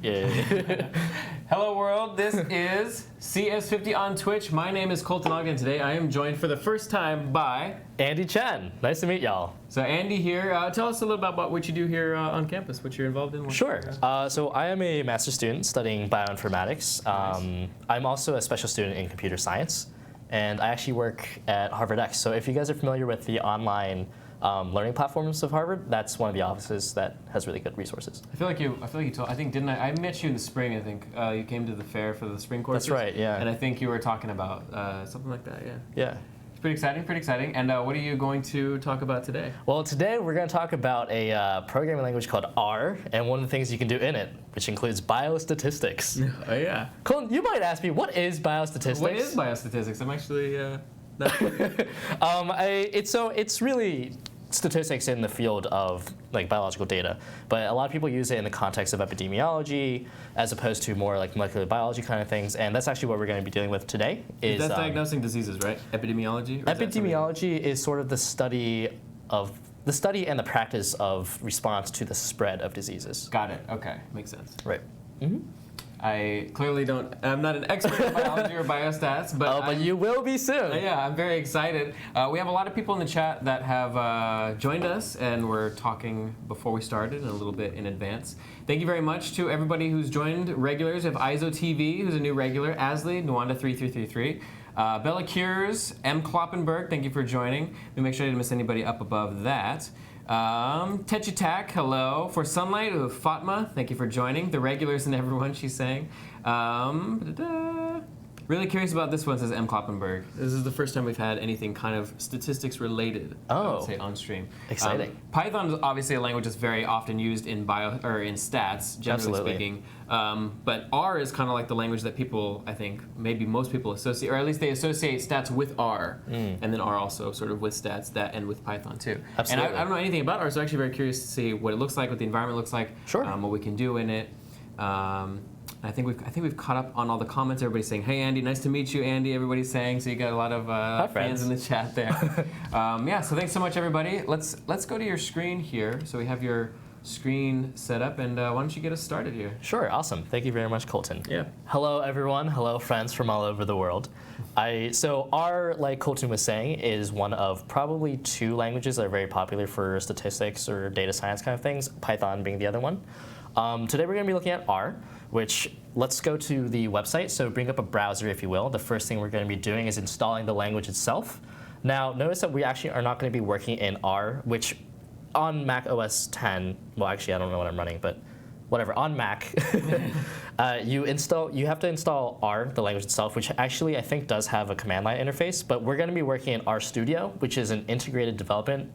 Yeah. Hello world, this is CS50 on Twitch. My name is Colton Ogden. Today I am joined for the first time by Andy Chen. Nice to meet y'all. So Andy here, tell us a little about what you do here on campus, what you're involved in. Sure. So I am a master's student studying bioinformatics. Nice. I'm also a special student in computer science, and I actually work at Harvard X. So if you guys are familiar with the online learning platforms of Harvard, that's one of the offices that has really good resources. I feel like you told, I think, didn't I? I met you in the spring, I think. You came to the fair for the spring courses. That's right, yeah. And I think you were talking about something like that, yeah. Yeah. It's pretty exciting, pretty exciting. And what are you going to talk about today? Well, today we're going to talk about a programming language called R, and one of the things you can do in it, which includes biostatistics. Oh, yeah. Colton, you might ask me, what is biostatistics? What is biostatistics? I'm actually it's really statistics in the field of like biological data, but a lot of people use it in the context of epidemiology as opposed to more like molecular biology kind of things, and that's actually what we're going to be dealing with today. That's diagnosing diseases, right? Epidemiology? Epidemiology is sort of the study and the practice of response to the spread of diseases. Got it. Okay, makes sense. Right. Mm-hmm. I clearly I'm not an expert in biology or biostats, but but you will be soon. Yeah, I'm very excited. We have a lot of people in the chat that have joined us, and we're talking before we started and a little bit in advance. Thank you very much to everybody who's joined, regulars. We have ISO TV, who's a new regular, Asley, Nwanda3333. Bella Cures, M. Kloppenberg, thank you for joining. We make sure I didn't miss anybody up above that. Techitak, hello. For Sunlight, Fatma, thank you for joining. The regulars and everyone, she's saying. Really curious about this one, says M. Kloppenberg. This is the first time we've had anything kind of statistics related, I would say, on stream. Exciting. Python is obviously a language that's very often used in in stats, generally speaking. But R is kind of like the language that people, I think, maybe most people associate, or at least they associate stats with R, and then R also sort of with stats, that and with Python too. Absolutely. And I don't know anything about R, so I'm actually very curious to see what it looks like, what the environment looks like, sure. What we can do in it. I think we've caught up on all the comments. Everybody's saying, "Hey, Andy, nice to meet you, Andy." Everybody's saying, so you got a lot of fans in the chat there. Yeah, so thanks so much, everybody. Let's go to your screen here. So we have your screen set up, and why don't you get us started here? Sure, awesome. Thank you very much, Colton. Yeah. Hello, everyone. Hello, friends from all over the world. So R, like Colton was saying, is one of probably two languages that are very popular for statistics or data science kind of things, Python being the other one. Today we're going to be looking at R, which let's go to the website. So bring up a browser, if you will. The first thing we're going to be doing is installing the language itself. Now, notice that we actually are not going to be working in R, which on Mac OS 10, well, actually, I don't know what I'm running, but whatever, on Mac, you have to install R, the language itself, which actually I think does have a command line interface, but we're going to be working in RStudio, which is an integrated developing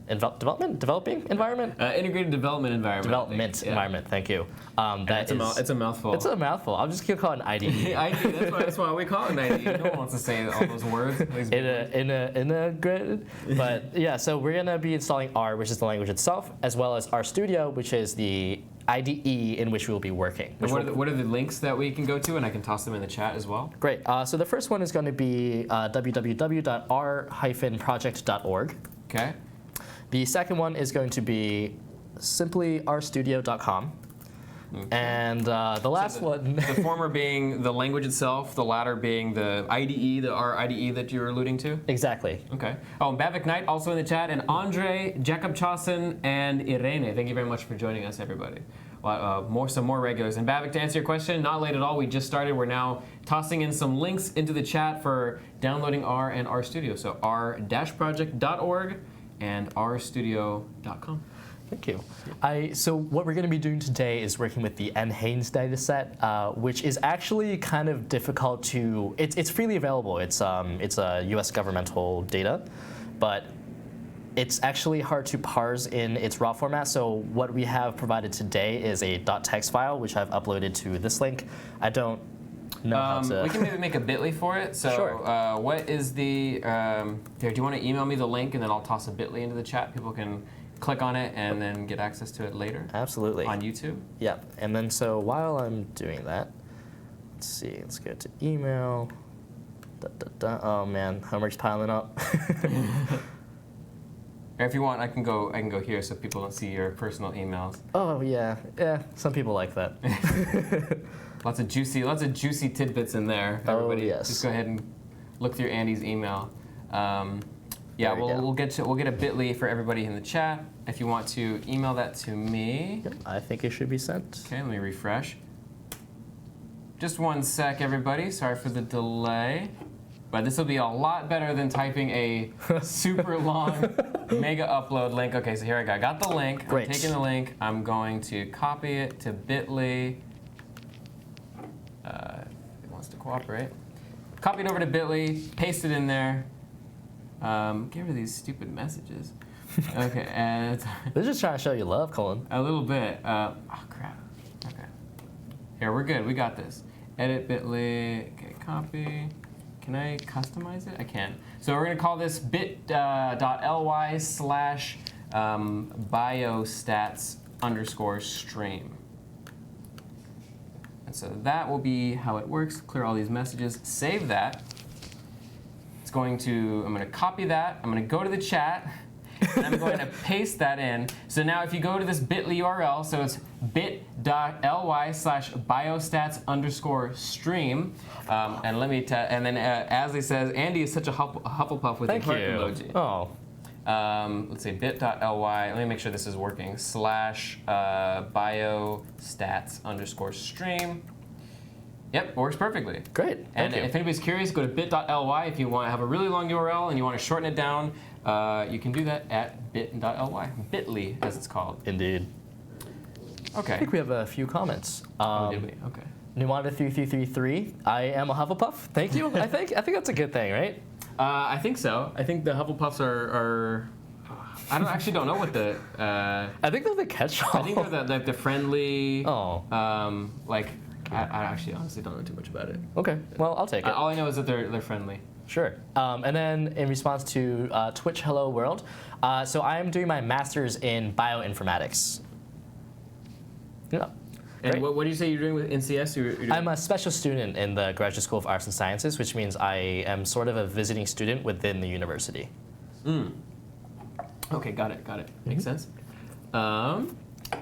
environment? Integrated development environment. Environment, thank you. It's a mouthful. It's a mouthful. I'm just going to call it an IDE. IDE, that's why we call it an IDE. No one wants to say all those words. Integrated. But yeah, so we're going to be installing R, which is the language itself, as well as RStudio, which is the IDE in which we will be working. What are the links that we can go to? And I can toss them in the chat as well. Great. So the first one is going to be www.r-project.org. Okay. The second one is going to be simply rstudio.com. Okay. And the last one... The former being the language itself, the latter being the IDE, the R IDE that you're alluding to? Exactly. Okay. Oh, and Bavik Knight also in the chat, and Andre, Jacob Chausen, and Irene. Thank you very much for joining us, everybody. Some more regulars. And Bavik, to answer your question, not late at all. We just started. We're now tossing in some links into the chat for downloading R and RStudio. So r-project.org and rstudio.com. Thank you. So what we're going to be doing today is working with the NHANES dataset, which is actually kind of difficult to. It's freely available. It's a U.S. governmental data, but it's actually hard to parse in its raw format. So what we have provided today is a .txt file, which I've uploaded to this link. I don't know how to. We can maybe make a bit.ly for it. So sure. What is the? Here, do you want to email me the link and then I'll toss a bit.ly into the chat? People can click on it and then get access to it later. Absolutely. On YouTube. Yeah. And then so while I'm doing that, let's see. Let's go to email. Oh man, homework's piling up. Or if you want, I can go here so people don't see your personal emails. Oh yeah, some people like that. Lots of juicy tidbits in there. Everybody, yes. just go ahead and look through Andy's email. Yeah, we'll get a bit.ly for everybody in the chat. If you want to email that to me. Yep, I think it should be sent. Okay, let me refresh. Just one sec, everybody. Sorry for the delay. But this will be a lot better than typing a super long mega upload link. Okay, so here I got the link. Great. I'm taking the link. I'm going to copy it to bit.ly. It wants to cooperate. Copy it over to bit.ly, paste it in there. Get rid of these stupid messages. Okay, and They're just trying to show you love, Colin. a little bit. Oh, crap. Okay. Here, we're good. We got this. Edit bit.ly. Okay, copy. Can I customize it? I can. So we're going to call this bit.ly/biostats_stream. And so that will be how it works. Clear all these messages. Save that. I'm going to copy that. I'm going to go to the chat. And I'm going to paste that in. So now if you go to this bit.ly URL, so it's bit.ly/biostats_stream. And let me and then Asley says, Andy is such a Hufflepuff with a heart emoji. Oh. Let's see, bit.ly, let me make sure this is working, /biostats_stream. Yep, works perfectly. Great. And if anybody's curious, go to bit.ly. If you want to have a really long URL and you want to shorten it down, you can do that at bit.ly. Bit.ly, as it's called. Indeed. Okay. I think we have a few comments. Did we? Okay. Nuwanda3333. I am a Hufflepuff. Thank you. I think that's a good thing, right? I think so. I think the Hufflepuffs are I actually don't know what the. I think they're the catch-all. I think they're the friendly. Oh. I actually honestly don't know too much about it. Okay. Well, I'll take it. All I know is that they're friendly. Sure. And then in response to Twitch Hello World, so I am doing my master's in bioinformatics. Yeah. And what did you say you're doing with NCS? You're doing I'm a special student in the Graduate School of Arts and Sciences, which means I am sort of a visiting student within the university. Okay, got it. Makes sense.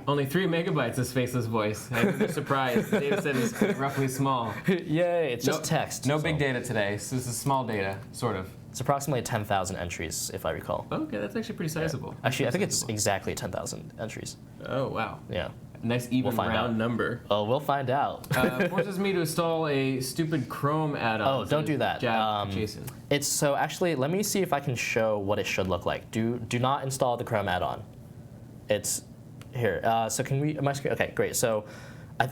Only 3 megabytes is Faceless Voice. I'm surprised. The data set is roughly small. Yay, it's just text. No big data today, so this is small data, sort of. It's approximately 10,000 entries, if I recall. Okay, that's actually pretty sizable. Yeah. Actually, I think it's exactly 10,000 entries. Oh, wow. Yeah. Nice even round number. Oh, we'll find out. Forces me to install a stupid Chrome add-on. Oh, don't do that. Jason. It's so actually, let me see if I can show what it should look like. Do not install the Chrome add-on. It's here. So can we? My screen. Okay, great. So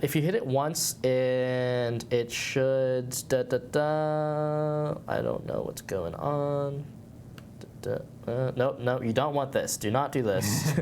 if you hit it once, and it should. I don't know what's going on. No, you don't want this. Do not do this.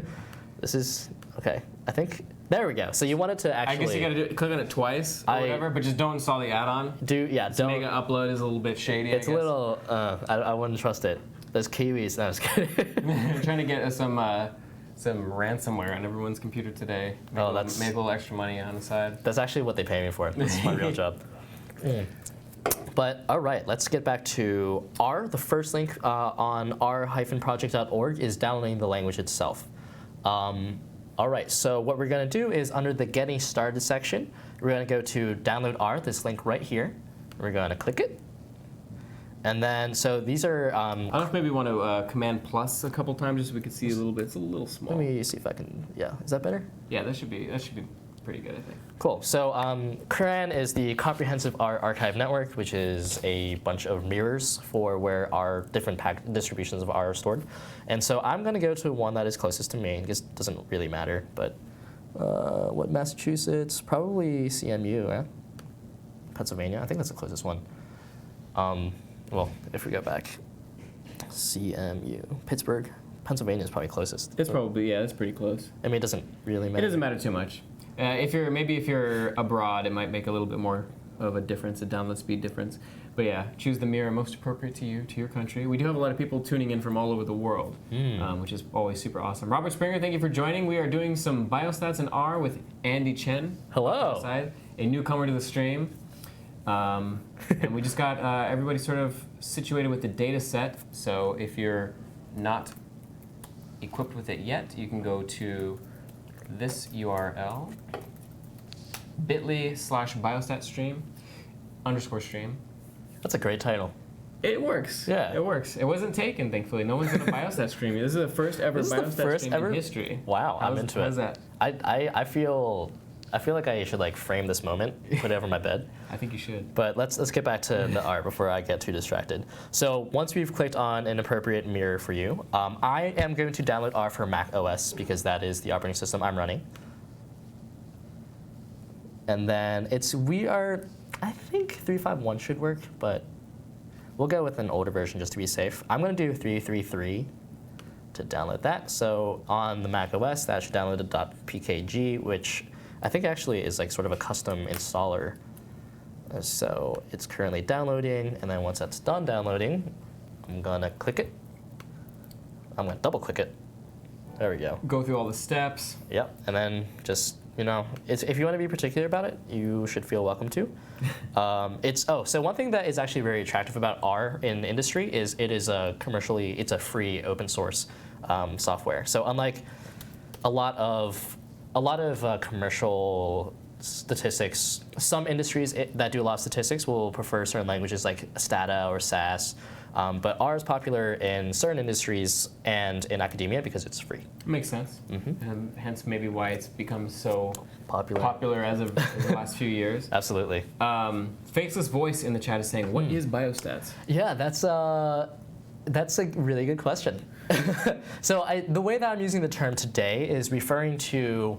This is okay. I think. There we go. So you wanted to actually. I guess you gotta click on it twice or whatever, but just don't install the add-on. Don't. Mega upload is a little bit shady. It's a little. I wouldn't trust it. There's kiwis. No, I was kidding. I'm trying to get some ransomware on everyone's computer today. Made a little extra money on the side. That's actually what they pay me for. This is my real job. But all right, let's get back to R. The first link on r-project.org is downloading the language itself. All right, so what we're going to do is under the Getting Started section, we're going to go to Download R, this link right here. We're going to click it. And then, so these are... I don't know if maybe you want to Command plus a couple times just so we can see a little bit. It's a little small. Let me see if I can... Yeah, is that better? Yeah, that should be pretty good, I think. Cool. So CRAN is the Comprehensive R Archive Network, which is a bunch of mirrors for where our different distributions of R are stored. And so I'm going to go to one that is closest to me. It doesn't really matter, but what Massachusetts? Probably CMU, eh? Pennsylvania. I think that's the closest one. Well, if we go back, CMU, Pittsburgh, Pennsylvania is probably closest. It's probably, yeah, that's pretty close. I mean, it doesn't really matter. It doesn't matter too much. If you're abroad, it might make a little bit more of a difference, a download speed difference. But yeah, choose the mirror most appropriate to you, to your country. We do have a lot of people tuning in from all over the world, which is always super awesome. Robert Springer, thank you for joining. We are doing some biostats in R with Andy Chen. Hello. A newcomer to the stream. And we just got everybody sort of situated with the data set. So if you're not equipped with it yet, you can go to this URL, bit.ly/biostatstream_stream. That's a great title. It works. Yeah. It works. It wasn't taken, thankfully. No one's going to biostat stream. This is the first ever biostat stream in history. Wow, I'm into it. How's that? I feel like I should like frame this moment, put it over my bed. I think you should. But let's get back to the art before I get too distracted. So once we've clicked on an appropriate mirror for you, I am going to download R for Mac OS because that is the operating system I'm running. And then I think 351 should work, but we'll go with an older version just to be safe. I'm going to do 333 to download that. So on the Mac OS, that should download a .pkg, which I think actually is like sort of a custom installer. So it's currently downloading, and then once that's done downloading, I'm going to click it. I'm going to double click it. There we go. Go through all the steps. Yep, and then just, if you want to be particular about it, you should feel welcome to. So one thing that is actually very attractive about R in the industry is it's a free open source software. So unlike a lot of commercial statistics, some industries that do a lot of statistics will prefer certain languages like Stata or SAS. But R is popular in certain industries and in academia because it's free. Makes sense. Mm-hmm. And hence maybe why it's become so popular as of the last few years. Absolutely. Faceless Voice in the chat is saying, what is biostats? Yeah, that's a really good question. So the way that I'm using the term today is referring to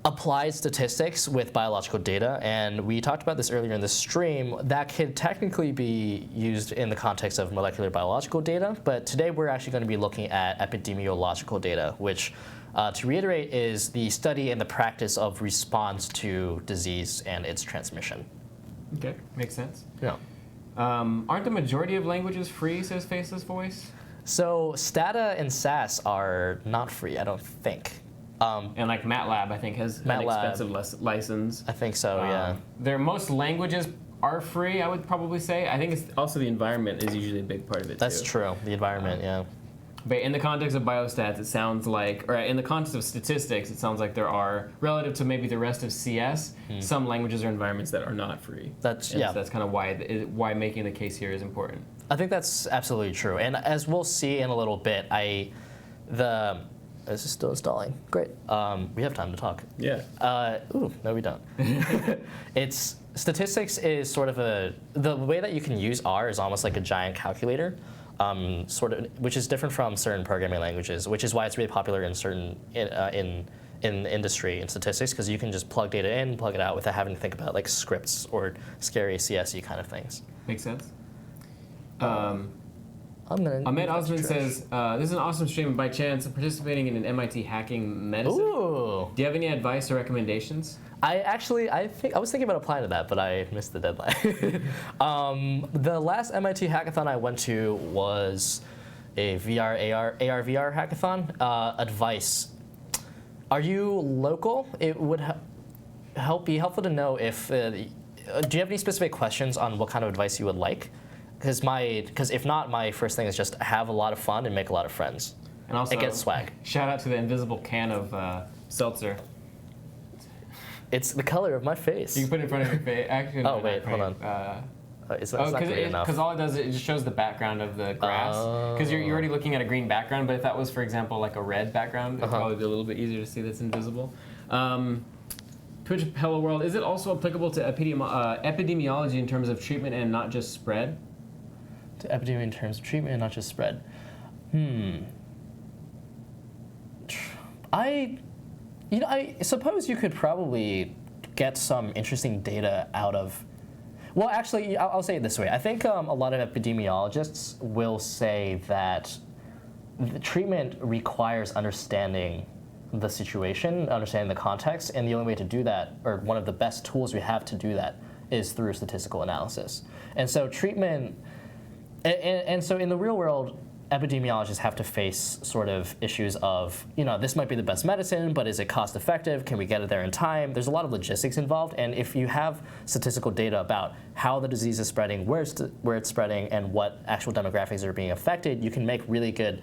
applied statistics with biological data, and we talked about this earlier in the stream. That could technically be used in the context of molecular biological data, but today we're actually going to be looking at epidemiological data, which, to reiterate, is the study and the practice of response to disease and its transmission. Okay, makes sense. Yeah. Aren't the majority of languages free, says Faceless Voice? So Stata and SAS are not free, I don't think. And like MATLAB, I think, has an expensive license. I think so, yeah. Most languages are free, I would probably say. I think it's also the environment is usually a big part of it, That's true, the environment, yeah. But in the context of biostats, it sounds like, or in the context of statistics, it sounds like there are, relative to maybe the rest of CS, some languages or environments that are not free. So that's kind of why making the case here is important. I think that's absolutely true. And as we'll see in a little bit, this is still installing. Great. We have time to talk. Yeah. No, we don't. Statistics is sort of the way that you can use R is almost like a giant calculator, which is different from certain programming languages, which is why it's really popular in in industry and statistics, because you can just plug data in, plug it out without having to think about like scripts or scary CSE kind of things. Makes sense. Ahmed Osman says, this is an awesome stream, and by chance, I'm participating in an MIT hacking medicine. Ooh. Do you have any advice or recommendations? I was thinking about applying to that, but I missed the deadline. The last MIT hackathon I went to was a AR/VR hackathon. Advice. Are you local? It would be helpful to know if, do you have any specific questions on what kind of advice you would like? Because if not, my first thing is just have a lot of fun and make a lot of friends. And also, get swag. Shout out to the invisible can of seltzer. It's the color of my face. You can put it in front of your face. Actually, oh, wait, hold on. It's not great enough. Because all it does, it just shows the background of the grass. Because you're already looking at a green background, but if that was, for example, like a red background, it would probably be a little bit easier to see that's invisible. Twitch Hello World, is it also applicable to epidemiology in terms of treatment and not just spread? To epidemiology in terms of treatment and not just spread. I suppose you could probably get some interesting data out of. Well, actually, I'll say it this way. I think a lot of epidemiologists will say that the treatment requires understanding the situation, understanding the context, and the only way to do that, or one of the best tools we have to do that, is through statistical analysis. And so treatment, and so in the real world, epidemiologists have to face sort of issues of, this might be the best medicine, but is it cost effective? Can we get it there in time? There's a lot of logistics involved, and if you have statistical data about how the disease is spreading, where it's spreading, and what actual demographics are being affected, you can make really good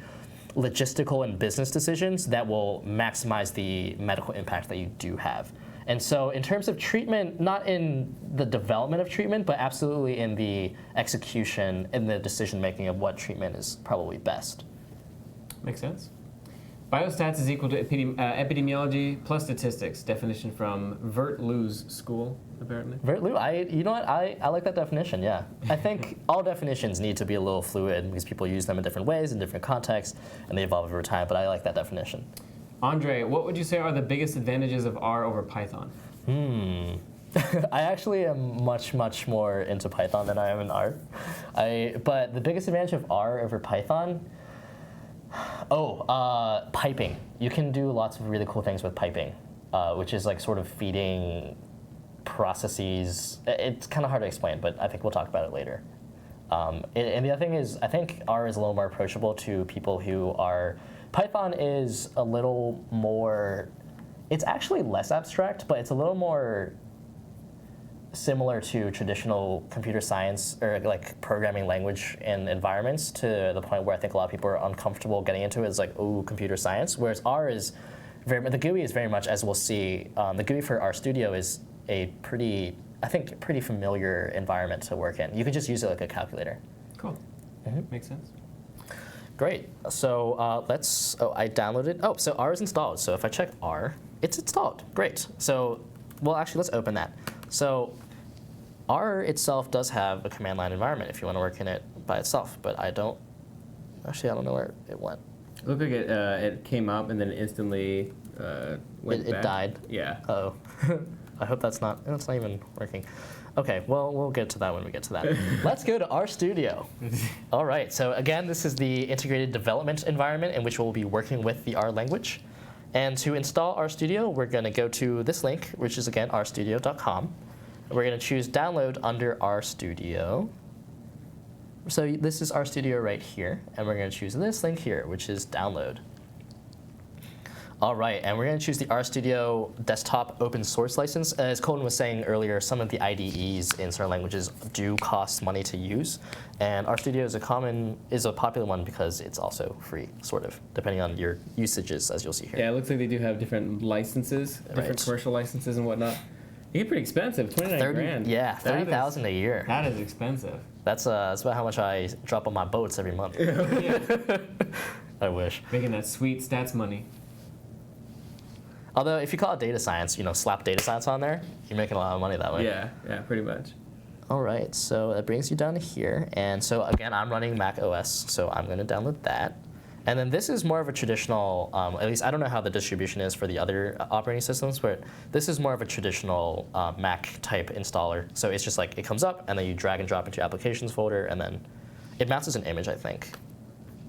logistical and business decisions that will maximize the medical impact that you do have. And so in terms of treatment, not in the development of treatment, but absolutely in the execution and the decision making of what treatment is probably best. Makes sense. Biostats is equal to epidemiology plus statistics. Definition from Vert Lu's school, apparently. Vert Lu, you know what? I like that definition, yeah. I think all definitions need to be a little fluid because people use them in different ways, in different contexts, and they evolve over time, but I like that definition. Andre, what would you say are the biggest advantages of R over Python? I actually am much, much more into Python than I am in R. But the biggest advantage of R over Python, piping. You can do lots of really cool things with piping, which is like sort of feeding processes. It's kind of hard to explain, but I think we'll talk about it later. And the other thing is, I think R is a little more approachable to people who are. Python is a little more. It's actually less abstract, but it's a little more similar to traditional computer science or like programming language and environments, to the point where I think a lot of people are uncomfortable getting into it. It's like, oh, computer science. Whereas R is the GUI is very much, as we'll see, the GUI for RStudio is a pretty familiar environment to work in. You can just use it like a calculator. Cool. Makes sense. Great. So I downloaded. So R is installed. So if I check R, it's installed. Great. So, well, actually, let's open that. So R itself does have a command line environment if you want to work in it by itself, but I don't know where it went. It looked like it came up and then instantly went back. It died? Yeah. Uh-oh. I hope that's not even working. Okay, well, we'll get to that when we get to that. Let's go to RStudio. All right, so again, this is the integrated development environment in which we'll be working with the R language. And to install RStudio, we're going to go to this link, which is, again, rstudio.com. We're going to choose Download under RStudio. So this is RStudio right here, and we're going to choose this link here, which is Download. All right, and we're going to choose the RStudio desktop open source license. As Colton was saying earlier, some of the IDEs in certain languages do cost money to use, and RStudio is a popular one because it's also free, sort of, depending on your usages, as you'll see here. Yeah, it looks like they do have different licenses, different commercial licenses and whatnot. They get pretty expensive, 29 grand. Yeah, 30,000 a year. That is expensive. That's about how much I drop on my boats every month. I wish. Making that sweet stats money. Although, if you call it data science, slap data science on there, you're making a lot of money that way. Yeah, pretty much. All right, so that brings you down to here. And so, again, I'm running Mac OS, so I'm going to download that. And then this is more of a traditional, at least I don't know how the distribution is for the other operating systems, but this is more of a traditional Mac-type installer. So it's just like it comes up, and then you drag and drop into your applications folder, and then it mounts as an image, I think,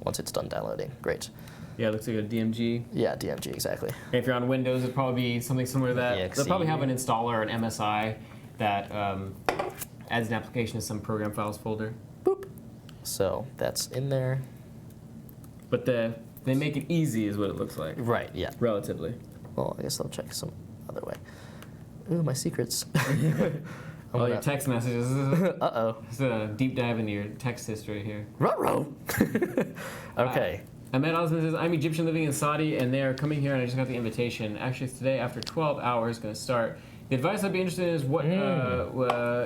once it's done downloading. Great. Yeah, it looks like a DMG. Yeah, DMG, exactly. And if you're on Windows, it'd probably be something similar to that. EXE. They'll probably have an installer, an MSI, that adds an application to some program files folder. Boop. So that's in there. But they make it easy, is what it looks like. Right, yeah. Relatively. Well, I guess I'll check some other way. Ooh, my secrets. All your text messages. Uh-oh. It's a deep dive into your text history here. Ruh-roh. Okay. Ahmed Osman says, I'm Egyptian living in Saudi, and they are coming here, and I just got the invitation. Actually, it's today after 12 hours, going to start. The advice I'd be interested in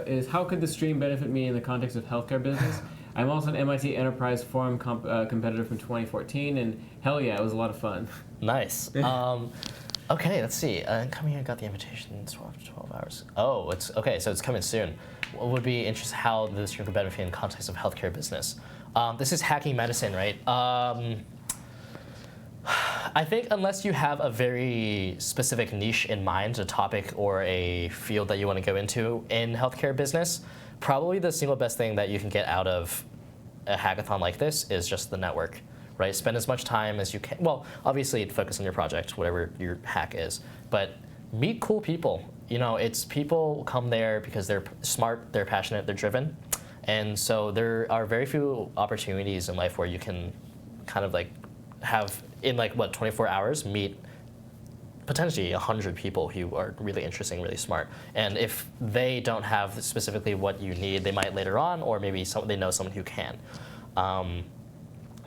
is how could the stream benefit me in the context of healthcare business? I'm also an MIT Enterprise Forum competitor from 2014, and hell yeah, it was a lot of fun. Nice. Okay, let's see. Coming here, got the invitation in 12 hours. Oh, it's okay, so it's coming soon. What would be interesting how the stream could benefit in the context of healthcare business? This is hacking medicine, right? I think unless you have a very specific niche in mind, a topic or a field that you want to go into in healthcare business, probably the single best thing that you can get out of a hackathon like this is just the network, right? Spend as much time as you can. Well, obviously focus on your project, whatever your hack is, but meet cool people. It's people come there because they're smart, they're passionate, they're driven. And so there are very few opportunities in life where you can kind of like have, in 24 hours, meet potentially 100 people who are really interesting, really smart. And if they don't have specifically what you need, they might later on, or maybe they know someone who can.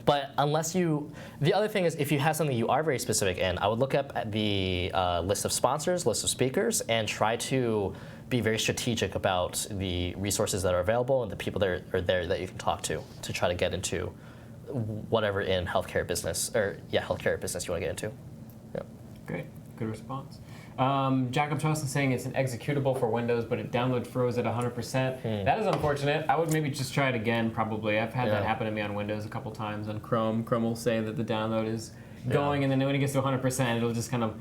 But unless you, the other thing is if you have something you are very specific in, I would look up at the list of sponsors, list of speakers, and try to be very strategic about the resources that are available and the people that are there that you can talk to try to get into whatever in healthcare business, or healthcare business you want to get into. Yeah. Great, good response. Jacob Charleston saying it's an executable for Windows, but it download froze at 100%. That is unfortunate. I would maybe just try it again, probably. I've had that happen to me on Windows a couple times. On Chrome, Chrome will say that the download is going, and then when it gets to 100%, it'll just kind of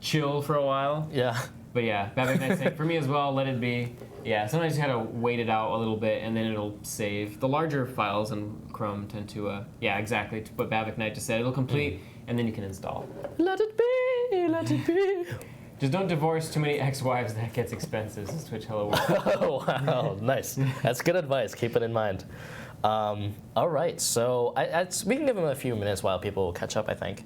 chill for a while. Yeah. But yeah, Bavik Knight saying, for me as well, let it be. Yeah, sometimes you gotta wait it out a little bit, and then it'll save. The larger files in Chrome tend to, yeah, exactly. What Bavik Knight just said, it'll complete, and then you can install. Let it be, let it be. Just don't divorce too many ex-wives. That gets expensive. Says Twitch Hello World. Oh, wow. Nice. That's good advice. Keep it in mind. All right. So we can give them a few minutes while people catch up, I think.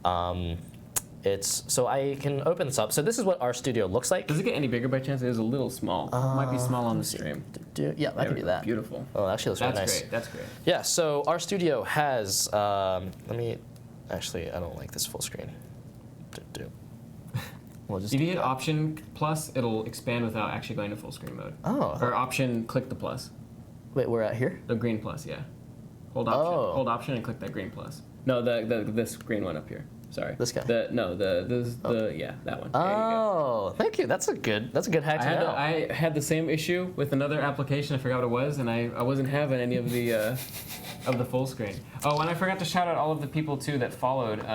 So I can open this up. So this is what our studio looks like. Does it get any bigger by chance? It is a little small. It might be small on the stream. Yeah, I can do that. Beautiful. Oh, actually looks really nice. That's great. That's great. Yeah, so our studio has, actually, I don't like this full screen. If you hit Option plus, it'll expand without actually going to full screen mode. Oh. Or Option, click the plus. Wait, we're at here? The green plus, yeah. Hold Option. Oh. Hold Option and click that green plus. No, this green one up here. Sorry. This guy? Yeah, that one. Oh, thank you. That's a good hack to know. I had the same issue with another application. I forgot what it was, and I wasn't having any of the of the full screen. Oh, and I forgot to shout out all of the people too that followed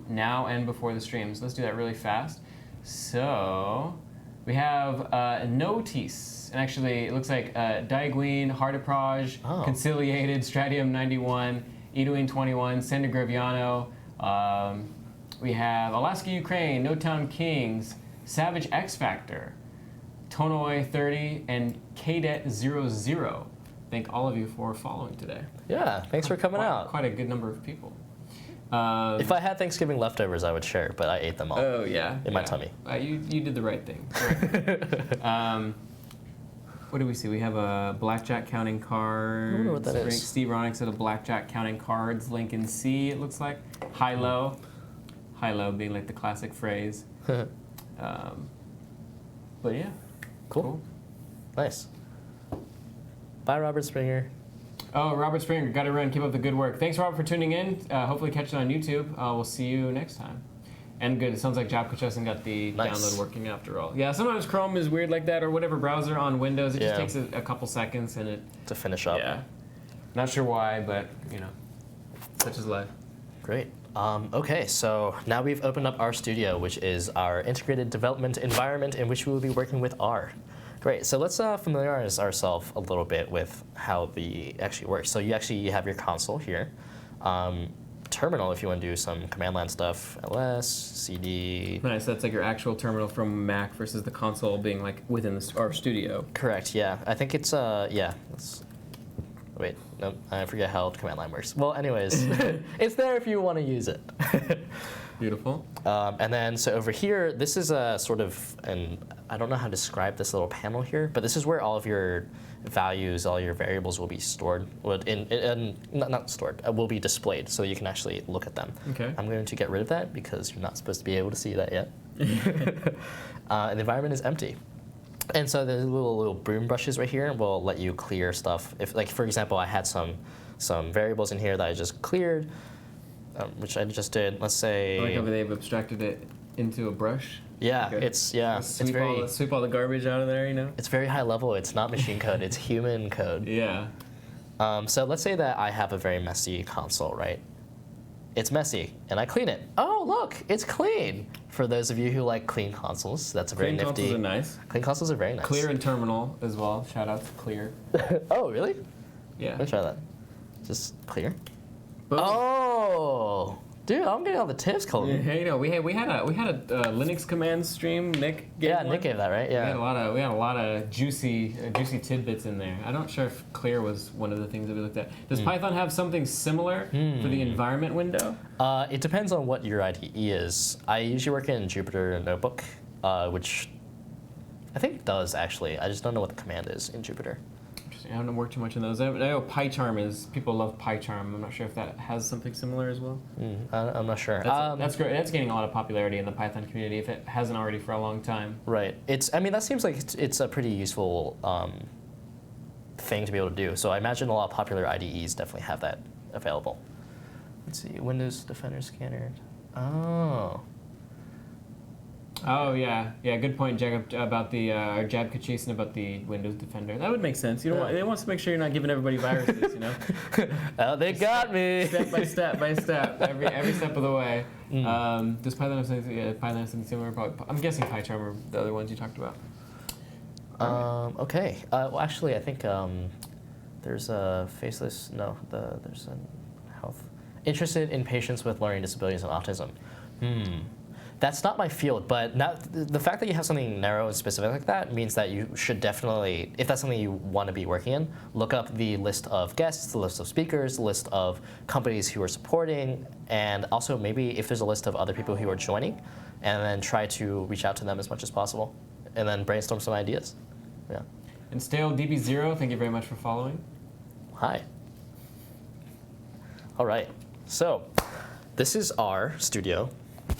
now and before the streams. Let's do that really fast. So we have Notice, and actually it looks like Diaguine, Hardipraj, Conciliated, Stratium 91, Edwin 21, Sander Graviano. We have Alaska Ukraine, No Town Kings, Savage X Factor, Tonoi 30, and Kdet 00. Thank all of you for following today. Yeah, thanks for coming out. Quite a good number of people. If I had Thanksgiving leftovers, I would share, but I ate them all. Oh yeah, in my tummy. You did the right thing. What do we see? We have a blackjack counting cards. I wonder what that is. Steve Ronick said a blackjack counting cards. Lincoln C. It looks like high-low. High-low being like the classic phrase. But yeah. Cool. Nice. Bye, Robert Springer. Oh, Robert Springer, gotta run. Keep up the good work. Thanks, Robert, for tuning in. Hopefully catch it on YouTube. We'll see you next time. And good, it sounds like Job Kuchesson got the download working after all. Yeah, sometimes Chrome is weird like that, or whatever browser on Windows. It just takes a couple seconds and it... to finish up. Yeah. Not sure why, but, you know, such is life. Great. Okay, so now we've opened up our studio, which is our integrated development environment in which we will be working with R. Great, so let's familiarize ourselves a little bit with how the actually works. So you have your console here. Terminal, if you want to do some command line stuff, ls, cd. Nice, that's like your actual terminal from Mac versus the console being like within our studio. Correct, yeah. I think it's, wait, no, I forget how command line works. Well, anyways, it's there if you want to use it. Beautiful. And then, so over here, this is a sort of, I don't know how to describe this little panel here, but this is where all of your values, all your variables will be stored, not stored, will be displayed, so you can actually look at them. Okay. I'm going to get rid of that because you're not supposed to be able to see that yet. And the environment is empty. And so there's little broom brushes right here, and we'll let you clear stuff. If, like, for example, I had some variables in here that I just cleared, which I just did. Let's say. I like how they've abstracted it into a brush. Yeah, okay. It's very sweep all the garbage out of there, you know. It's very high level. It's not machine code. It's human code. Yeah. So let's say that I have a very messy console, right? It's messy, and I clean it. Oh, look, it's clean. For those of you who like clean consoles, that's a very nifty. Clean consoles are nice. Clean consoles are very nice. Clear and terminal as well. Shout out to Clear. Oh, really? Yeah. Let me try that. Just clear. Boom. Oh, dude, I'm getting all the tips, Colton. Yeah, you know, we had a Linux command stream. Nick gave one. Nick gave that, right? Yeah. We had a lot of juicy tidbits in there. I'm not sure if Clear was one of the things that we looked at. Does Python have something similar for the environment window? It depends on what your IDE is. I usually work in Jupyter Notebook, which I think does actually. I just don't know what the command is in Jupyter. interesting. I haven't worked too much on those. I know PyCharm is, people love PyCharm. I'm not sure if that has something similar as well. I'm not sure. That's great. That's gaining a lot of popularity in the Python community if it hasn't already for a long time. Right. I mean, that seems like it's a pretty useful thing to be able to do. So I imagine a lot of popular IDEs definitely have that available. Let's see, Windows Defender Scanner. Oh. Oh yeah, good point, Jacob, about the Jab Kachesin about the Windows Defender. That would make sense. You don't want, they want to make sure you're not giving everybody viruses, you know. Oh, they got me. Step by step, every step of the way. Does Python have something? Yeah, Python has something similar. Probably, I'm guessing PyCharm or the other ones you talked about. Okay. Well, actually, I think there's a faceless. No, there's a health. Interested in patients with learning disabilities and autism. That's not my field, but the fact that you have something narrow and specific like that means that you should definitely, if that's something you want to be working in, look up the list of guests, the list of speakers, the list of companies who are supporting, and also maybe if there's a list of other people who are joining, and then try to reach out to them as much as possible, and then brainstorm some ideas. Yeah. And Stale DB0, thank you very much for following. Hi. All right. So this is our studio.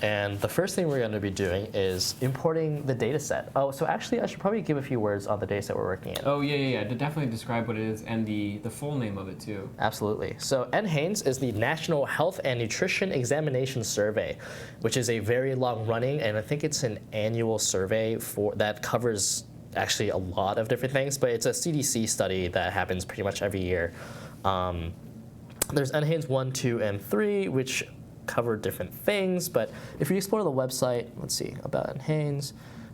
And the first thing we're going to be doing is importing the data set. Oh, so actually I should probably give a few words on the data set we're working in. Oh, yeah. Definitely describe what it is and the full name of it, too. Absolutely. So NHANES is the National Health and Nutrition Examination Survey, which is a very long-running, and I think it's an annual survey that covers actually a lot of different things, but it's a CDC study that happens pretty much every year. There's NHANES 1, 2, and 3, which cover different things, but if you explore the website, let's see, about NHANES,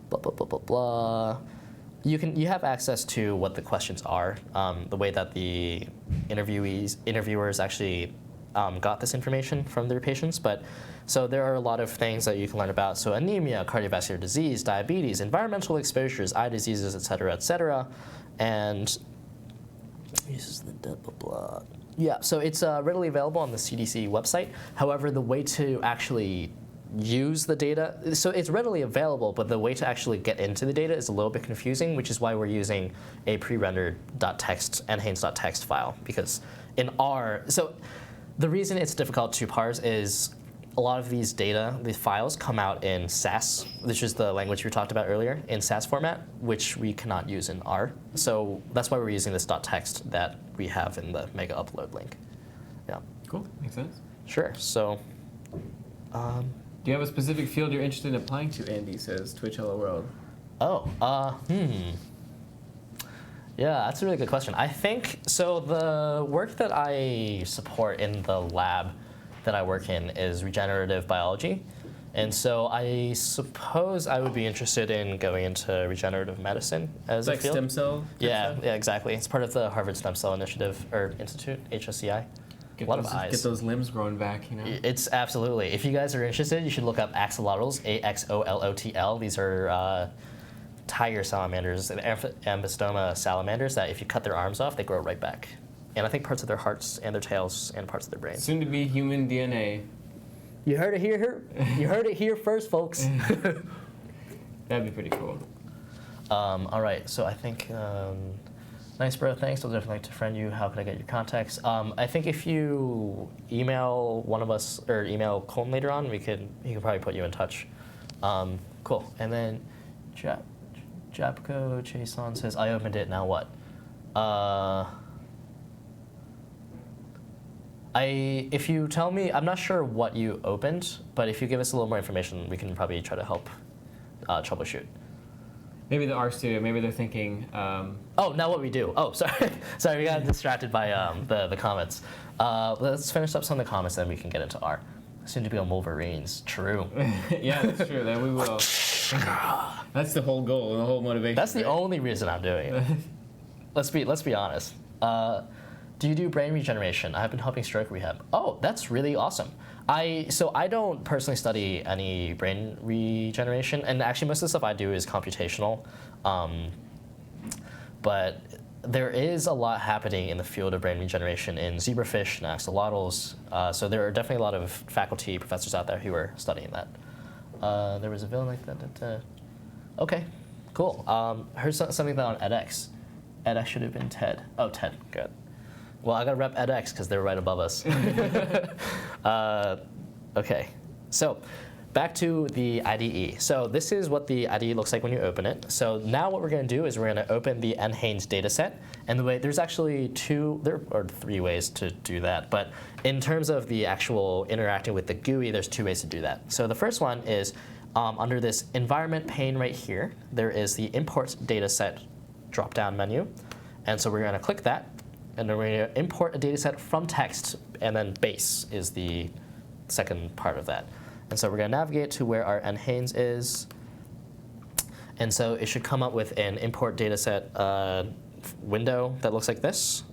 blah, blah, blah, blah, blah, you have access to what the questions are, the way that the interviewers actually got this information from their patients, but so there are a lot of things that you can learn about. So anemia, cardiovascular disease, diabetes, environmental exposures, eye diseases, et cetera, and uses the blah, blah, blah. Yeah, so it's readily available on the CDC website. However, the way to actually use the data, so it's readily available, but the way to actually get into the data is a little bit confusing, which is why we're using a pre-rendered .text, NHANES.txt file, because in R, so the reason it's difficult to parse is a lot of these data, the files come out in SAS, which is the language we talked about earlier, in SAS format, which we cannot use in R. So that's why we're using this .text that we have in the mega upload link. Yeah. Cool, makes sense. Sure, so. Do you have a specific field you're interested in applying to, Andy, says Twitch Hello World? Yeah, that's a really good question. I think, so the work that I support in the lab that I work in is regenerative biology. And so I suppose I would be interested in going into regenerative medicine as a field. Stem cell? Yeah, exactly. It's part of the Harvard Stem Cell Initiative, or Institute, HSCI. A lot of eyes. Get those limbs growing back, you know? It's absolutely. If you guys are interested, you should look up axolotls, AXOLOTL. These are tiger salamanders, and ambystoma salamanders that if you cut their arms off, they grow right back. And I think parts of their hearts and their tails and parts of their brains. Soon to be human DNA. You heard it here. You heard it here first, folks. That'd be pretty cool. All right, so I think, nice bro, thanks. I'll definitely like to friend you. How can I get your contacts? I think if you email one of us or email Colton later on, he can probably put you in touch. Cool. And then Japko Chason says, I opened it, now what? If you tell me, I'm not sure what you opened, but if you give us a little more information, we can probably try to help troubleshoot. Maybe the R studio, maybe they're thinking... Oh, now what we do. Oh, sorry. Sorry, we got distracted by the comments. Let's finish up some of the comments, then we can get into R. Soon to be on Wolverines. True. Yeah, that's true. Then we will. That's the whole goal, the whole motivation. That's the only reason I'm doing it. Let's be honest. Do you do brain regeneration? I've been helping stroke rehab. Oh, that's really awesome. So I don't personally study any brain regeneration, and actually most of the stuff I do is computational. But there is a lot happening in the field of brain regeneration in zebrafish and axolotls. So there are definitely a lot of faculty, professors out there who are studying that. There was a villain like that. Okay, cool. Heard something about on edX. edX should have been TED. Oh, TED, good. Well, I got to rep edX because they're right above us. Okay, so back to the IDE. So this is what the IDE looks like when you open it. So now what we're going to do is we're going to open the NHANES dataset. And there's actually there are 3 ways to do that. But in terms of the actual interacting with the GUI, there's 2 ways to do that. So the first one is under this environment pane right here, there is the import dataset drop-down menu. And so we're going to click that. And then we're going to import a dataset from text. And then base is the second part of that. And so we're going to navigate to where our NHANES is. And so it should come up with an import dataset window that looks like this.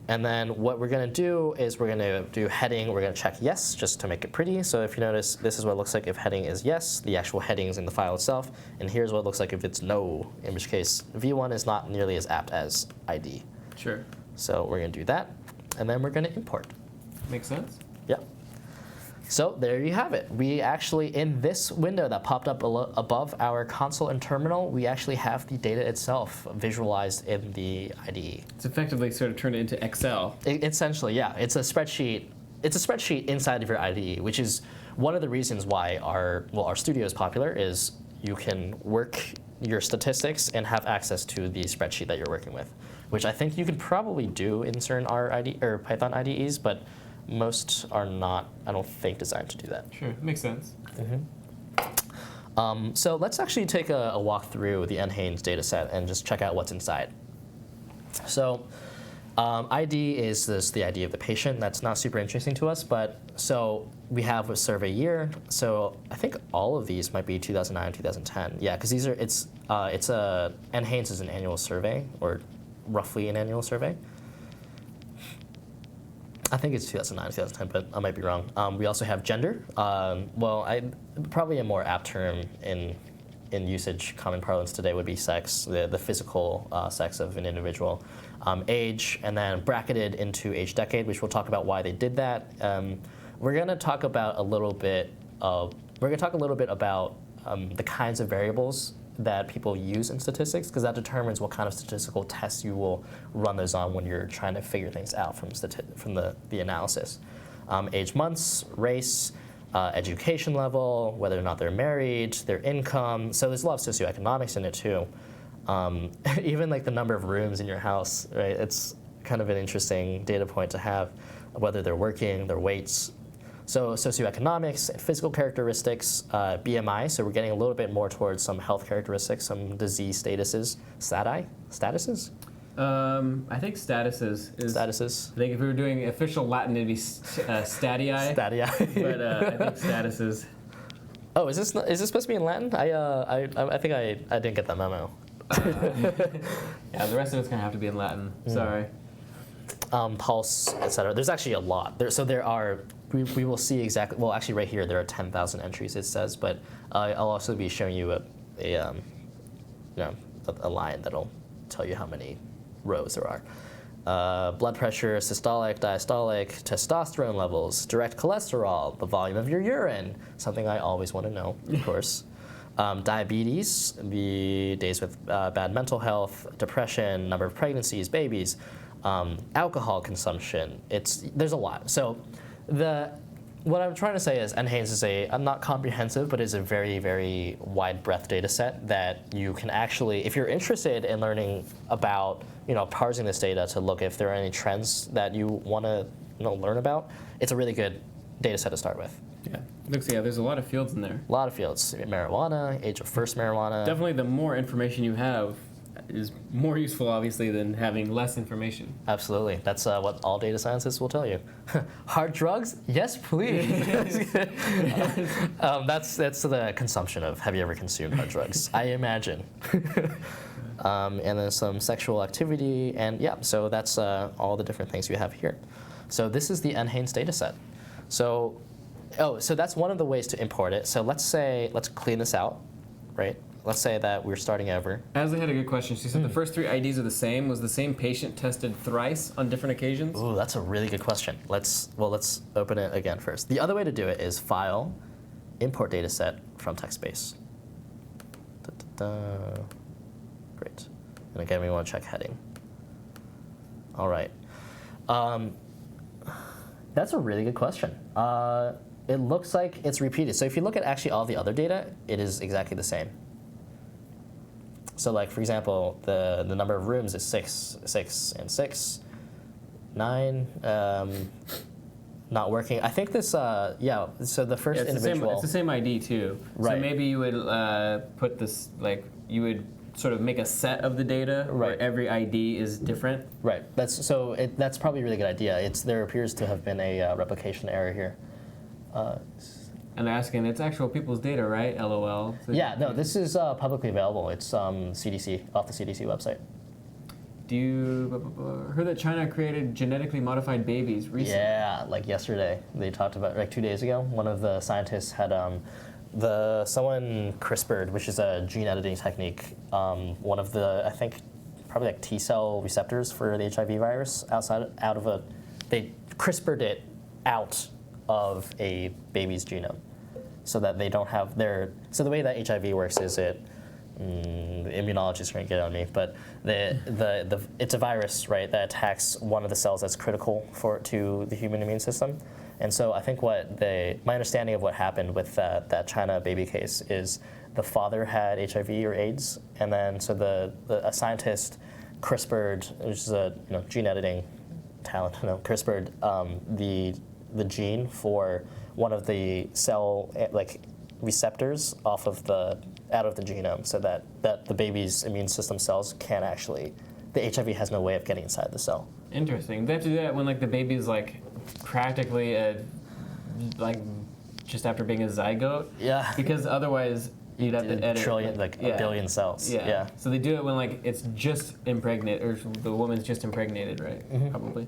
And then what we're going to do is we're going to do heading. We're going to check yes, just to make it pretty. So if you notice, this is what it looks like if heading is yes, the actual headings in the file itself. And here's what it looks like if it's no, in which case V1 is not nearly as apt as ID. Sure. So we're going to do that. And then we're going to import. Makes sense. Yeah. So there you have it. We actually, in this window that popped up above our console and terminal, we actually have the data itself visualized in the IDE. It's effectively sort of turned it into Excel. Essentially, yeah. It's a spreadsheet. It's a spreadsheet inside of your IDE, which is one of the reasons why our studio is popular. Is you can work your statistics and have access to the spreadsheet that you're working with, which I think you can probably do in certain R IDE or Python IDEs, but most are not, I don't think, designed to do that. Sure, makes sense. So let's actually take a walk through the NHANES dataset and just check out what's inside. So ID is the ID of the patient. That's not super interesting to us, but so we have a survey year. So I think all of these might be 2009, 2010. Yeah, because NHANES is an annual survey, or roughly an annual survey. I think it's 2009, 2010, but I might be wrong. We also have gender. Probably a more apt term in usage, common parlance today would be sex, the physical sex of an individual. Age, and then bracketed into age decade, which we'll talk about why they did that. We're going to talk about a little bit about the kinds of variables that people use in statistics, because that determines what kind of statistical tests you will run those on when you're trying to figure things out from the analysis. Age, months, race, education level, whether or not they're married, their income. So there's a lot of socioeconomics in it too. Even like the number of rooms in your house, right? It's kind of an interesting data point to have, whether they're working, their weights. So socioeconomics, physical characteristics, BMI, so we're getting a little bit more towards some health characteristics, some disease statuses. Statuses? I think statuses. Statuses. I think if we were doing official Latin, it'd be statii. Statii. But I think statuses. Oh, is this supposed to be in Latin? I think I didn't get that memo. Yeah, the rest of it's gonna have to be in Latin. Sorry. Pulse, etc. There's actually a lot. There are. We will see exactly. Well, actually, right here there are 10,000 entries. It says, but I'll also be showing you a line that'll tell you how many rows there are. Blood pressure, systolic, diastolic, testosterone levels, direct cholesterol, the volume of your urine, something I always want to know, of course. Diabetes, the days with bad mental health, depression, number of pregnancies, babies, alcohol consumption. There's a lot. So what I'm trying to say is NHANES is not comprehensive, but is a very, very wide breadth data set that you can actually, if you're interested in learning about, parsing this data to look if there are any trends that you want to learn about, it's a really good data set to start with. Yeah, there's a lot of fields in there. A lot of fields. Marijuana, age of first marijuana. Definitely the more information you have is more useful, obviously, than having less information. Absolutely. That's what all data scientists will tell you. Hard drugs? Yes, please. That's the consumption of, have you ever consumed hard drugs? I imagine. And then some sexual activity, and yeah, so that's all the different things we have here. So this is the NHANES data set. So that's one of the ways to import it. So let's clean this out, right? Let's say that we're starting over. Ashley had a good question. She said the first 3 IDs are the same. Was the same patient tested thrice on different occasions? Ooh, that's a really good question. Let's open it again first. The other way to do it is File, Import Dataset from TextBase. Great. And again, we want to check heading. All right. That's a really good question. It looks like it's repeated. So if you look at actually all the other data, it is exactly the same. So like, for example, the number of rooms is 6, 6, and 6. 9, not working. I think this, yeah, so the first individual. It's the same ID too. Right. So maybe you would put this, like, you would sort of make a set of the data where every ID is different. Right. That's probably a really good idea. There appears to have been a replication error here. And they're asking, it's actual people's data, right? LOL. So yeah, no, this is publicly available. It's CDC, off the CDC website. Do you heard that China created genetically modified babies recently? Yeah, like yesterday. They talked about, like 2 days ago, one of the scientists had someone CRISPR'd, which is a gene editing technique, one of the, I think, probably like T cell receptors for the HIV virus they CRISPR'd it out of a baby's genome so that they don't have so the way that HIV works is the immunologists are going to get on me, but it's a virus, right, that attacks one of the cells that's critical to the human immune system. And so I think my understanding of what happened with that China baby case is the father had HIV or AIDS, and then so a scientist CRISPR'd, which is a gene editing talent, CRISPR'd the gene for one of the cell receptors out of the genome, so that the baby's immune system cells can actually, the HIV has no way of getting inside the cell. Interesting. They have to do that when the baby's practically just after being a zygote. Yeah. Because otherwise you'd have to edit a billion cells. Yeah. So they do it when it's just impregnated, or the woman's just impregnated, right? Mm-hmm. Probably.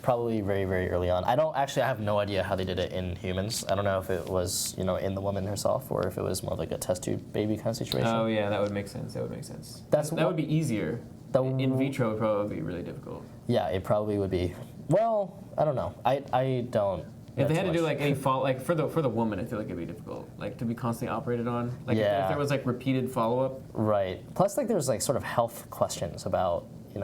Probably very, very early on. I have no idea how they did it in humans. I don't know if it was in the woman herself or if it was more like a test tube baby kind of situation. Oh yeah, that would make sense. That would be easier. In vitro would probably be really difficult. Yeah, it probably would be. Well, I don't know. I don't. If they had to do any fault, for the woman, I feel like it'd be difficult, to be constantly operated on. If there was repeated follow up. Right. Plus, there's sort of health questions about I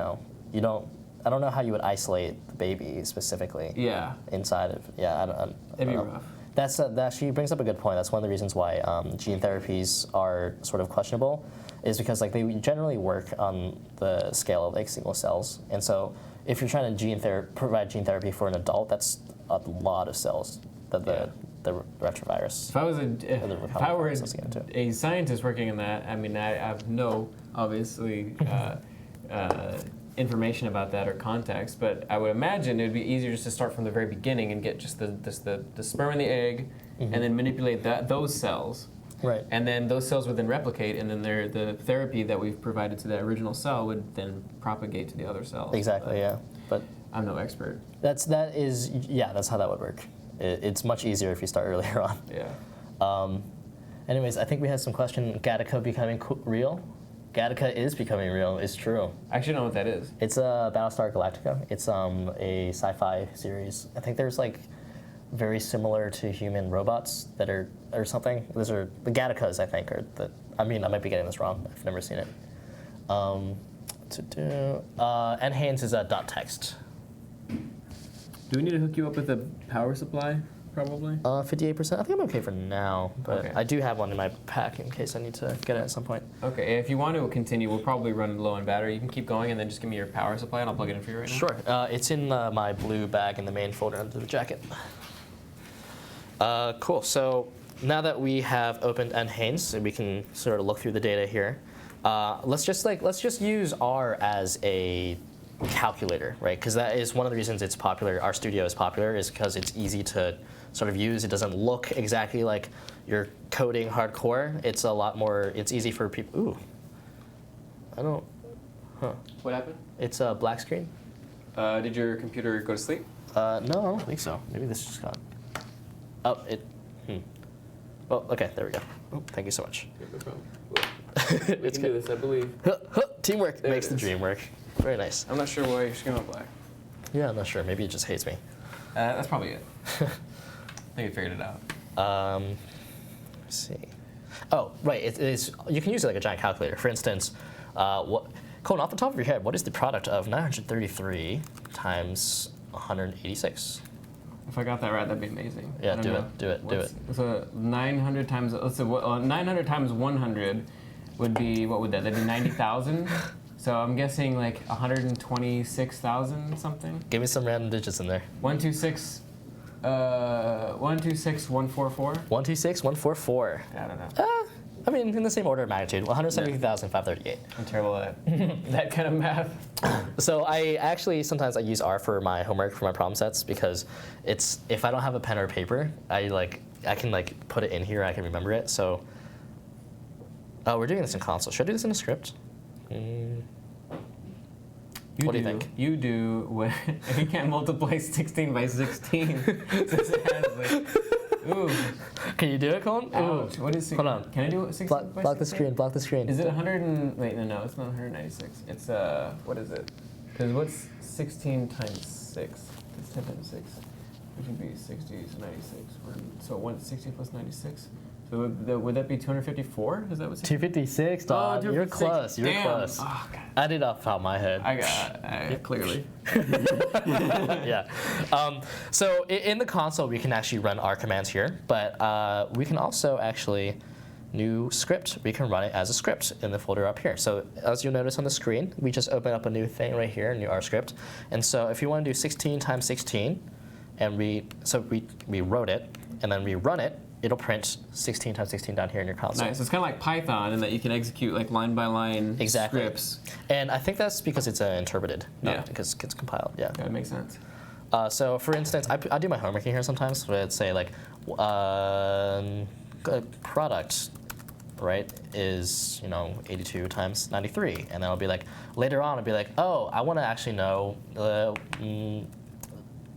don't know how you would isolate the baby specifically. Yeah. Inside of It'd be rough. That she brings up a good point. That's one of the reasons why gene therapies are sort of questionable, is because they generally work on the scale of single cells, and so if you're trying to provide gene therapy for an adult, that's a lot of cells that the retrovirus. If I were a scientist working in that, I have no obviously information about that or context, but I would imagine it would be easier just to start from the very beginning and get just the sperm and the egg, mm-hmm. and then manipulate those cells. Right. And then those cells would then replicate, and then the therapy that we've provided to that original cell would then propagate to the other cells. Exactly, but I'm no expert. That's how that would work. It's much easier if you start earlier on. Yeah. Anyways, I think we had some question. Gattaca becoming real? Gattaca is becoming real. It's true. I actually don't know what that is. It's a Battlestar Galactica. It's a sci-fi series. I think there's very similar to human robots that are or something. Those are the Gattacas, I think, I might be getting this wrong. I've never seen it. NHANES is a .text. Do we need to hook you up with a power supply, probably? 58%. I think I'm okay for now, but okay. I do have one in my pack in case I need to get it at some point. Okay, if you want to continue, we'll probably run low on battery. You can keep going and then just give me your power supply and I'll plug it in for you right now. Sure. It's in my blue bag in the main folder under the jacket. Cool. So now that we have opened NHANES, we can sort of look through the data here. Let's just use R as a calculator, right? Because that is one of the reasons it's popular. RStudio is popular is because it's easy to sort of use. It doesn't look exactly like you're coding hardcore. It's a lot more. It's easy for people. Ooh, I don't. Huh. What happened? It's a black screen. Did your computer go to sleep? No, I don't think so. Maybe this just got. Oh, it. Well, okay, there we go. Oh, thank you so much. No problem. We can do this, I believe. Teamwork makes the dream work. Very nice. I'm not sure why your screen went black. Yeah, I'm not sure. Maybe it just hates me. That's probably it. I think we figured it out. Let's see. Oh, right. It is. You can use it like a giant calculator. For instance, Colton, off the top of your head, what is the product of 933 times 186? If I got that right, that'd be amazing. Yeah, do it. So 900 times, let's say, 900 times 100 would be, what would that? That'd be 90,000. So I'm guessing like 126,000 something. Give me some random digits in there. 126, 144. 126,144. I don't know. I mean, in the same order of magnitude, 170,538. I'm terrible at that kind of math. So I actually sometimes I use R for my homework for my problem sets because it's if I don't have a pen or paper, I can put it in here. I can remember it. So we're doing this in console. Should I do this in a script? What do you think? You do when you can't multiply 16 by 16. Since it has like, ooh. Can you do it, Colton? Ouch. What is 16? Hold on. Can I do it 16 by 16? Block the screen. Block the screen. Is it 100 and wait? No, it's not 196. It's what is it? Because what's 16 times 6? It's 10 times 6, which would be 60, so 96. So 160 plus 96. So would that be 254? Is that what's 256, dog. You're close. You're close. Oh, God. I did off the top of my head. I got clearly. Yeah. So in the console, we can actually run our commands here, but we can also actually, new script, we can run it as a script in the folder up here. So as you'll notice on the screen, we just open up a new thing right here, a new R script. And so if you want to do 16 times 16, and we wrote it, and then we run it, it'll print 16 times 16 down here in your console. Nice. It's kind of like Python in that you can execute like line by line scripts. And I think that's because it's interpreted, not Yeah. because it's compiled. Yeah. That makes sense. So for instance, I do my homework in here sometimes. So I'd say like product, right, is 82 times 93, and then I'll be like later on I'll be like, oh, I want to actually know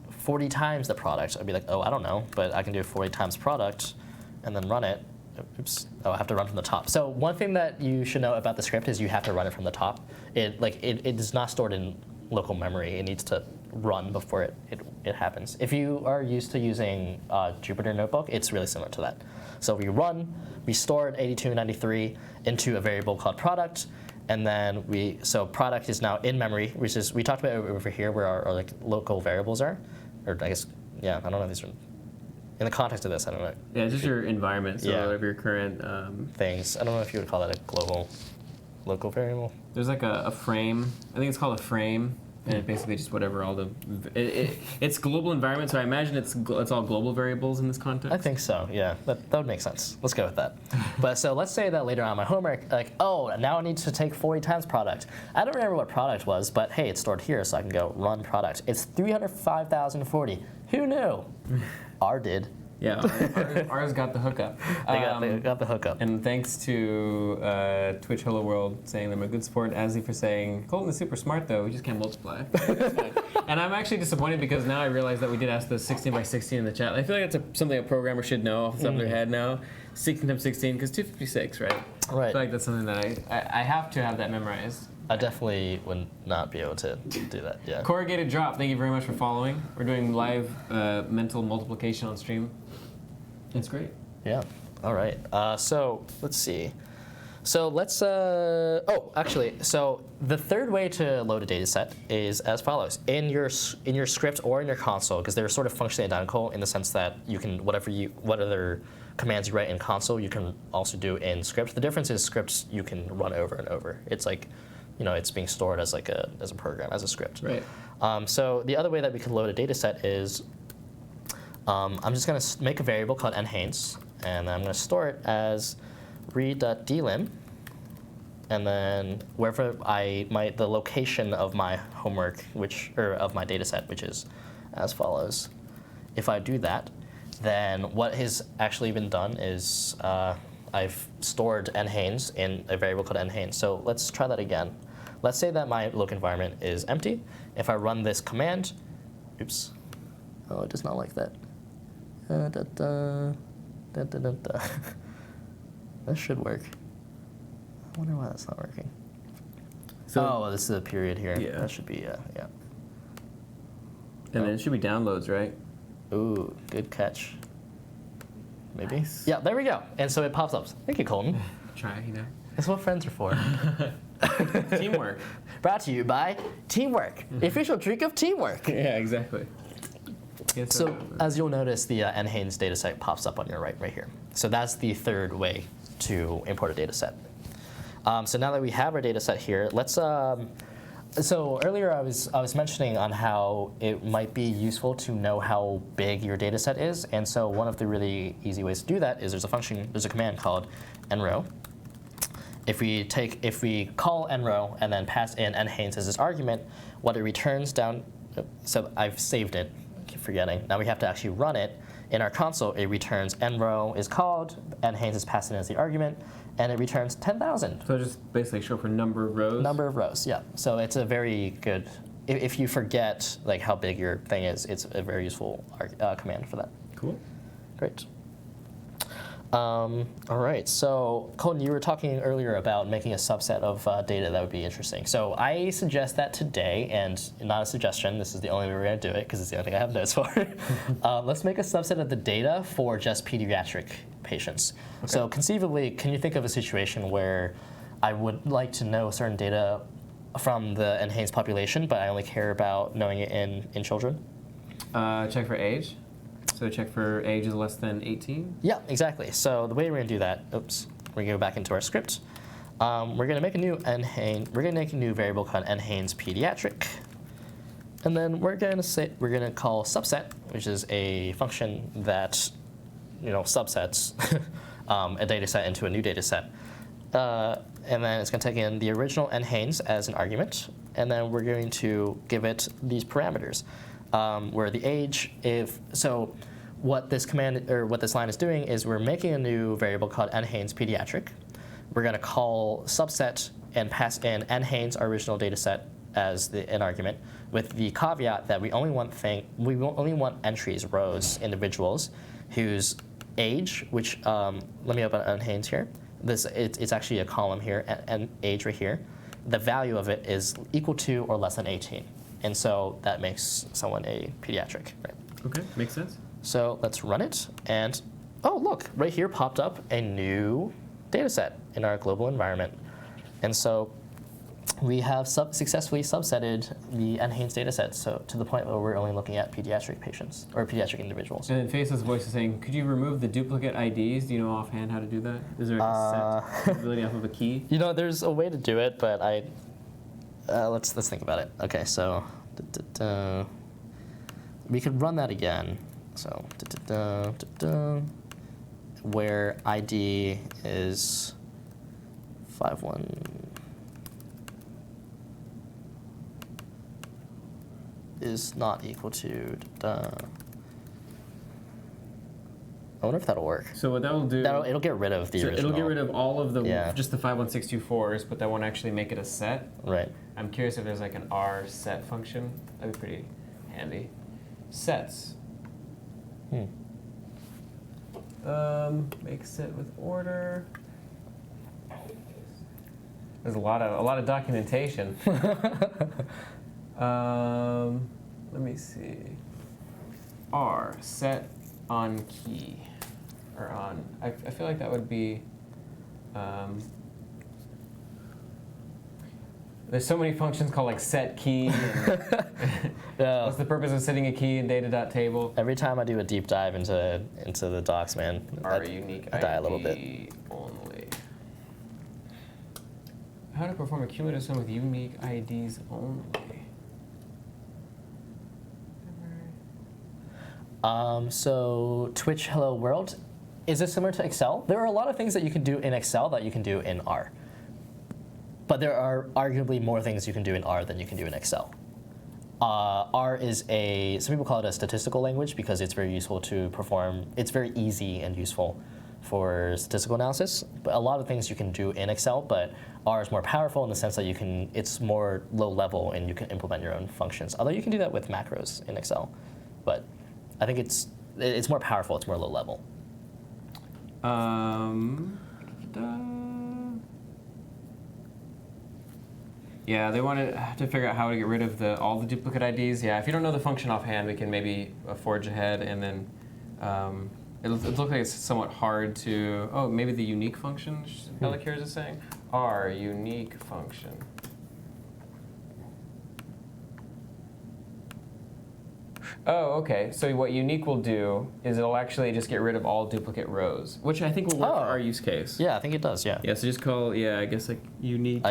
40 times the product. I'd be like, oh, I don't know, but I can do 40 times product and then run it. Oops. Oh, I have to run from the top. So one thing that you should know about the script is you have to run it from the top. It is not stored in local memory. It needs to run before it happens. If you are used to using Jupyter Notebook, it's really similar to that. So we store 8293 into a variable called product, and then so product is now in memory, which is, we talked about it over here where our like local variables are. Or I guess, yeah, I don't know if these are, in the context of this, I don't know. Yeah, it's just your environment, so of your current things. I don't know if you would call that a local variable. There's like a frame. I think it's called a frame, and it basically just whatever all the. It's global environment, so I imagine it's all global variables in this context. I think so. Yeah, that would make sense. Let's go with that. But so let's say that later on in my homework, like, oh, now I need to take 40 times product. I don't remember what product was, but hey, it's stored here, so I can go run product. It's 305,040. Who knew? R did. Yeah, ours got the hookup. They got the hookup. And thanks to Twitch Hello World saying I'm a good sport, Azzy for saying Colton is super smart though, we just can't multiply. And I'm actually disappointed because now I realize that we did ask the 16 by 16 in the chat. I feel like that's something a programmer should know off the top of their head now. 16 times 16, because 256, right? Right. I feel like that's something that I have to have that memorized. I definitely would not be able to do that, yeah. Corrugated Drop, thank you very much for following. We're doing live mental multiplication on stream. It's great. Yeah, all right. So let's see. So let's, actually, so the third way to load a data set is as follows. In your script or in your console, because they're sort of functionally identical in the sense that you can, what other commands you write in console, you can also do in script. The difference is scripts you can run over and over. It's like, it's being stored as like a program, as a script. Right. So the other way that we can load a data set is, I'm just going to make a variable called NHANES, and I'm going to store it as read.dlim, and then wherever the location of my homework, of my data set, which is as follows. If I do that, then what has actually been done is I've stored NHANES in a variable called NHANES. So let's try that again. Let's say that my local environment is empty. If I run this command, oops, oh, it does not like that. That should work. I wonder why that's not working. So, this is a period here. Yeah. That should be, yeah. And then it should be downloads, right? Ooh, good catch. Maybe? Nice. Yeah, there we go. And so it pops up. Thank you, Colton. Try, That's what friends are for. Teamwork. Brought to you by Teamwork, the official drink of teamwork. Yeah, exactly. Yes, So as you'll notice, the NHANES dataset pops up on your right here. So that's the third way to import a dataset. So now that we have our dataset here, let's. So earlier I was mentioning on how it might be useful to know how big your dataset is, and so one of the really easy ways to do that is there's a command called nrow. If we call nrow and then pass in NHANES as its argument, what it returns down. So I've saved it. I keep forgetting. Now we have to actually run it. In our console, it returns nrow is called, NHANES is passed in as the argument, and it returns 10,000. So just basically short for number of rows? Number of rows, yeah. So it's a very good, if you forget like how big your thing is, it's a very useful command for that. Cool. Great. All right, so Colton, you were talking earlier about making a subset of data that would be interesting. So I suggest that today, and not a suggestion, this is the only way we're going to do it because it's the only thing I have notes for. Let's make a subset of the data for just pediatric patients. Okay. So conceivably, can you think of a situation where I would like to know certain data from the NHANES population, but I only care about knowing it in children? Check for age. So check for age is less than 18? Yeah, exactly. So the way we're going to do that, we're going to go back into our script. We're going to make a new variable called NHANES pediatric. And then we're going to call subset, which is a function that subsets a data set into a new data set. And then it's going to take in the original NHANES as an argument. And then we're going to give it these parameters. Where the age, what this command or what this line is doing is we're making a new variable called NHANES pediatric. We're going to call subset and pass in NHANES, our original data set, as an argument, with the caveat that we only want entries, rows, individuals whose age, which let me open NHANES here. It's actually a column here and age right here. The value of it is equal to or less than 18. And so that makes someone a pediatric, right? Okay, makes sense. So let's run it, and oh look, right here popped up a new data set in our global environment. And so we have successfully subsetted the NHANES data set to the point where we're only looking at pediatric patients, or pediatric individuals. And then Face's voice is saying, could you remove the duplicate IDs? Do you know offhand how to do that? Is there a set capability off of a key? There's a way to do it, but let's think about it. Okay, so we could run that again. So where ID is 51 is not equal to. I wonder if that'll work. So what that will do? It'll get rid of the original. It'll get rid of all of the just the 51624s, but that won't actually make it a set. Right. I'm curious if there's like an R set function. That'd be pretty handy. Sets. Make set with order. There's a lot of documentation. Let me see. R set on key or on. I feel like that would be. There's so many functions called like set key. And Yeah. What's the purpose of setting a key in data.table? Every time I do a deep dive into the docs, man, I die a little bit. Only. How to perform a cumulative sum with unique IDs only. So Twitch Hello World, is this similar to Excel? There are a lot of things that you can do in Excel that you can do in R. But there are arguably more things you can do in R than you can do in Excel. R is some people call it a statistical language because it's very useful to perform, it's very easy and useful for statistical analysis. But a lot of things you can do in Excel, but R is more powerful in the sense that it's more low level and you can implement your own functions. Although you can do that with macros in Excel. But I think it's more powerful, it's more low level. Yeah, they wanted to figure out how to get rid of all the duplicate IDs. Yeah, if you don't know the function offhand, we can maybe forge ahead, and then it looks like it's somewhat hard to. Oh, maybe the unique function, Bella Cares is saying. our unique function. Oh, okay. So what unique will do is it'll actually just get rid of all duplicate rows, which I think will work for our use case. Yeah, I think it does. Yeah. Yeah. So just call I guess like unique.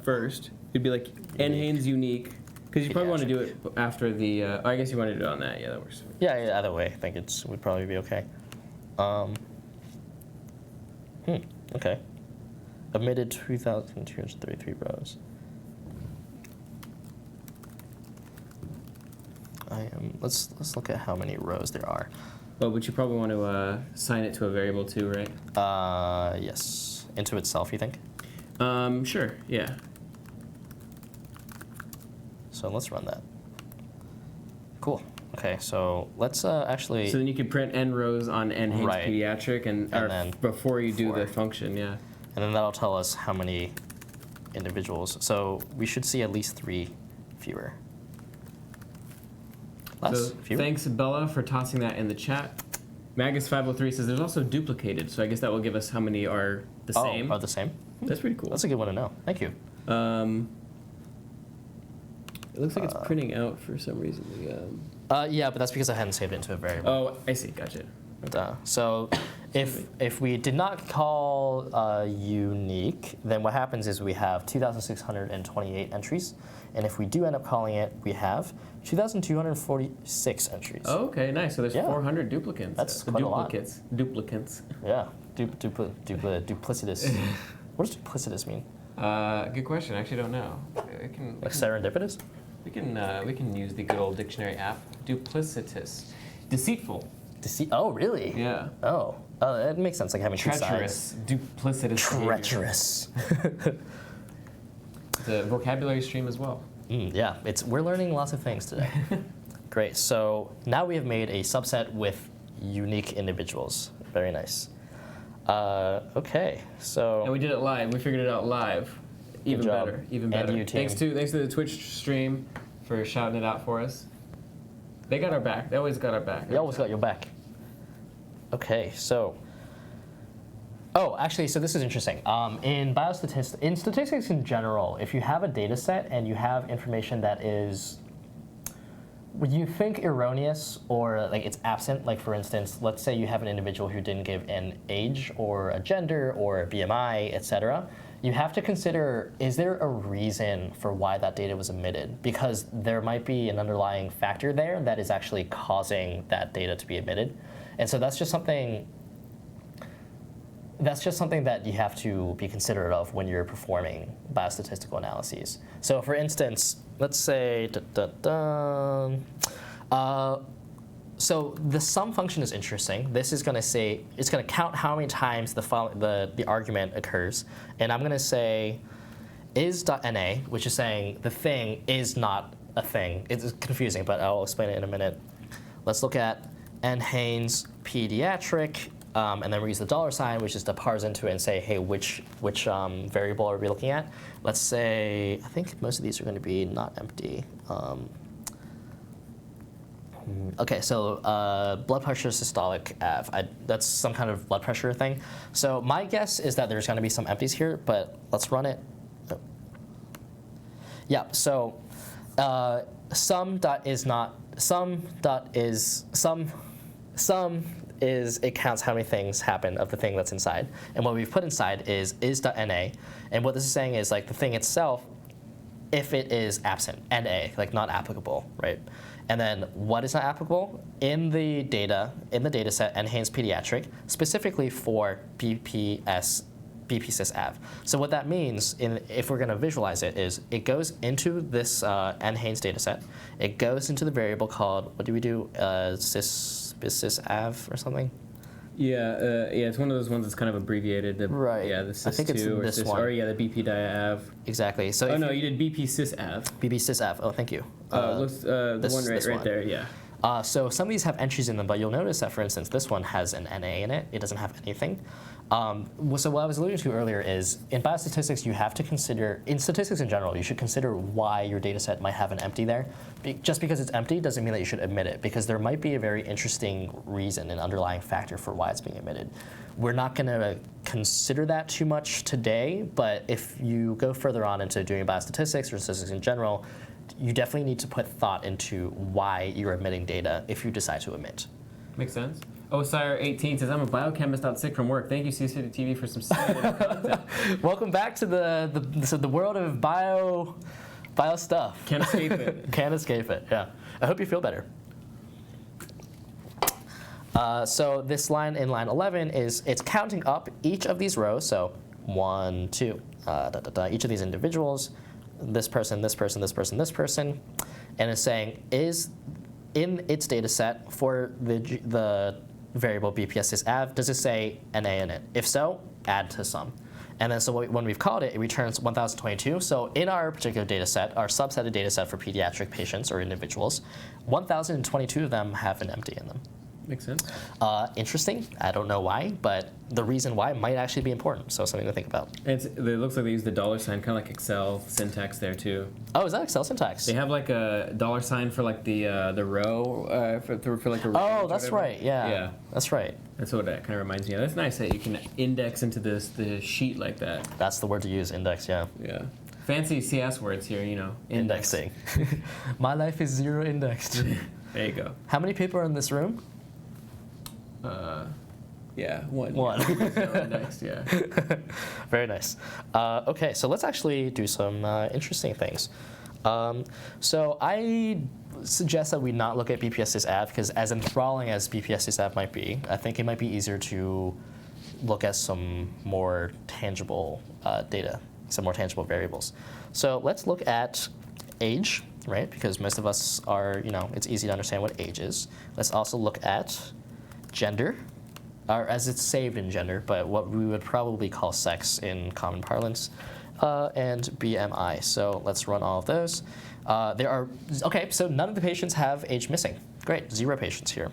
First, it'd be like NHANES unique, because you probably want to do it after the. I guess you want to do it on that. Yeah, that works. Yeah. Either way, I think it would probably be okay. Okay. Omitted 2,233 rows. Let's look at how many rows there are. Oh, but you probably want to assign it to a variable too, right? Yes. Into itself, you think? Sure. Yeah. So let's run that. Cool. Okay, so let's actually. So then you could print n rows on NHANES pediatric, and then before you do the function, yeah. And then that'll tell us how many individuals. So we should see at least 3 fewer. Less? So fewer? Thanks, Bella, for tossing that in the chat. Magus503 says there's also duplicated, so I guess that will give us how many are the same. Are the same? That's pretty cool. That's a good one to know. Thank you. It looks like it's printing out for some reason. Yeah, but that's because I hadn't saved it into a variable. Oh, I see. Gotcha. So if we did not call unique, then what happens is we have 2,628 entries. And if we do end up calling it, we have 2,246 entries. Oh, okay, nice. So there's 400 duplicates. That's quite a lot. Duplicants. Yeah, duplicitous. What does duplicitous mean? Good question. I actually don't know. Like serendipitous? We can use the good old dictionary app. Duplicitous. Deceitful. Oh, really? Yeah. Oh, that makes sense. Like having treacherous. two sides. Duplicitous. Treacherous. The vocabulary stream as well. Yeah, we're learning lots of things today. Great. So now we have made a subset with unique individuals. Very nice. Okay. So. And we did it live. We figured it out live. Even better. Even better. And you, team. Thanks to the Twitch stream for shouting it out for us. They got our back. They always got our back. They always got your back. Okay, so. Oh, actually, so this is interesting. In statistics in general, if you have a data set and you have information that is, would you think erroneous or like it's absent? Like for instance, let's say you have an individual who didn't give an age or a gender or a BMI, etc. You have to consider, is there a reason for why that data was omitted? Because there might be an underlying factor there that is actually causing that data to be omitted. And so that's just something that you have to be considerate of when you're performing biostatistical analyses. So for instance, let's say, so the sum function is interesting. This is going to say, it's going to count how many times the argument occurs. And I'm going to say is.na, which is saying the thing is not a thing. It's confusing, but I'll explain it in a minute. Let's look at NHANES pediatric, and then we use the $, which is to parse into it and say, hey, which variable are we looking at? Let's say, I think most of these are going to be not empty. Okay, so blood pressure systolic AV. That's some kind of blood pressure thing. So my guess is that there's going to be some empties here, but let's run it. Oh. Yeah, so sum is it counts how many things happen of the thing that's inside. And what we've put inside is.na. And what this is saying is like the thing itself, if it is absent, NA, like not applicable, right? And then what is not applicable? In the data set, NHANES pediatric, specifically for BPSys AV. So what that means, if we're going to visualize it, is it goes into this NHANES data set. It goes into the variable called, what do we do, sys AV or something? Yeah, it's one of those ones that's kind of abbreviated. Right. Yeah, the I think it's sys2 or this sys, one. or yeah, the BP dia AV. Exactly. So oh no, you did BP sys AV. BP sys AV. Oh, thank you. The one right there. Yeah. So some of these have entries in them, but you'll notice that, for instance, this one has an NA in it. It doesn't have anything. So what I was alluding to earlier is, in biostatistics, you have to consider, in statistics in general, you should consider why your data set might have an empty there. Just because it's empty doesn't mean that you should omit it, because there might be a very interesting reason, an underlying factor for why it's being omitted. We're not going to consider that too much today, but if you go further on into doing biostatistics or statistics in general, you definitely need to put thought into why you're omitting data if you decide to omit. Makes sense. Osire18 says, I'm a biochemist out sick from work. Thank you, CS50 TV, for some content. Welcome back to the world of bio stuff. Can't escape it. Can't escape it, yeah. I hope you feel better. So this line in line 11 it's counting up each of these rows. So 1, 2, each of these individuals, this person, this person, this person, this person, and it's saying is in its data set for the variable BPSIS-AV, does it say NA in it? If so, add to sum. And then so when we've called it, it returns 1022. So in our particular data set, our subsetted data set for pediatric patients or individuals, 1022 of them have an empty in them. Makes sense. Interesting. I don't know why, but the reason why might actually be important. So something to think about. It looks like they use the $sign, kind of like Excel syntax there too. Oh, is that Excel syntax? They have like a $sign for like the row for like a row. Oh, that's right. Yeah. Yeah. That's right. That's what that kind of reminds me of. That's nice that you can index into the sheet like that. That's the word to use, index. Yeah. Yeah. Fancy CS words here, you know. Indexing. My life is zero indexed. There you go. How many people are in this room? Yeah, one. One. Next, yeah. Very nice. Okay, so let's actually do some interesting things. So I suggest that we not look at BPSIS-AV because as enthralling as BPSIS-AV might be, I think it might be easier to look at some more tangible data, some more tangible variables. So let's look at age, right? Because most of us are, it's easy to understand what age is. Let's also look at gender, or as it's saved in gender, but what we would probably call sex in common parlance, and BMI. So let's run all of those. Okay, so none of the patients have age missing. Great, 0 patients here.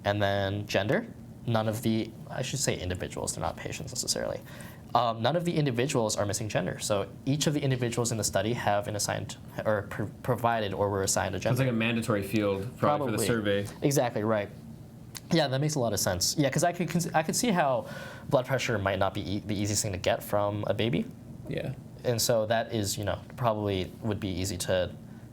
And then gender, none of the, I should say individuals, they're not patients necessarily. None of the individuals are missing gender. So each of the individuals in the study have an assigned, or provided, or were assigned a gender. It's like a mandatory field probably for the survey. Exactly, right. Yeah, that makes a lot of sense. Yeah, because I could see how blood pressure might not be the easiest thing to get from a baby. Yeah. And so that is, probably would be easy to,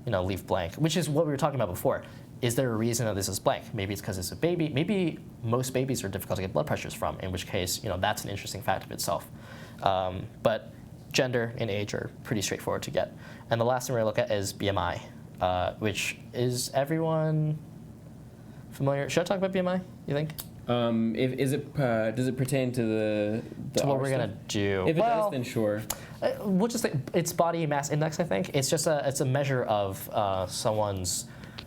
leave blank, which is what we were talking about before. Is there a reason that this is blank? Maybe it's because it's a baby. Maybe most babies are difficult to get blood pressures from, in which case, that's an interesting fact of itself. But gender and age are pretty straightforward to get. And the last thing we're going to look at is BMI, which is everyone familiar? Should I talk about BMI, you think? Does it pertain to the to what we're going to do? If it does, then sure. We'll just think it's body mass index, I think. It's just a measure of someone's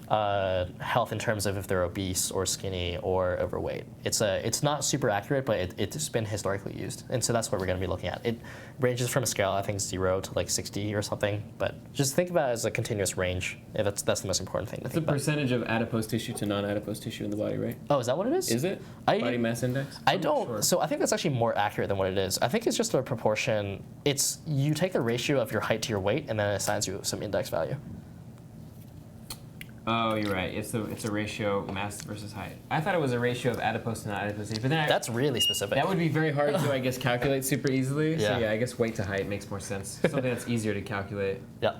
health in terms of if they're obese or skinny or overweight. It's not super accurate, but it's been historically used, and so that's what we're going to be looking at. It ranges from a scale, I think 0 to like 60 or something, but just think about it as a continuous range. That's the most important thing to think about. It's the percentage of adipose tissue to non-adipose tissue in the body, right? Oh, is that what it is? Is it? Body mass index? I don't. Sure. So I think that's actually more accurate than what it is. I think it's just a proportion. It's you take the ratio of your height to your weight, and then it assigns you some index value. Oh, you're right. It's a ratio mass versus height. I thought it was a ratio of adipose to non-adipose tissue, but then that's really specific. That would be very hard to, I guess, calculate super easily. Yeah. So yeah, I guess weight to height makes more sense. Something that's easier to calculate. Yeah.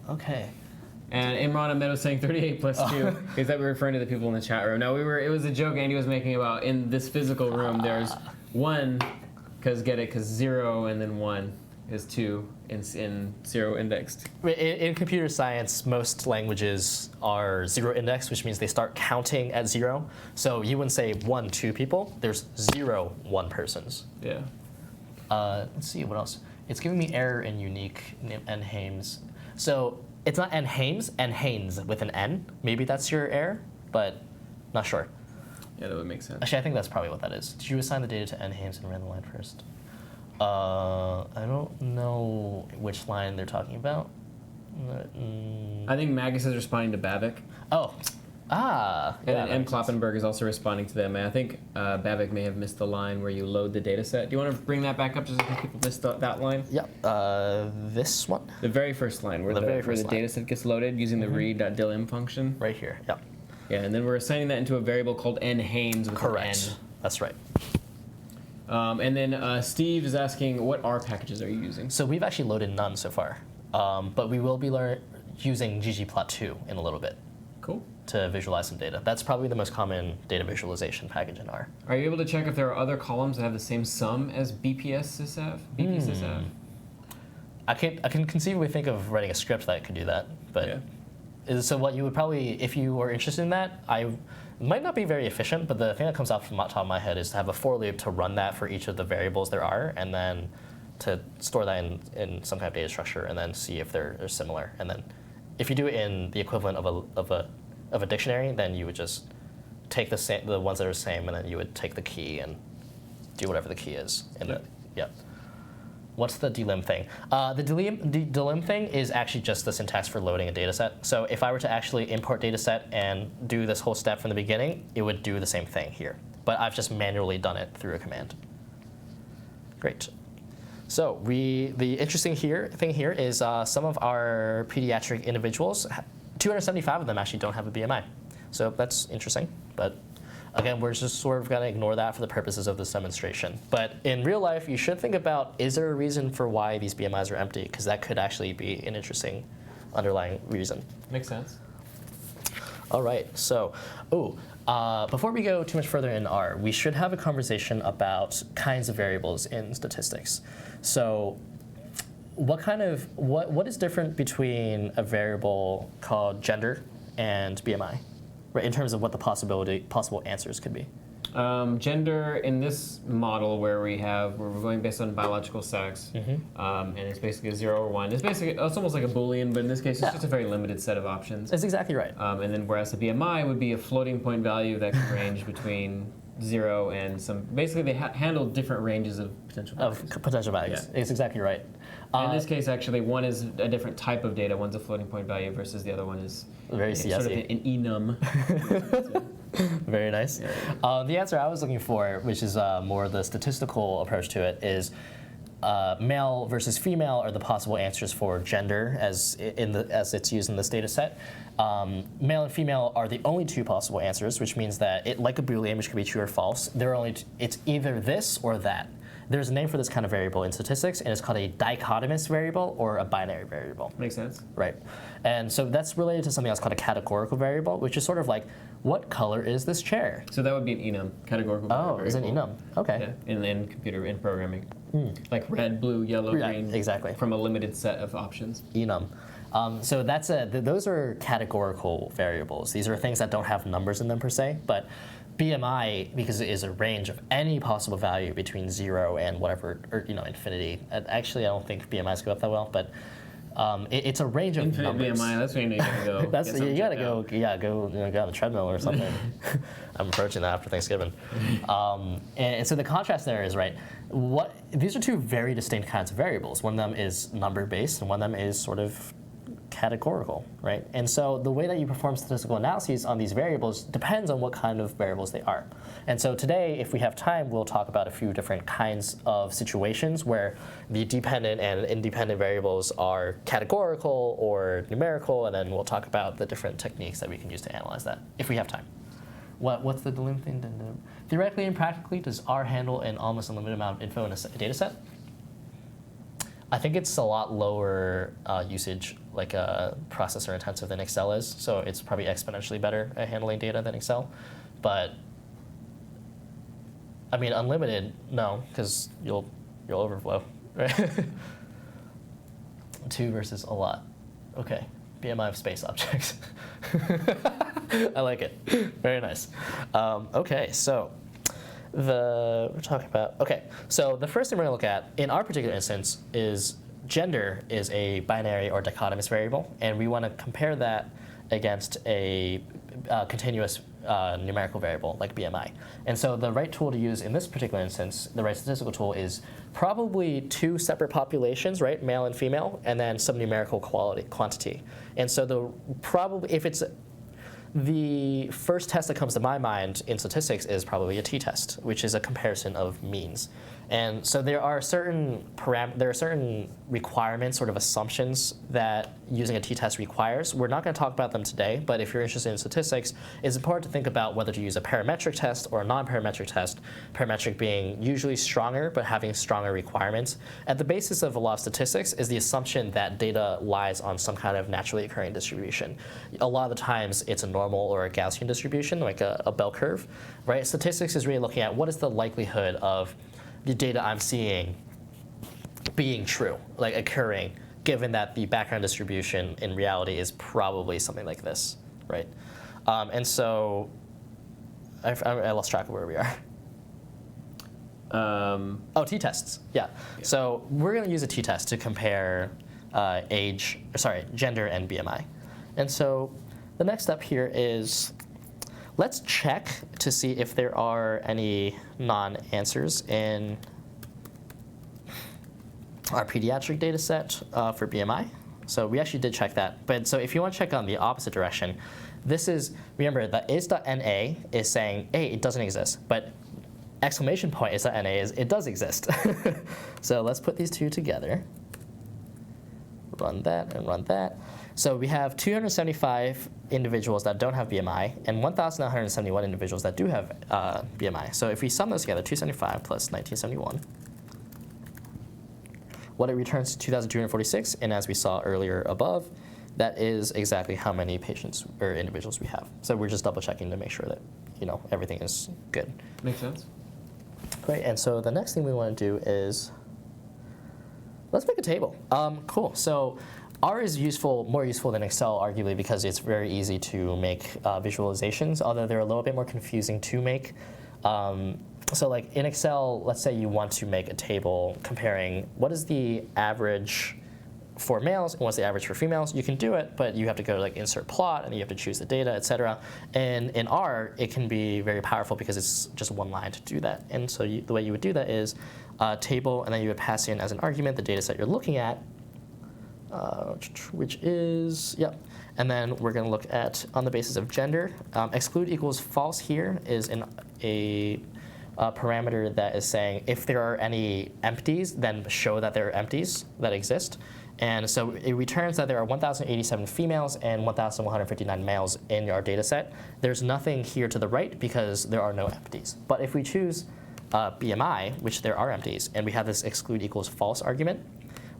Okay. And Imran Ahmed was saying 38 plus 2. Is that we're referring to the people in the chat room? No, it was a joke Andy was making about in this physical room there's 1, because 0 and then 1 is 2 in 0 indexed. In computer science, most languages are 0 indexed, which means they start counting at 0. So you wouldn't say 1, 2 people. There's 0, 1 persons. Yeah. Let's see, what else? It's giving me error in unique NHANES. So it's not NHANES with an N. Maybe that's your error, but not sure. Yeah, that would make sense. Actually, I think that's probably what that is. Did you assign the data to NHANES and ran the line first? I don't know which line they're talking about. I think Magus is responding to Bavik. Oh. And then M. Kloppenberg is also responding to them. And I think Bavik may have missed the line where you load the data set. Do you want to bring that back up just in case people missed that line? Yep. This one? The very first line where the data set gets loaded using the read.dilim function. Right here. Yep. Yeah, and then we're assigning that into a variable called NHANES with Correct. an N. That's right. And then Steve is asking, what R packages are you using? So we've actually loaded none so far, but we will be using ggplot2 in a little bit. Cool. To visualize some data. That's probably the most common data visualization package in R. Are you able to check if there are other columns that have the same sum as BPSysAv? BPSysAv? I can conceivably think of writing a script that could do that, but so what you would probably, if you were interested in that, it might not be very efficient, but the thing that comes off from the top of my head is to have a for loop to run that for each of the variables there are, and then to store that in some kind of data structure, and then see if they're similar. And then if you do it in the equivalent of a dictionary, then you would just take the ones that are the same, and then you would take the key and do whatever the key is. What's the delim thing? The delim thing is actually just the syntax for loading a data set. So if I were to actually import data set and do this whole step from the beginning, it would do the same thing here. But I've just manually done it through a command. Great. So the interesting thing here is some of our pediatric individuals, 275 of them actually don't have a BMI. So that's interesting. But again, we're just sort of going to ignore that for the purposes of this demonstration. But in real life, you should think about, is there a reason for why these BMIs are empty? Because that could actually be an interesting underlying reason. Makes sense. All right. So, before we go too much further in R, we should have a conversation about kinds of variables in statistics. So what is different between a variable called gender and BMI, right, in terms of what the possible answers could be? Gender in this model where we're going based on biological sex, and it's basically a 0 or 1. It's almost like a Boolean, but in this case, it's just a very limited set of options. That's exactly right. And then whereas the BMI would be a floating point value that can range between 0 and some. Basically, they handle different ranges of potential values. Yeah. It's exactly right. In this case, actually, one is a different type of data. One's a floating point value versus the other one is very sort of an enum. Very nice. Yeah. The answer I was looking for, which is more the statistical approach to it, is male versus female are the possible answers for gender as it's used in this data set. Male and female are the only two possible answers, which means that like a Boolean, which could be true or false, it's either this or that. There's a name for this kind of variable in statistics, and it's called a dichotomous variable or a binary variable. Makes sense. Right. And so that's related to something else called a categorical variable, which is sort of like, what color is this chair? So that would be an enum, categorical variable. Oh, it's an enum. Okay. Yeah, in programming. Like red, blue, yellow, green. Exactly. From a limited set of options. Enum. So those are categorical variables. These are things that don't have numbers in them per se, but BMI, because it is a range of any possible value between 0 and whatever, or infinity. Actually, I don't think BMIs go up that well, but it's a range of infinite numbers. BMI. That's where you need to go. You gotta go. Yeah, go on the treadmill or something. I'm approaching that after Thanksgiving. And so the contrast there is right. These are two very distinct kinds of variables. One of them is number based, and one of them is sort of categorical, right? And so the way that you perform statistical analyses on these variables depends on what kind of variables they are. And so today, if we have time, we'll talk about a few different kinds of situations where the dependent and independent variables are categorical or numerical, and then we'll talk about the different techniques that we can use to analyze that, if we have time. What's the delim thing? Theoretically and practically, does R handle an almost unlimited amount of info in a data set? I think it's a lot lower usage, like processor intensive than Excel is, so it's probably exponentially better at handling data than Excel. But I mean, unlimited, no, because you'll overflow, right? 2 versus a lot. Okay, BMI of space objects. I like it. Very nice. Okay, so. So the first thing we're going to look at in our particular instance is gender is a binary or dichotomous variable, and we want to compare that against a continuous numerical variable like BMI. And so the right tool to use in this particular instance, the right statistical tool, is probably 2 separate populations, right, male and female, and then some numerical quantity. And so if it's the first test that comes to my mind in statistics is probably a t-test, which is a comparison of means. And so there are certain requirements, sort of assumptions that using a t-test requires. We're not going to talk about them today, but if you're interested in statistics, it's important to think about whether to use a parametric test or a non-parametric test, parametric being usually stronger, but having stronger requirements. At the basis of a lot of statistics is the assumption that data lies on some kind of naturally occurring distribution. A lot of the times it's a normal or a Gaussian distribution, like a bell curve, right? Statistics is really looking at what is the likelihood of the data I'm seeing being true, like occurring, given that the background distribution in reality is probably something like this, right? And so I lost track of where we are. Oh, t-tests, yeah. So we're going to use a t-test to compare gender and BMI. And so the next step here is let's check to see if there are any non-answers in our pediatric data set for BMI. So we actually did check that. But so if you want to check on the opposite direction, this is, remember, the is.na is saying, hey, it doesn't exist. But exclamation point is.na is, it does exist. So let's put these two together. Run that and run that. So we have 275 individuals that don't have BMI and 1,971 individuals that do have BMI. So if we sum those together, 275 plus 1971, what it returns to 2,246, and as we saw earlier above, that is exactly how many patients or individuals we have. So we're just double checking to make sure that everything is good. Makes sense. Great, and so the next thing we want to do is let's make a table. Cool. So R is more useful than Excel, arguably, because it's very easy to make visualizations, although they're a little bit more confusing to make. So like in Excel, let's say you want to make a table comparing what is the average for males and what's the average for females. You can do it, but you have to go to like insert plot, and you have to choose the data, et cetera. And in R, it can be very powerful because it's just one line to do that. And so the way you would do that is table, and then you would pass in as an argument the data set you're looking at, which is, and then we're going to look at on the basis of gender. Exclude equals false here is a parameter that is saying if there are any empties, then show that there are empties that exist. And so it returns that there are 1,087 females and 1,159 males in our data set. There's nothing here to the right because there are no empties. But if we choose BMI, which there are empties, and we have this exclude equals false argument,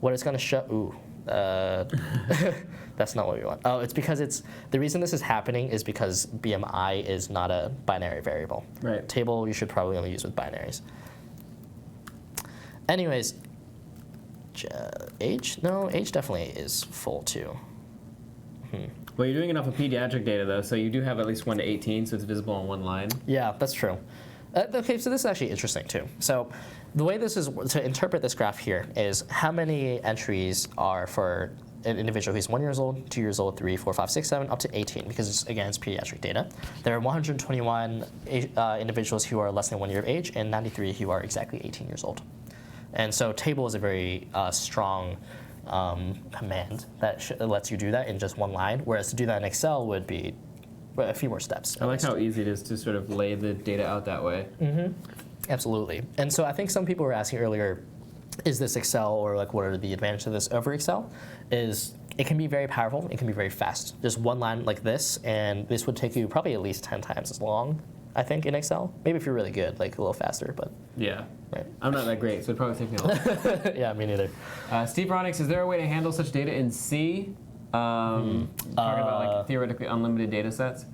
what it's going to show, that's not what we want. Oh, it's because the reason this is happening is because BMI is not a binary variable. Right. Table you should probably only use with binaries. Anyways, age? No, age definitely is full too. Well, you're doing it off of pediatric data though, so you do have at least 1 to 18, so it's visible on one line. Yeah, that's true. Okay, so this is actually interesting too. So the way this is to interpret this graph here is how many entries are for an individual who's 1 year old, 2 years old, 3, 4, 5, 6, 7, up to 18, because again, it's pediatric data. There are 121 individuals who are less than 1 year of age and 93 who are exactly 18 years old. And so table is a very strong command that lets you do that in just one line, whereas to do that in Excel would be a few more steps. I like how easy it is to sort of lay the data out that way. Mm-hmm. Absolutely. And so I think some people were asking earlier, is this Excel, or like what are the advantages of this over Excel? Is it can be very powerful, it can be very fast. Just one line like this, and this would take you probably at least 10 times as long, I think, in Excel. Maybe if you're really good, like a little faster, but. Yeah. Right. I'm not that great, so it'd probably take me a lot. Yeah, me neither. Steve Ronix, is there a way to handle such data in C? Talking about like theoretically unlimited data sets.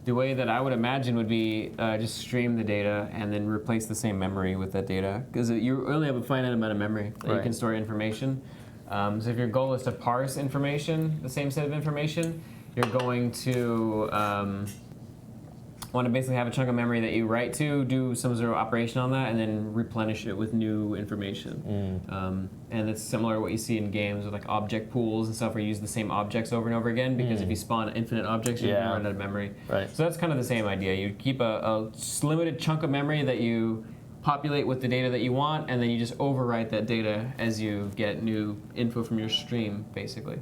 The way that I would imagine would be just stream the data and then replace the same memory with that data, because you only have a finite amount of memory that you can store information. So if your goal is to parse information, the same set of information, you're going to want to basically have a chunk of memory that you write to, do some sort of operation on that, and then replenish it with new information. And it's similar to what you see in games with like object pools and stuff, where you use the same objects over and over again, because if you spawn infinite objects, you're going to run out of memory. Right. So that's kind of the same idea. You keep a limited chunk of memory that you populate with the data that you want, and then you just overwrite that data as you get new info from your stream, basically.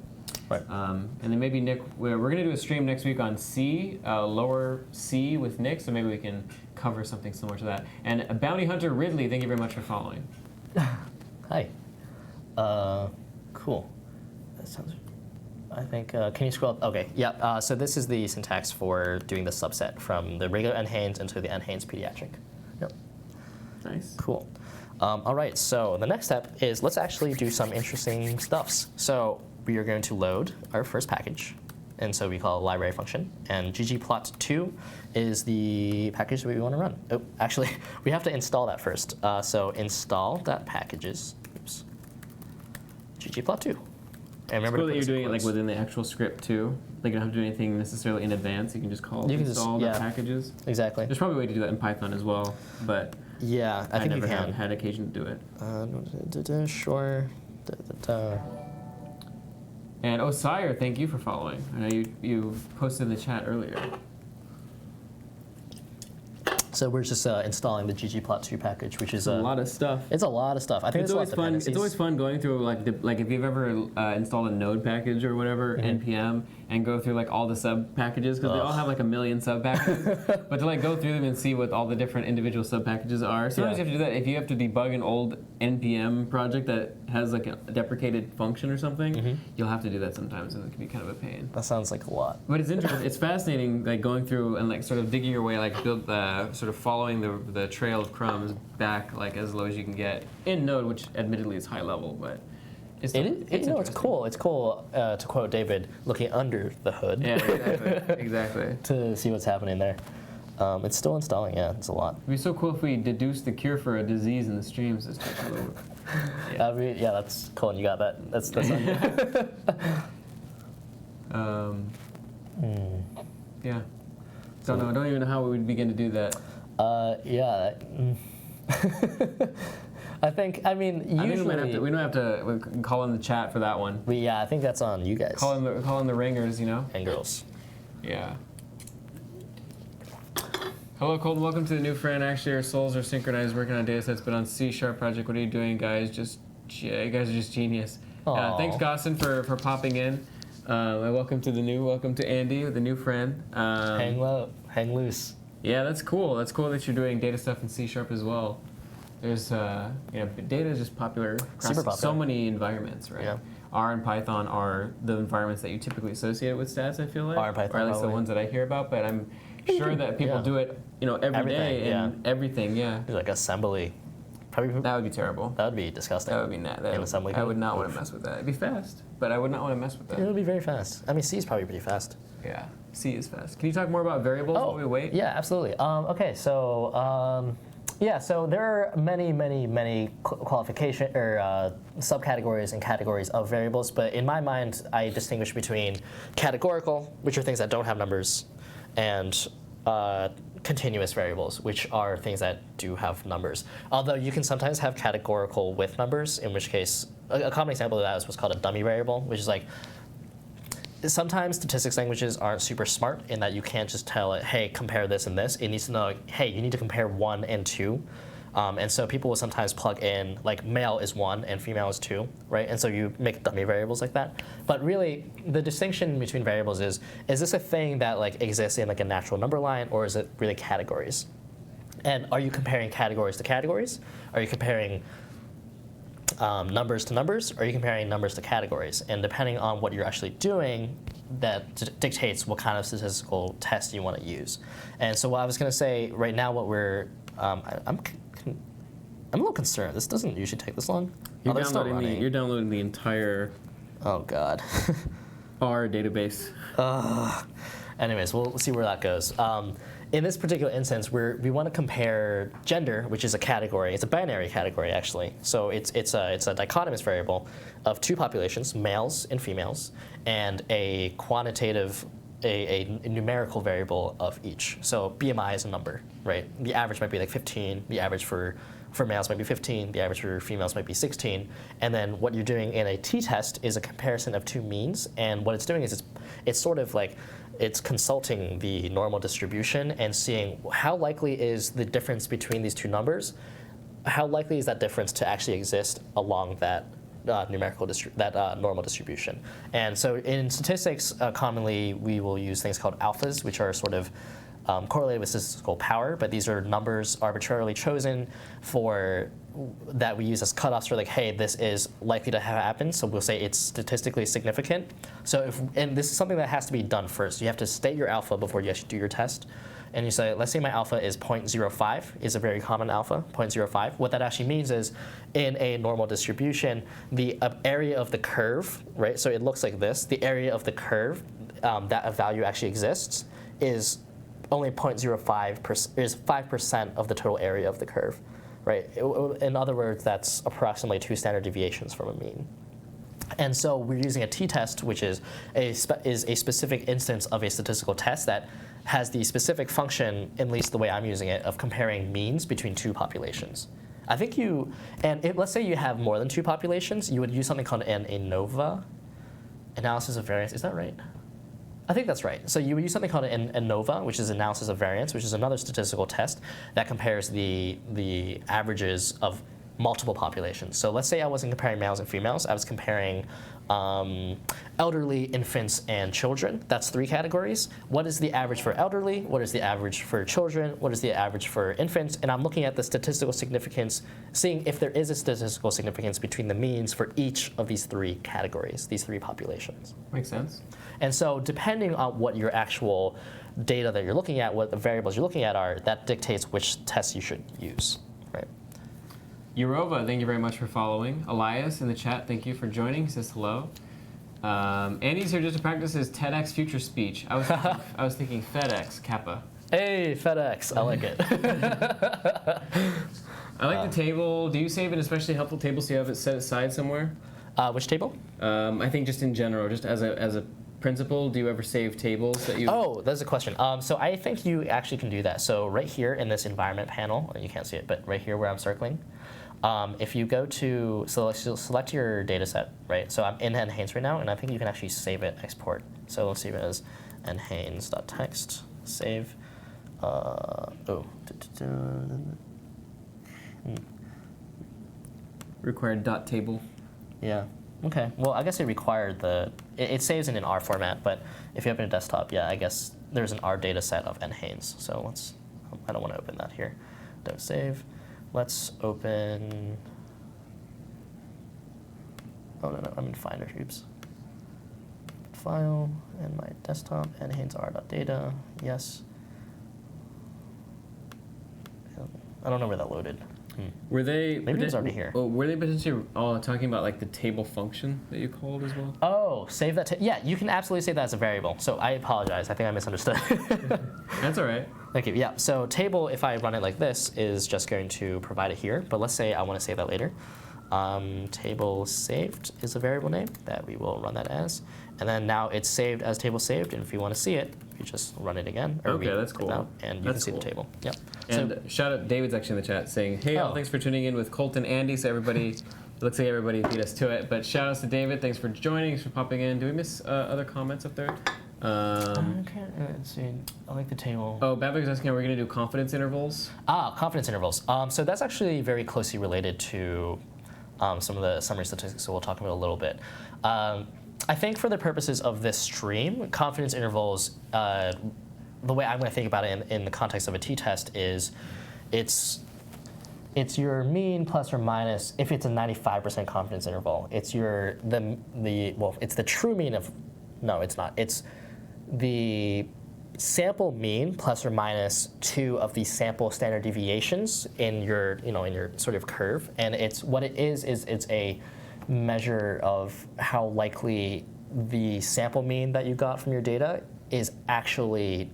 Right. And then maybe Nick, we're going to do a stream next week on C, lower C with Nick, so maybe we can cover something similar to that. And Bounty Hunter Ridley, thank you very much for following. Hi. Cool. That sounds. I think. Can you scroll up? Okay. Yeah. So this is the syntax for doing the subset from the regular NHANES into the NHANES pediatric. Yep. Nice. Cool. All right. So the next step is let's actually do some interesting stuffs. So we are going to load our first package, and so we call a library function. And ggplot2 is the package that we want to run. Oh, actually, we have to install that first. So install that packages. Oops. ggplot2. And remember, it's cool that you're doing it like within the actual script too. Like you don't have to do anything necessarily in advance. You can just call install the packages. Exactly. There's probably a way to do that in Python as well, but yeah, I think never you can. had occasion to do it. Sure. And Osire, thank you for following. I know you posted in the chat earlier. So we're just installing the ggplot2 package, which is a lot of stuff. It's a lot of stuff. I think it's always fun. It's always fun going through like if you've ever installed a Node package or whatever, npm, and go through like all the sub packages because they all have like a million sub packages. But to like go through them and see what all the different individual sub packages are. Sometimes you have to do that if you have to debug an old npm project that has like a deprecated function or something. You'll have to do that sometimes, and it can be kind of a pain. That sounds like a lot. But it's interesting. It's fascinating, like going through and like sort of digging your way, like build sort of following the trail of crumbs back like as low as you can get in Node, which admittedly is high level, but it's cool. It's cool to quote David, looking under the hood. Yeah, exactly. To see what's happening there. It's still installing. Yeah, it's a lot. It'd be so cool if we deduced the cure for a disease in the streams. Yeah, that's Colton. You got that. That's on you. Yeah. Don't know. I don't even know how we would begin to do that. Yeah. I think. I mean, usually we don't have to call in the chat for that one. Yeah, I think that's on you guys. Call in the ringers, you know. And girls. Yeah. Hello, Colton. Welcome to the new friend. Actually, our souls are synchronized, working on datasets, but on C# project. What are you doing, guys? You guys are just genius. Thanks, Gosson, for popping in. Welcome to Andy, the new friend. Hang low, hang loose. Yeah, that's cool. That's cool that you're doing data stuff in C# as well. There's, data is just popular across so many environments, right? Yeah. R and Python are the environments that you typically associate with stats, I feel like. R and Python, or at least the ones that I hear about, but I'm sure that people do it, every day and everything, yeah. Like assembly. Probably, that would be terrible. That would be disgusting. That would be assembly. I would not want to mess with that. It'd be fast, but I would not want to mess with that. It would be very fast. I mean, C is probably pretty fast. Yeah, C is fast. Can you talk more about variables while we wait? Yeah, absolutely. Okay, so so there are many qualification or subcategories and categories of variables, but in my mind, I distinguish between categorical, which are things that don't have numbers, and continuous variables, which are things that do have numbers. Although you can sometimes have categorical with numbers, in which case, a common example of that is what's called a dummy variable, which is like, sometimes statistics languages aren't super smart in that you can't just tell it, hey, compare this and this. It needs to know, like, hey, you need to compare 1 and 2. And so people will sometimes plug in, like, male is 1 and female is 2, right? And so you make dummy variables like that. But really, the distinction between variables is this a thing that like exists in like a natural number line, or is it really categories? And are you comparing categories to categories? Are you comparing numbers to numbers, or are you comparing numbers to categories? And depending on what you're actually doing, that dictates what kind of statistical test you want to use. And so what I was going to say right now, what we're I'm a little concerned. This doesn't usually take this long. You're downloading the entire. Oh God. R database. Anyways, we'll see where that goes. In this particular instance, we want to compare gender, which is a category. It's a binary category, actually. So it's a dichotomous variable of 2 populations, males and females, and a quantitative, a numerical variable of each. So BMI is a number, right? The average might be like 15. The average for males might be 15. The average for females might be 16. And then what you're doing in a t-test is a comparison of 2 means. And what it's doing is it's sort of like, it's consulting the normal distribution and seeing how likely is the difference between these 2 numbers, how likely is that difference to actually exist along that normal distribution. And so in statistics, commonly we will use things called alphas, which are sort of correlated with statistical power, but these are numbers arbitrarily chosen that we use as cutoffs for like, hey, this is likely to have happened, so we'll say it's statistically significant. So and this is something that has to be done first. You have to state your alpha before you actually do your test. And you say, let's say my alpha is 0.05, is a very common alpha, 0.05. What that actually means is in a normal distribution, the area of the curve, right? So it looks like this. The area of the curve that a value actually exists is only 0.05%, is 5% of the total area of the curve, right? In other words, that's approximately 2 standard deviations from a mean. And so we're using a t-test, which is a specific instance of a statistical test that has the specific function, at least the way I'm using it, of comparing means between 2 populations. I think let's say you have more than 2 populations, you would use something called an ANOVA, analysis of variance. Is that right? I think that's right. So you would use something called an ANOVA, which is analysis of variance, which is another statistical test that compares the averages of multiple populations. So let's say I wasn't comparing males and females. I was comparing elderly, infants, and children. That's 3 categories. What is the average for elderly? What is the average for children? What is the average for infants? And I'm looking at the statistical significance, seeing if there is a statistical significance between the means for each of these 3 categories, these 3 populations. Makes sense. And so depending on what your actual data that you're looking at, what the variables you're looking at are, that dictates which tests you should use, right? Eurova, thank you very much for following. Elias in the chat, thank you for joining. He says hello. Andy's here just to practice his TEDx future speech. I was thinking FedEx, Kappa. Hey, FedEx, I like it. I like the table. Do you save an especially helpful table so you have it set aside somewhere? Which table? I think just in general, just as a principle, do you ever save tables that you? Oh, that's a question. So I think you actually can do that. So right here in this environment panel, you can't see it, but right here where I'm circling, if you go to select your data set, right? So I'm in NHANES right now, and I think you can actually save it, export. So let's save it as nhanes.txt, save. Required dot table. Yeah. Okay. Well, I guess it required it saves in an R format, but if you open a desktop, yeah, I guess there's an R data set of NHANES. So I don't want to open that here. Don't save. Let's open, oh no, I'm in Finder, oops. File, and my desktop, NHANES r.data, yes. I don't know where that loaded. Were they? Maybe it was already here. Oh, were they potentially talking about like the table function that you called as well? Oh, save that. Yeah, you can absolutely save that as a variable. So I apologize. I think I misunderstood. That's all right. Thank you. Yeah. So table, if I run it like this, is just going to provide it here. But let's say I want to save that later. Table saved is a variable name that we will run that as. And then now it's saved as table saved. And if you want to see it, you just run it again. Okay, that's cool. And you can see the table. Yep. And shout out, David's actually in the chat saying, hey, all, thanks for tuning in with Colton Andy. So everybody, it looks like everybody beat us to it. But shout outs to David. Thanks for joining. Thanks for popping in. Do we miss other comments up there? Let's see. I like the table. Oh, Babak's asking, are we going to do confidence intervals? Confidence intervals. So that's actually very closely related to some of the summary statistics, so we'll talk about it a little bit. I think for the purposes of this stream, confidence intervals, the way I'm going to think about it in the context of a t-test is it's your mean plus or minus, if it's a 95% confidence interval, it's it's the true mean of, no, it's not. It's the sample mean plus or minus 2 of the sample standard deviations in your sort of curve, and it's a measure of how likely the sample mean that you got from your data is actually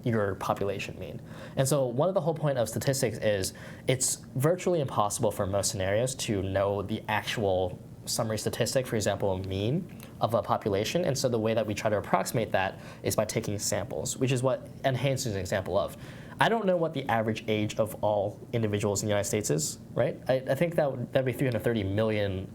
your population mean. And so one of the whole point of statistics is it's virtually impossible for most scenarios to know the actual summary statistic, for example, a mean of a population. And so the way that we try to approximate that is by taking samples, which is what NHANES is an example of. I don't know what the average age of all individuals in the United States is, right? I think that'd be 330 million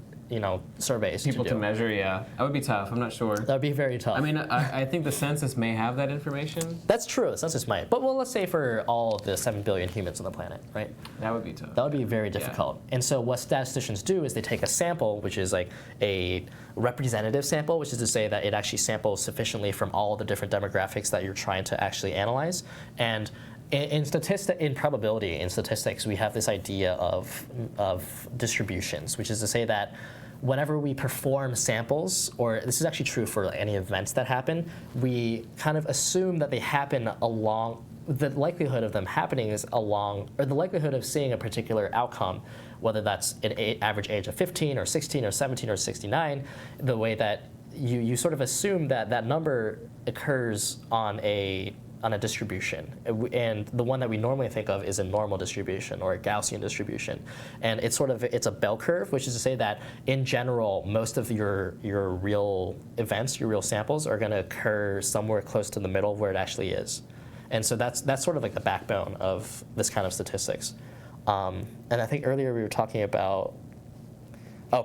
surveys People to to do. measure, yeah. That would be tough. I'm not sure. That would be very tough. I mean, I think the census may have that information. That's true. The census might. But well, let's say for all of the 7 billion humans on the planet, right? That would be tough. That would be very difficult. And so what statisticians do is they take a sample, which is like a representative sample, which is to say that it actually samples sufficiently from all the different demographics that you're trying to actually analyze. And in probability, in statistics, we have this idea of distributions, which is to say that whenever we perform samples, or this is actually true for any events that happen, we kind of assume that they happen along, the likelihood of them happening is along, or the likelihood of seeing a particular outcome, whether that's an average age of 15 or 16 or 17 or 69, the way that you sort of assume that that number occurs on a distribution. And the one that we normally think of is a normal distribution or a Gaussian distribution. And it's a bell curve, which is to say that in general, most of your real events, your real samples are going to occur somewhere close to the middle where it actually is. And so that's sort of like the backbone of this kind of statistics. And I think earlier we were talking about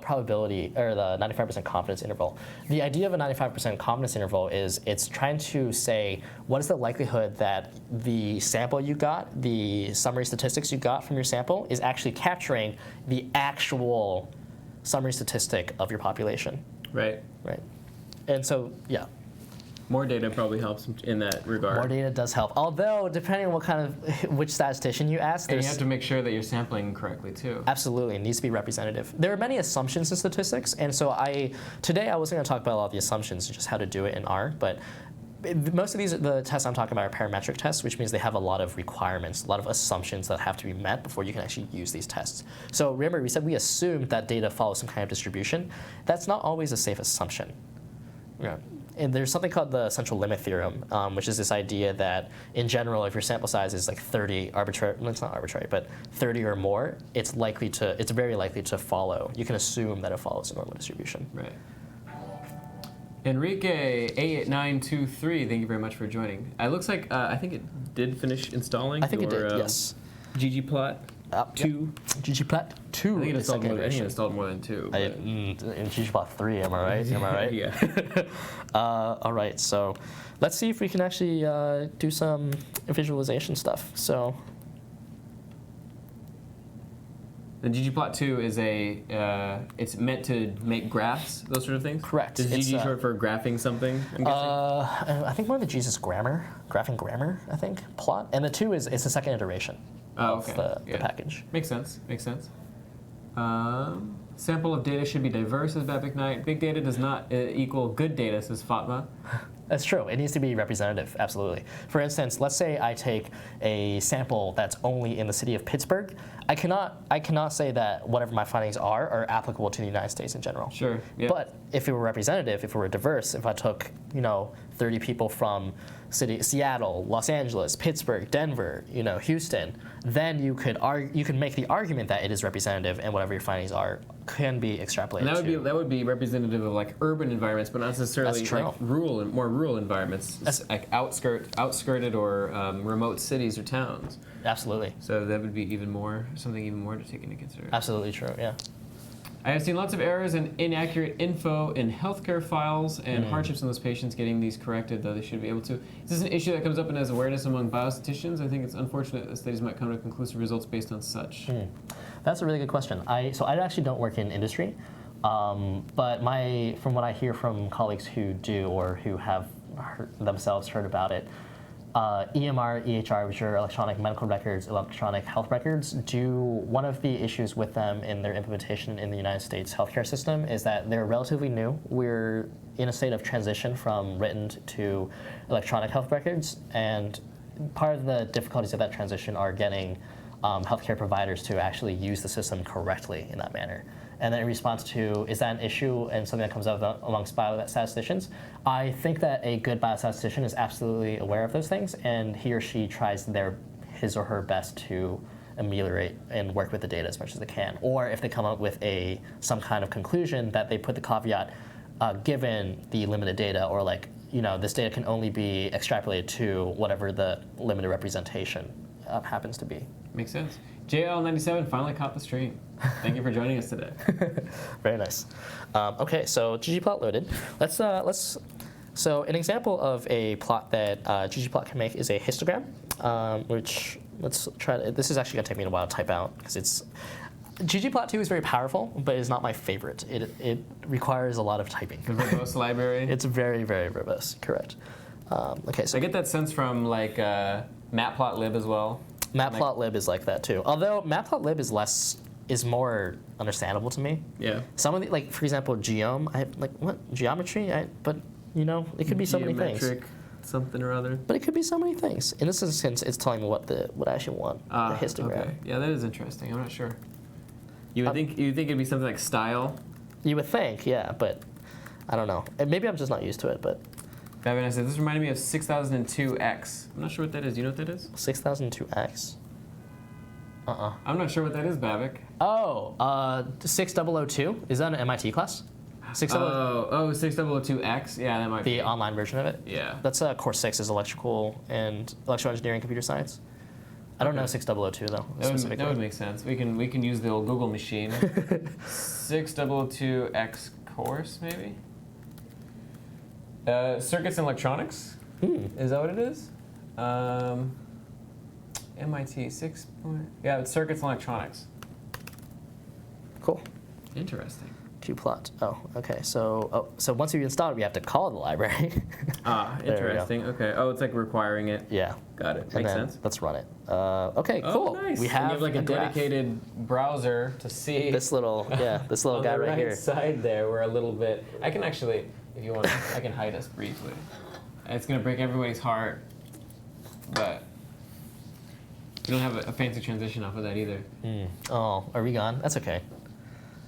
probability, or the 95% confidence interval. The idea of a 95% confidence interval is it's trying to say what is the likelihood that the sample you got, the summary statistics you got from your sample, is actually capturing the actual summary statistic of your population. Right. Right. And so, yeah. More data probably helps in that regard. More data does help. Although, depending on which statistician you ask, and you have to make sure that you're sampling correctly too. Absolutely, it needs to be representative. There are many assumptions in statistics, and so today I wasn't going to talk about a lot of the assumptions, just how to do it in R, but most of the tests I'm talking about are parametric tests, which means they have a lot of requirements, a lot of assumptions that have to be met before you can actually use these tests. So remember, we said we assume that data follows some kind of distribution. That's not always a safe assumption. Yeah. And there's something called the central limit theorem, which is this idea that in general, if your sample size is like 30 arbitrary, well, it's not arbitrary, but 30 or more, it's very likely to follow. You can assume that it follows a normal distribution. Right. Enrique A8923, thank you very much for joining. It looks like I think it did finish installing. I think it did. Yes. ggplot 2. ggplot 2. I think it installed more than 2. In ggplot 3, am I right? Am I right? Yeah. All right, so let's see if we can actually do some visualization stuff. So the ggplot2 is it's meant to make graphs, those sort of things? Correct. Is GG short for graphing something, I'm guessing? I think one of the G's is grammar, graphing grammar, I think, plot. And the 2 is the second iteration of the package. Makes sense, makes sense. Sample of data should be diverse, says Babik Knight. Big data does not equal good data, says Fatma. That's true. It needs to be representative, absolutely. For instance, let's say I take a sample that's only in the city of Pittsburgh. I cannot say that whatever my findings are applicable to the United States in general. Sure. Yeah. But if it were representative, if it were diverse, if I took 30 people from Seattle, Los Angeles, Pittsburgh, Denver, Houston, then you could make the argument that it is representative, and whatever your findings are can be extrapolated. And that would be representative of like urban environments, but not necessarily like more rural environments, like outskirted or remote cities or towns. Absolutely. So that would be something even more to take into consideration. Absolutely true. Yeah. I have seen lots of errors and inaccurate info in healthcare files and hardships on those patients getting these corrected, though they should be able to. Is this an issue that comes up and has awareness among biostatisticians? I think it's unfortunate that studies might come to conclusive results based on such. That's a really good question. I actually don't work in industry, but from what I hear from colleagues who do or who have themselves heard about it, EMR, EHR, which are electronic medical records, electronic health records, one of the issues with them in their implementation in the United States healthcare system is that they're relatively new. We're in a state of transition from written to electronic health records, and part of the difficulties of that transition are getting healthcare providers to actually use the system correctly in that manner. And then in response to, is that an issue and something that comes up amongst biostatisticians? I think that a good biostatistician is absolutely aware of those things, and he or she tries his or her best to ameliorate and work with the data as much as they can. Or if they come up with some kind of conclusion, that they put the caveat, given the limited data, or this data can only be extrapolated to whatever the limited representation happens to be. Makes sense. JL97 finally caught the stream. Thank you for joining us today. Very nice. Okay, so ggplot loaded. So an example of a plot that ggplot can make is a histogram, which let's try to, this is actually going to take me a while to type out because it's, ggplot2 is very powerful, but it's not my favorite. It requires a lot of typing. The verbose library? It's very, very verbose, correct. Okay, so I get that sense from like matplotlib as well. Matplotlib is like that too. Although matplotlib is more understandable to me. Yeah. Some of the, like for example, geom, geometry, but you know, it could be so many things. Geometric something or other. But it could be so many things. In this instance, it's telling me what I actually want, the histogram. Okay. Yeah, that is interesting. I'm not sure. You would think it'd be something like style. You would think, yeah, but I don't know. And maybe I'm just not used to it, but. Babin said, this reminded me of 6002X. I'm not sure what that is. Do you know what that is? 6002X? I'm not sure what that is, Babik. Oh, 6002? Is that an MIT class? 6002X? Yeah, that might be. The online version of it? Yeah. That's course 6 is electrical engineering, computer science. I don't know 6002 though. That would make sense. We can use the old Google machine. 6002X course, maybe? Circuits and electronics? Is that what it is? MIT 6. Yeah, it's circuits and electronics. Cool. Interesting. Qplot. Oh, okay. So once you install it, we have to call the library. Interesting. Okay. Oh, it's like requiring it. Yeah. Got it. And Makes then sense. let's run it. Okay, cool. Nice. We And you have like a graph. dedicated browser to see This little guy on the right right here. side there. We're a little bit. I can actually, if you want, I can hide us briefly. It's gonna break everybody's heart, but we don't have a fancy transition off of that either. Oh, are we gone? That's okay.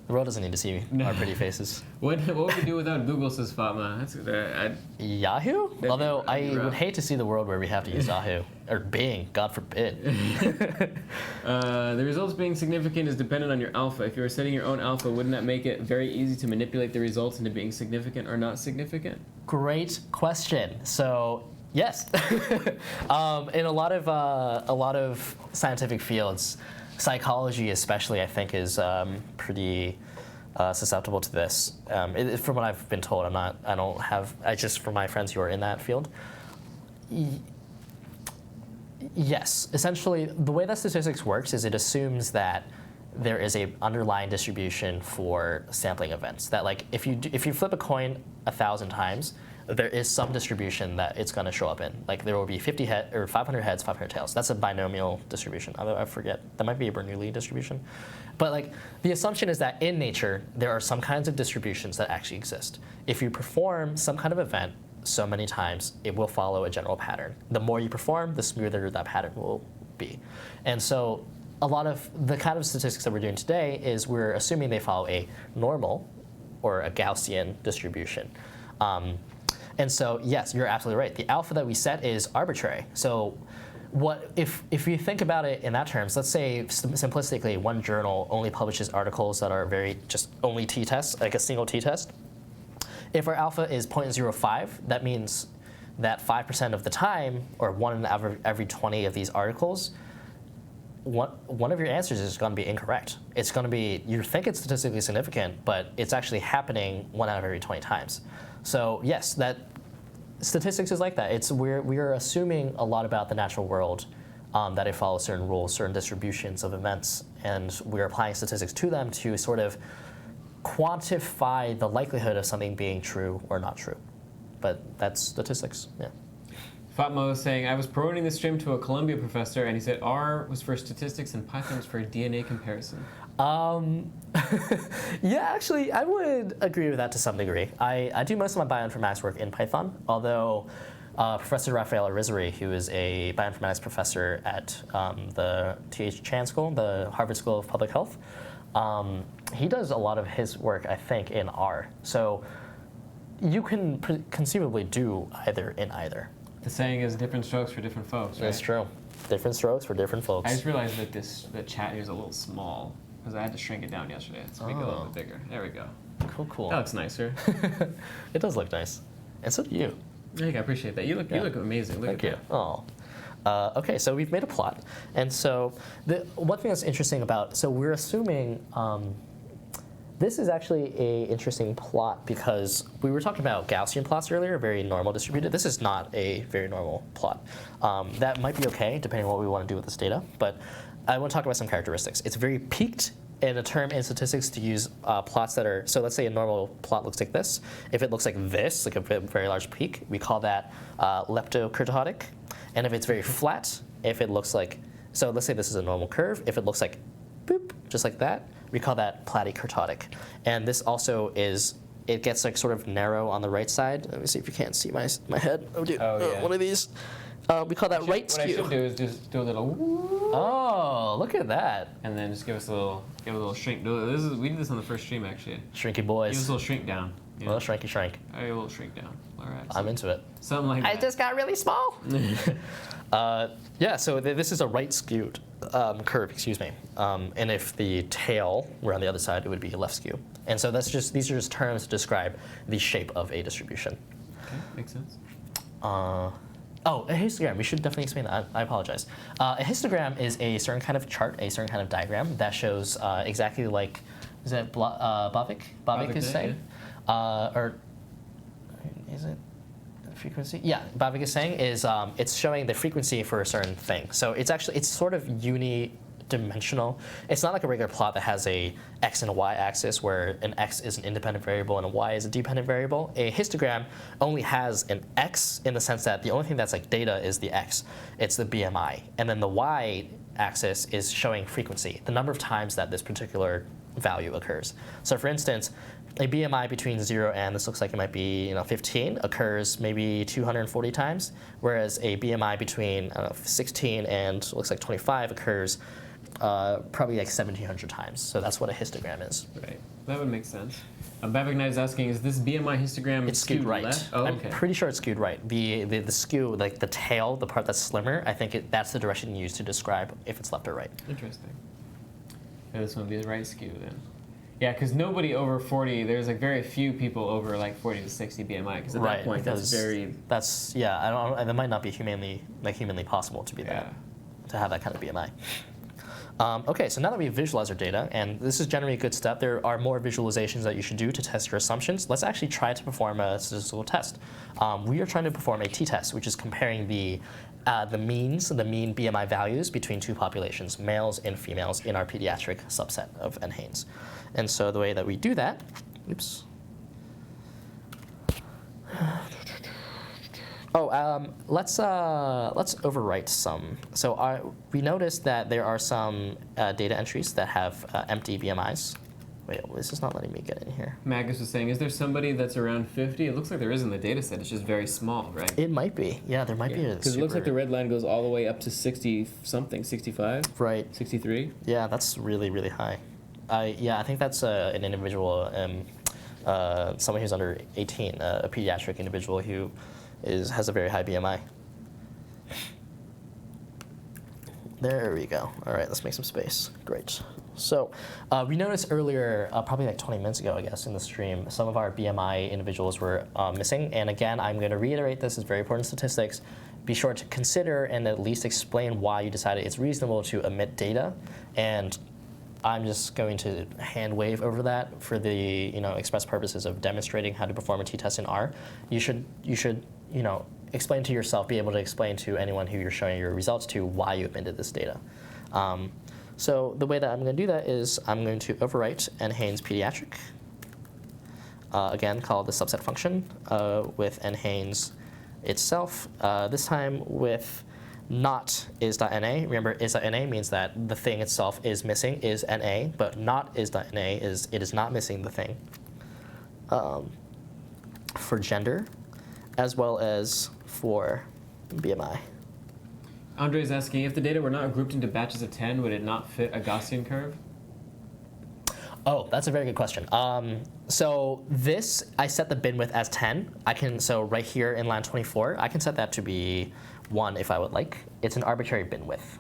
The world doesn't need to see our pretty faces. What would we do without Google, says Fatma? Yahoo? Although that'd be I would rough. hate to see the world where we have to use Yahoo. Or Bing, God forbid. The results being significant is dependent on your alpha. If you were setting your own alpha, wouldn't that make it very easy to manipulate the results into being significant or not significant? Great question. So yes, in a lot of scientific fields, psychology especially, I think, is pretty susceptible to this. From what I've been told, from my friends who are in that field. Yes, essentially, the way that statistics works is it assumes that there is a underlying distribution for sampling events. That like if you flip a coin 1,000 times, there is some distribution that it's going to show up in. Like there will be 50 or 500 heads, 500 tails. That's a binomial distribution. Although I forget, that might be a Bernoulli distribution. But like the assumption is that in nature there are some kinds of distributions that actually exist. If you perform some kind of event so many times, it will follow a general pattern. The more you perform, the smoother that pattern will be. And so a lot of the kind of statistics that we're doing today is we're assuming they follow a normal or a Gaussian distribution. And so yes, you're absolutely right. The alpha that we set is arbitrary. So what if you think about it in that terms, let's say simplistically one journal only publishes articles that are very just only t-tests, like a single t-test. If our alpha is 0.05, that means that 5% of the time, or one in every 20 of these articles, one of your answers is going to be incorrect. It's going to be, you think it's statistically significant, but it's actually happening 1 out of every 20 times. So yes, that statistics is like that. We're assuming a lot about the natural world, that it follows certain rules, certain distributions of events, and we're applying statistics to them to sort of quantify the likelihood of something being true or not true. But that's statistics, yeah. Fatma was saying, I was promoting the stream to a Columbia professor, and he said R was for statistics and Python was for DNA comparison. Yeah, actually, I would agree with that to some degree. I do most of my bioinformatics work in Python, although Professor Raphael Arizari, who is a bioinformatics professor at the Chen School, the Harvard School of Public Health, he does a lot of his work, I think, in R. So you can conceivably do either in either. The saying is different strokes for different folks, right? That's true. Different strokes for different folks. I just realized that the chat here is a little small because I had to shrink it down yesterday to make it a little bit bigger. There we go. Cool. That looks nicer. It does look nice. And so do you. Thank you, I appreciate that. You look amazing. Look Thank at you. that. Oh. Okay, so we've made a plot. And so one thing that's interesting about, so we're assuming, this is actually an interesting plot because we were talking about Gaussian plots earlier, very normal distributed. This is not a very normal plot. That might be okay, depending on what we want to do with this data. But I want to talk about some characteristics. It's very peaked in a term in statistics to use plots that are, so let's say a normal plot looks like this. If it looks like this, like a very large peak, we call that leptokurtotic. And if it's very flat, if it looks like, so let's say this is a normal curve. If it looks like boop, just like that, we call that platykurtotic. And this also is, it gets like sort of narrow on the right side. Let me see if you can't see my head. Oh, dude, yeah. One of these. We call that right skew. What I should do is just do a little woo. Oh, look at that. And then just give us a little shrink. We did this on the first stream, actually. Shrinky boys. Give us a little shrink down. Yeah. A little shrinky shrink. A little shrink down. All right. I'm into it. Something like that. I just got really small. Yeah, so this is a right skewed curve, excuse me. And if the tail were on the other side, it would be left skew. And so these are just terms to describe the shape of a distribution. Okay, makes sense. Oh, a histogram. We should definitely explain that. I apologize. A histogram is a certain kind of chart, a certain kind of diagram that shows exactly like, is that Bavik? Bavik is saying? Yeah. Or is it frequency? Yeah, Bavik is saying is it's showing the frequency for a certain thing. So it's sort of unidimensional. It's not like a regular plot that has a x and a y axis where an x is an independent variable and a y is a dependent variable. A histogram only has an x in the sense that the only thing that's like data is the x. It's the BMI. And then the y axis is showing frequency, the number of times that this particular value occurs. So for instance, a BMI between 0 and, this looks like it might be 15, occurs maybe 240 times, whereas a BMI between 16 and looks like 25 occurs probably like 1,700 times. So that's what a histogram is. Right. That would make sense. Bavik is asking, is this BMI histogram it's skewed right? Left? Oh, okay. I'm pretty sure it's skewed right. The skew, like the tail, the part that's slimmer, I think that's the direction used to describe if it's left or right. Interesting. Yeah, this one would be the right skew then. Yeah, because nobody over 40, there's like very few people over like 40 to 60 BMI. Because at that point, that's yeah. I don't. That might not be humanly possible to be that, to have that kind of BMI. Okay, so now that we've visualized our data, and this is generally a good step, there are more visualizations that you should do to test your assumptions. Let's actually try to perform a statistical test. We are trying to perform a t-test, which is comparing the mean BMI values between two populations, males and females, in our pediatric subset of NHANES. And so the way that we do that, oops. Let's overwrite some. So we noticed that there are some data entries that have empty BMIs. Wait, this is not letting me get in here. Magus was saying, is there somebody that's around 50? It looks like there is in the data set. It's just very small, right? It might be. Yeah, there might be a because it looks like the red line goes all the way up to 60-something, 65? Right. 63? Yeah, that's really, really high. I think that's an individual, someone who's under 18, a pediatric individual who has a very high BMI. There we go. All right, let's make some space. Great. So we noticed earlier, probably like 20 minutes ago, I guess, in the stream, some of our BMI individuals were missing. And again, I'm going to reiterate this. It's very important statistics. Be sure to consider and at least explain why you decided it's reasonable to omit data. And I'm just going to hand wave over that for the express purposes of demonstrating how to perform a t-test in R. You should explain to yourself, be able to explain to anyone who you're showing your results to why you omitted this data. So the way that I'm going to do that is I'm going to overwrite NHANES pediatric. Again, call the subset function with NHANES itself. This time with not is.na. Remember, is.na means that the thing itself is missing, is na, but not is.na is it is not missing the thing. For gender, as well as for BMI. Andre is asking, if the data were not grouped into batches of 10, would it not fit a Gaussian curve? Oh, that's a very good question. So this, I set the bin width as 10. So right here in line 24, I can set that to be 1 if I would like. It's an arbitrary bin width.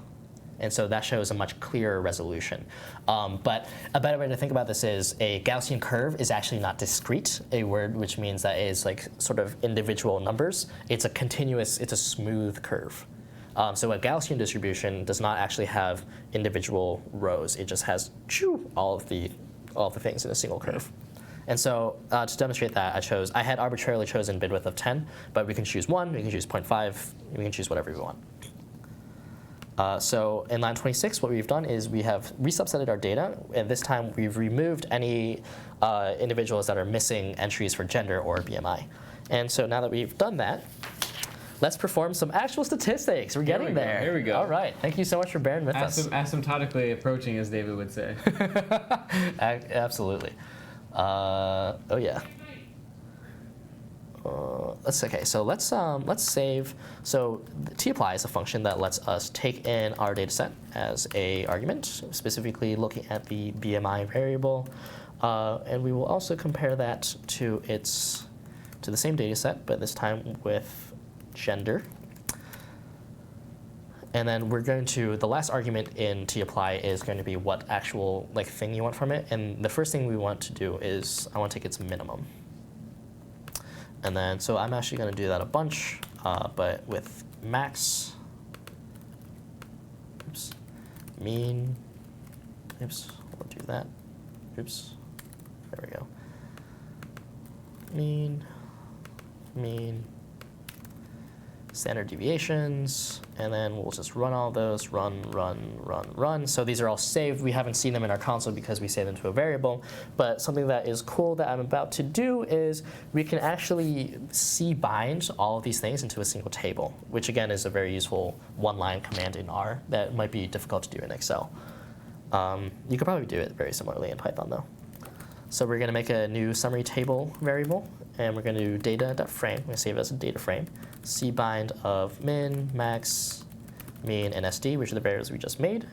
And so that shows a much clearer resolution. But a better way to think about this is a Gaussian curve is actually not discrete, a word which means that it is like sort of individual numbers. It's a continuous, it's a smooth curve. So a Gaussian distribution does not actually have individual rows. It just has all of the things in a single curve. And so to demonstrate that, I had arbitrarily chosen bid width of 10, but we can choose 1, we can choose 0.5, we can choose whatever we want. So in line 26, what we've done is we have resubsetted our data, and this time we've removed any individuals that are missing entries for gender or BMI. And so now that we've done that, let's perform some actual statistics. We're getting there. Here we go. All right. Thank you so much for bearing with us. Asymptotically approaching, as David would say. Absolutely. Oh yeah. Let's save. So tapply is a function that lets us take in our data set as a argument, specifically looking at the BMI variable, and we will also compare that to the same data set, but this time with gender. And then we're going to, the last argument in tapply is going to be what actual thing you want from it. And the first thing we want to do is I want to take its minimum. And then, so I'm actually going to do that a bunch, but with max, mean, we'll do that, there we go, mean, standard deviations, and then we'll just run all those, run. So these are all saved. We haven't seen them in our console because we saved them to a variable, but something that is cool that I'm about to do is we can actually bind all of these things into a single table, which again is a very useful one-line command in R that might be difficult to do in Excel. You could probably do it very similarly in Python though. So we're going to make a new summary table variable, and we're going to do data.frame. We're going to save it as a data frame. Cbind of min, max, mean, and SD, which are the variables we just made.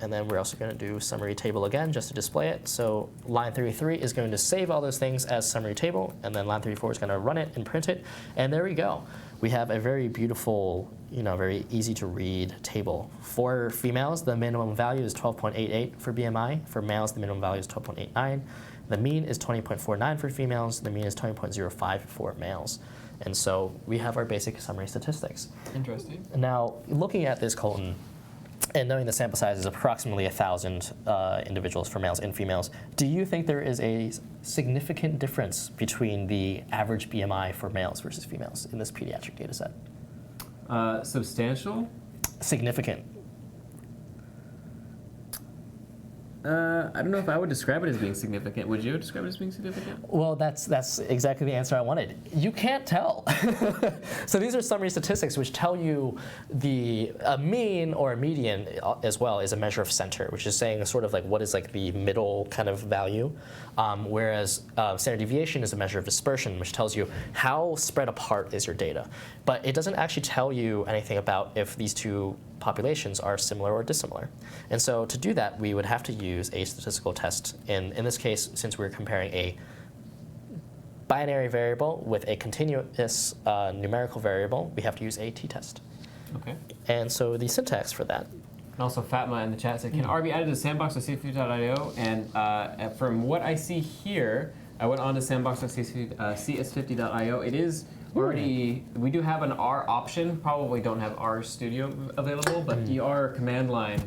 And then we're also going to do summary table again just to display it. So line 33 is going to save all those things as summary table, and then line 34 is going to run it and print it. And there we go. We have a very beautiful, very easy to read table. For females, the minimum value is 12.88 for BMI. For males, the minimum value is 12.89. The mean is 20.49 for females. The mean is 20.05 for males. And so we have our basic summary statistics. Interesting. Now, looking at this, Colton, and knowing the sample size is approximately 1,000 individuals for males and females, do you think there is a significant difference between the average BMI for males versus females in this pediatric data set? Substantial? Significant. I don't know if I would describe it as being significant. Would you describe it as being significant? Well, that's exactly the answer I wanted. You can't tell. So these are summary statistics which tell you a mean or a median as well is a measure of center, which is saying sort of what is the middle kind of value, whereas standard deviation is a measure of dispersion, which tells you how spread apart is your data. But it doesn't actually tell you anything about if these two populations are similar or dissimilar. And so to do that, we would have to use a statistical test. In this case, since we're comparing a binary variable with a continuous numerical variable, we have to use a t-test. Okay. And so the syntax for that. And also Fatma in the chat said, can R be added to sandbox.cs50.io? And from what I see here, I went on to sandbox.cs50.io. It is already, we do have an R option, probably don't have R Studio available, but the R command line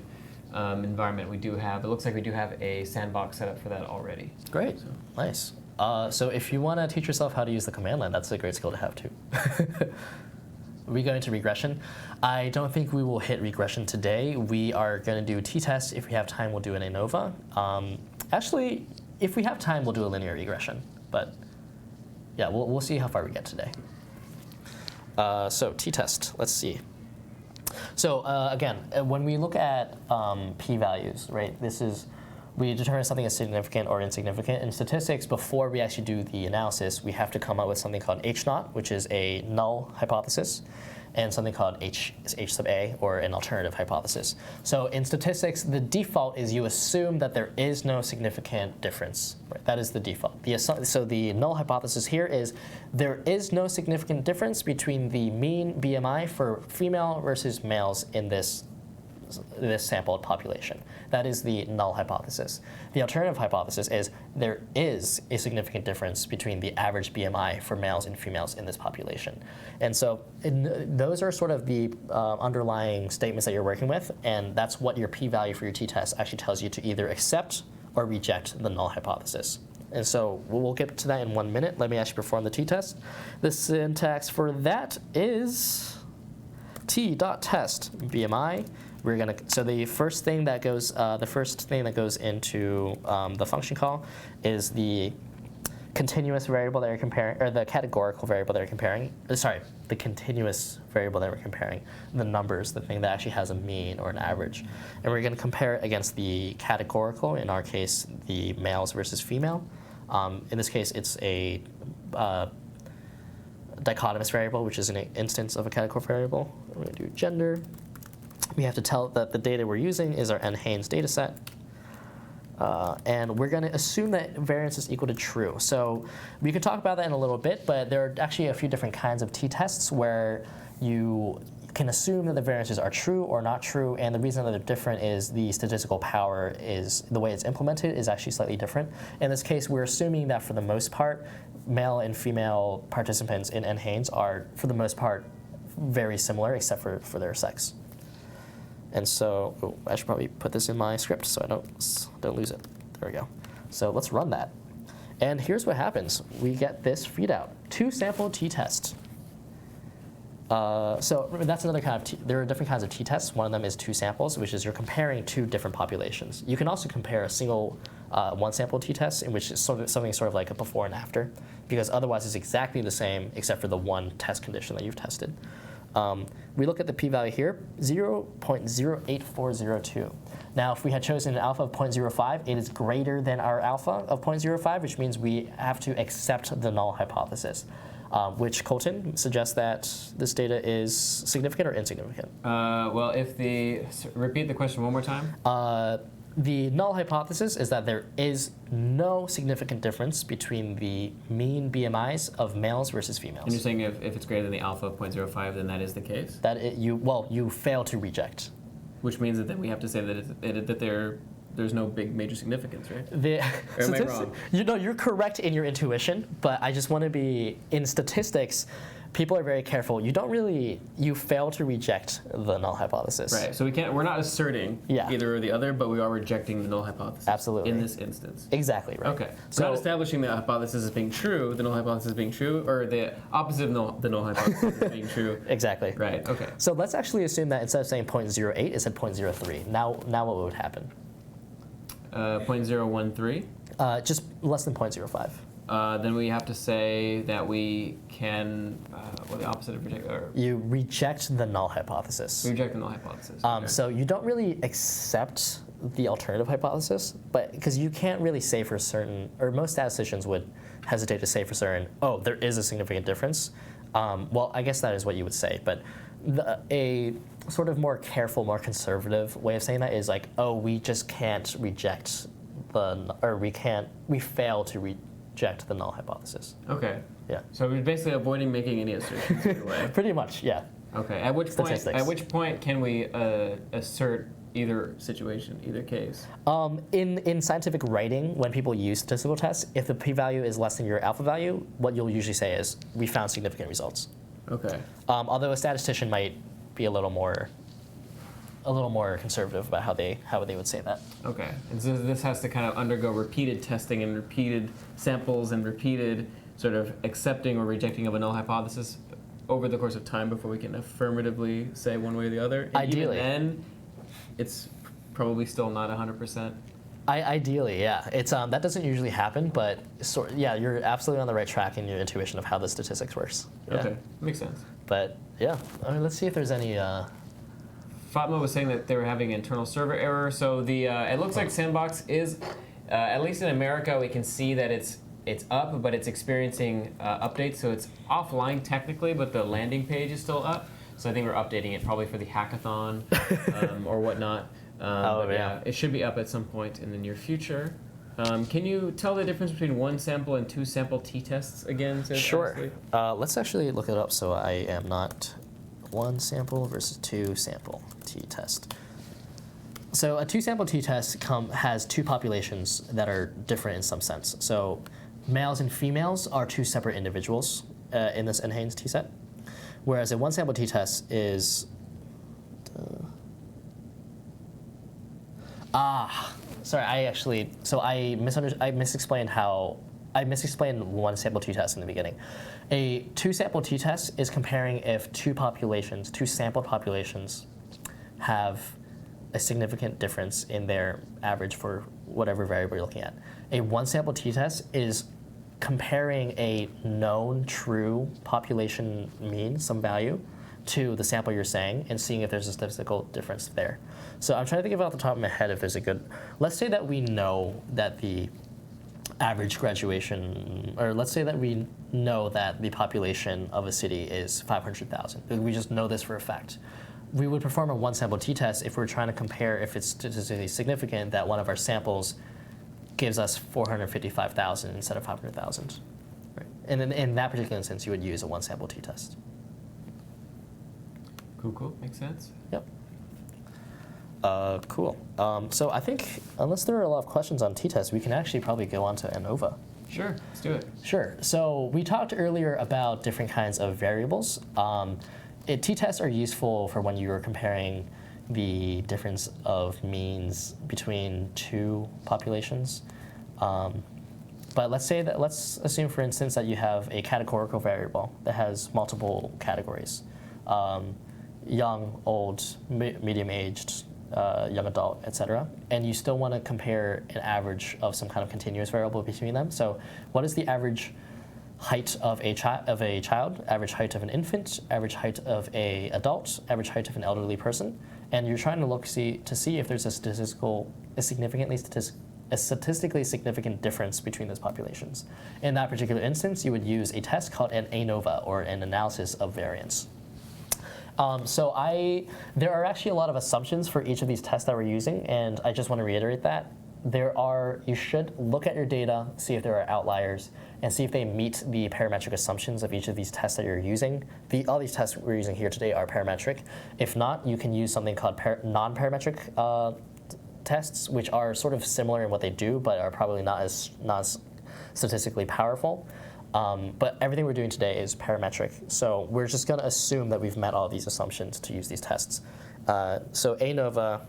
environment we do have. It looks like we do have a sandbox set up for that already. Great, so. Nice. So if you want to teach yourself how to use the command line, that's a great skill to have too. Are we going to regression? I don't think we will hit regression today. We are going to do t-test. If we have time, we'll do an ANOVA. Actually, if we have time, we'll do a linear regression. But yeah, we'll see how far we get today. So t-test, let's see. So again, when we look at p-values, right, we determine something as significant or insignificant. In statistics, before we actually do the analysis, we have to come up with something called H0, which is a null hypothesis, and something called H sub A, or an alternative hypothesis. So in statistics, the default is you assume that there is no significant difference. Right? That is the default. So the null hypothesis here is there is no significant difference between the mean BMI for female versus males in this this sampled population. That is the null hypothesis. The alternative hypothesis is there is a significant difference between the average BMI for males and females in this population. And so those are sort of the underlying statements that you're working with, and that's what your p-value for your t-test actually tells you to either accept or reject the null hypothesis. And so we'll get to that in 1 minute. Let me actually perform the t-test. The syntax for that is t.test BMI. So the first thing that goes into the function call is the continuous variable that you're comparing, or the categorical variable that you're comparing. The continuous variable that we're comparing, the numbers, the thing that actually has a mean or an average. And we're going to compare it against the categorical, in our case, the males versus female. In this case, it's a dichotomous variable, which is an instance of a categorical variable. We're going to do gender. We have to tell that the data we're using is our NHANES data set. And we're going to assume that variance is equal to true. So we could talk about that in a little bit, but there are actually a few different kinds of t-tests where you can assume that the variances are true or not true, and the reason that they're different is the statistical power is, the way it's implemented is actually slightly different. In this case, we're assuming that for the most part, male and female participants in NHANES are, for the most part, very similar except for their sex. And so, I should probably put this in my script so I don't lose it. There we go. So let's run that. And here's what happens. We get this readout, 2 sample t-tests. So that's another kind of there are different kinds of t-tests. One of them is 2 samples, which is you're comparing 2 different populations. You can also compare a single 1 sample t-test, in which is something sort of like a before and after, because otherwise it's exactly the same except for the one test condition that you've tested. We look at the p-value here, 0.08402. Now, if we had chosen an alpha of 0.05, it is greater than our alpha of 0.05, which means we have to accept the null hypothesis. Which Colton suggests that this data is significant or insignificant? Well, repeat the question one more time. The null hypothesis is that there is no significant difference between the mean BMIs of males versus females. And you're saying if it's greater than the alpha of 0.05, then that is the case? You fail to reject. Which means that then we have to say that there's no big major significance, right? Or am I wrong? You're correct in your intuition, but I just want to be, in statistics, people are very careful. You fail to reject the null hypothesis. Right, so we're not asserting either or the other, but we are rejecting the null hypothesis. Absolutely. In this instance. Exactly, right. Okay, so not establishing the hypothesis as being true, the null hypothesis being true, or the opposite of the null hypothesis as being true. Exactly. Right, okay. So let's actually assume that instead of saying 0.08, it said 0.03. Now what would happen? 0.013? Just less than 0.05. Then we have to say that we can, the opposite of reject? You reject the null hypothesis. We reject the null hypothesis. Okay. So you don't really accept the alternative hypothesis, but because you can't really say for certain, or most statisticians would hesitate to say for certain, oh, there is a significant difference. Well, I guess that is what you would say, but a sort of more careful, more conservative way of saying that is like, oh, we just can't reject we fail to reject the null hypothesis. Okay. Yeah. So we're basically avoiding making any assertions either way. Pretty much, yeah. Okay. At which point can we assert either situation, either case? In scientific writing, when people use statistical tests, if the p-value is less than your alpha value, what you'll usually say is, we found significant results. Okay. Although a statistician might be a little more conservative about how they would say that. Okay. And so this has to kind of undergo repeated testing and repeated samples and repeated sort of accepting or rejecting of a null hypothesis over the course of time before we can affirmatively say one way or the other. And ideally. Even then, it's probably still not 100%. Ideally, yeah. It's that doesn't usually happen, but you're absolutely on the right track in your intuition of how the statistics works. Yeah. Okay, makes sense. But yeah, let's see if there's any. Fatma was saying that they were having internal server error. So it looks like Sandbox is, at least in America, we can see that it's up, but it's experiencing updates. So it's offline technically, but the landing page is still up. So I think we're updating it probably for the hackathon or whatnot. Yeah, it should be up at some point in the near future. Can you tell the difference between 1 sample and 2 sample t-tests again? Sure. Let's actually look it up so I am not 1 sample versus 2 sample t-test. So a two-sample t-test has two populations that are different in some sense. So males and females are two separate individuals in this NHANES t-set, whereas a one-sample t-test is sorry, I misexplained one sample t-test in the beginning. A two-sample t-test is comparing if two sampled populations have a significant difference in their average for whatever variable you're looking at. A one-sample t-test is comparing a known true population mean, some value, to the sample you're saying and seeing if there's a statistical difference there. So I'm trying to think about off the top of my head if there's a good, let's say that we know that the average graduation, or let's say that we know that the population of a city is 500,000. We just know this for a fact. We would perform a one-sample t-test if we're trying to compare if it's statistically significant that one of our samples gives us 455,000 instead of 500,000. Right. And in that particular instance, you would use a one-sample t-test. Cool. Makes sense. Yep. Cool. So I think unless there are a lot of questions on t-tests, we can actually probably go on to ANOVA. Sure, let's do it. Sure. So we talked earlier about different kinds of variables. T-tests are useful for when you are comparing the difference of means between two populations. But let's assume, for instance, that you have a categorical variable that has multiple categories. Young, old, medium-aged, young adult, etc. And you still want to compare an average of some kind of continuous variable between them. So what is the average height of a child, average height of an infant, average height of an adult, average height of an elderly person? And you're trying to look to see if there's a statistically significant difference between those populations. In that particular instance, you would use a test called an ANOVA, or an analysis of variance. There are actually a lot of assumptions for each of these tests that we're using, and I just want to reiterate that. You should look at your data, see if there are outliers, and see if they meet the parametric assumptions of each of these tests that you're using. All these tests we're using here today are parametric. If not, you can use something called non-parametric tests, which are sort of similar in what they do, but are probably not as statistically powerful. But everything we're doing today is parametric, so we're just going to assume that we've met all these assumptions to use these tests. So ANOVA,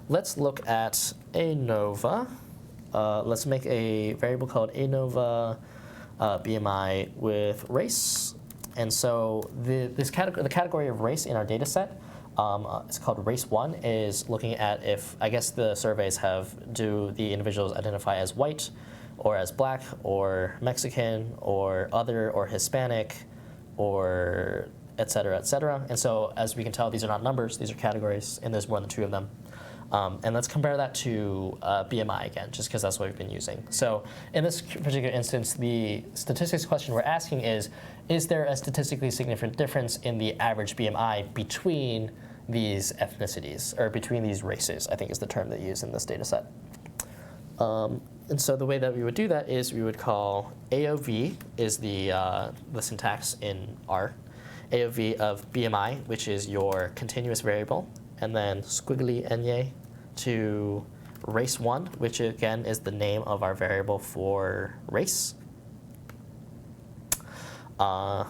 let's look at ANOVA. Let's make a variable called ANOVA BMI with race. And so the category of race in our data set, it's called race 1, is looking at if, I guess the surveys do the individuals identify as white or as black or Mexican or other or Hispanic or et cetera, et cetera. And so as we can tell, these are not numbers, these are categories, and there's more than 2 of them. And let's compare that to BMI again, just because that's what we've been using. So in this particular instance, the statistics question we're asking is there a statistically significant difference in the average BMI between these ethnicities, or between these races, I think is the term they use in this data set. And so the way that we would do that is we would call AOV is the syntax in R. AOV of BMI, which is your continuous variable, and then squiggly NA to race 1, which again is the name of our variable for race. And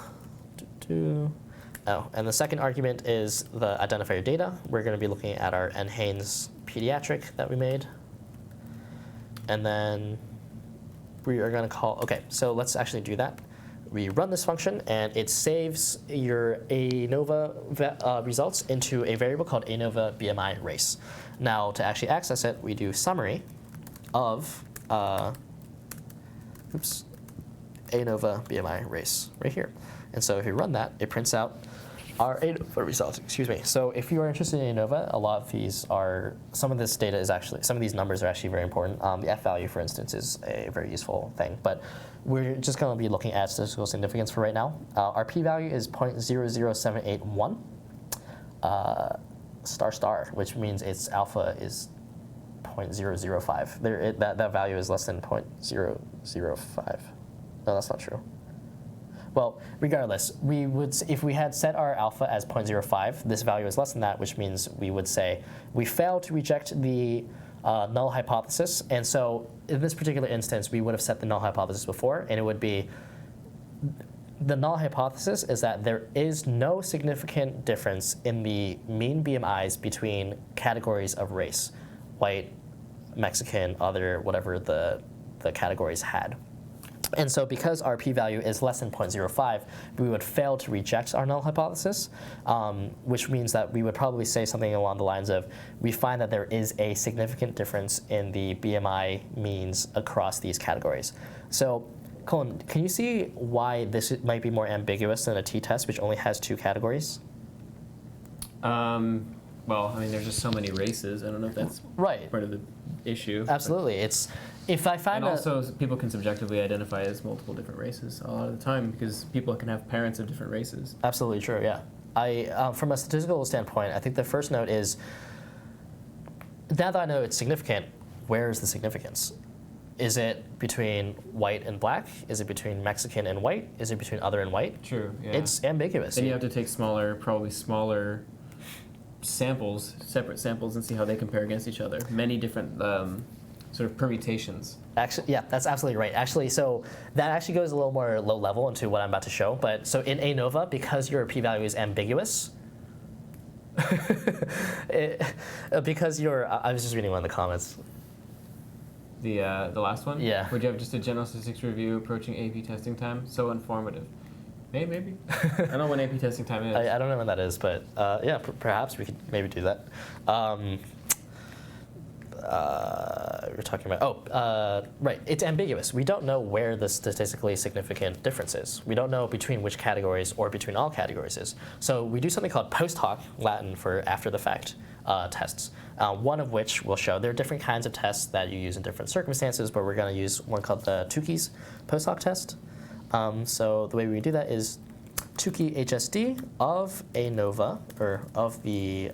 the second argument is the identifier data. We're going to be looking at our NHANES pediatric that we made. And then we are going to call, so let's actually do that. We run this function, and it saves your ANOVA results into a variable called ANOVA BMI race. Now, to actually access it, we do summary of ANOVA BMI race right here. And so if you run that, it prints out our ANOVA results. So if you are interested in ANOVA, a lot of these are, some of this data is actually, some of these numbers are actually very important. The F value, for instance, is a very useful thing. But we're just going to be looking at statistical significance for right now. Our p-value is 0.00781 star, which means its alpha is 0.005. That value is less than 0.005. No, that's not true. Well, regardless, we would, if we had set our alpha as 0.05, this value is less than that, which means we would say we failed to reject the null hypothesis. And so in this particular instance, we would have set the null hypothesis before, and it would be the null hypothesis is that there is no significant difference in the mean BMIs between categories of race, white, Mexican, other, whatever the categories had. And so because our p-value is less than 0.05, we would fail to reject our null hypothesis, which means that we would probably say something along the lines of, we find that there is a significant difference in the BMI means across these categories. So Colin, can you see why this might be more ambiguous than a t-test, which only has 2 categories? Well, I mean, there's just so many races. I don't know if that's right. part of the issue. Absolutely. It's if I find and also people can subjectively identify as multiple different races a lot of the time because people can have parents of different races. Absolutely true. Yeah. From a statistical standpoint, I think the first note is, now that I know it's significant, where is the significance? Is it between white and black? Is it between Mexican and white? Is it between other and white? True. Yeah. It's ambiguous. Then you have to take probably smaller samples, separate samples, and see how they compare against each other. Many different sort of permutations. Actually, yeah, that's absolutely right. Actually, so that actually goes a little more low level into what I'm about to show. But so in ANOVA, because your p-value is ambiguous, because I was just reading one of the comments. The last one? Yeah. Would you have just a general statistics review approaching AP testing time? So informative. Maybe. I don't know when AP testing time is. I don't know when that is, but yeah, perhaps we could maybe do that. We're talking about, right, it's ambiguous. We don't know where the statistically significant difference is. We don't know between which categories or between all categories is. So we do something called post hoc, Latin for after the fact, tests. One of which will show there are different kinds of tests that you use in different circumstances, but we're going to use one called the Tukey's post hoc test. So the way we do that is Tukey HSD of ANOVA, or of the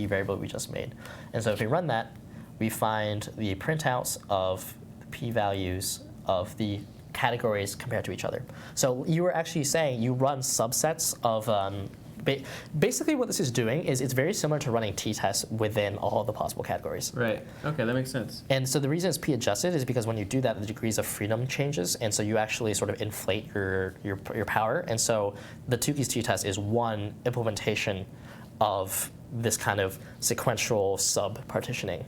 variable we just made. And so if we run that, we find the printouts of the p-values of the categories compared to each other. So you were actually saying you run subsets of, basically what this is doing is it's very similar to running t-tests within all the possible categories. Right, okay, that makes sense. And so the reason it's p-adjusted is because when you do that, the degrees of freedom changes, and so you actually sort of inflate your power. And so the Tukey's t-test is one implementation of this kind of sequential sub-partitioning.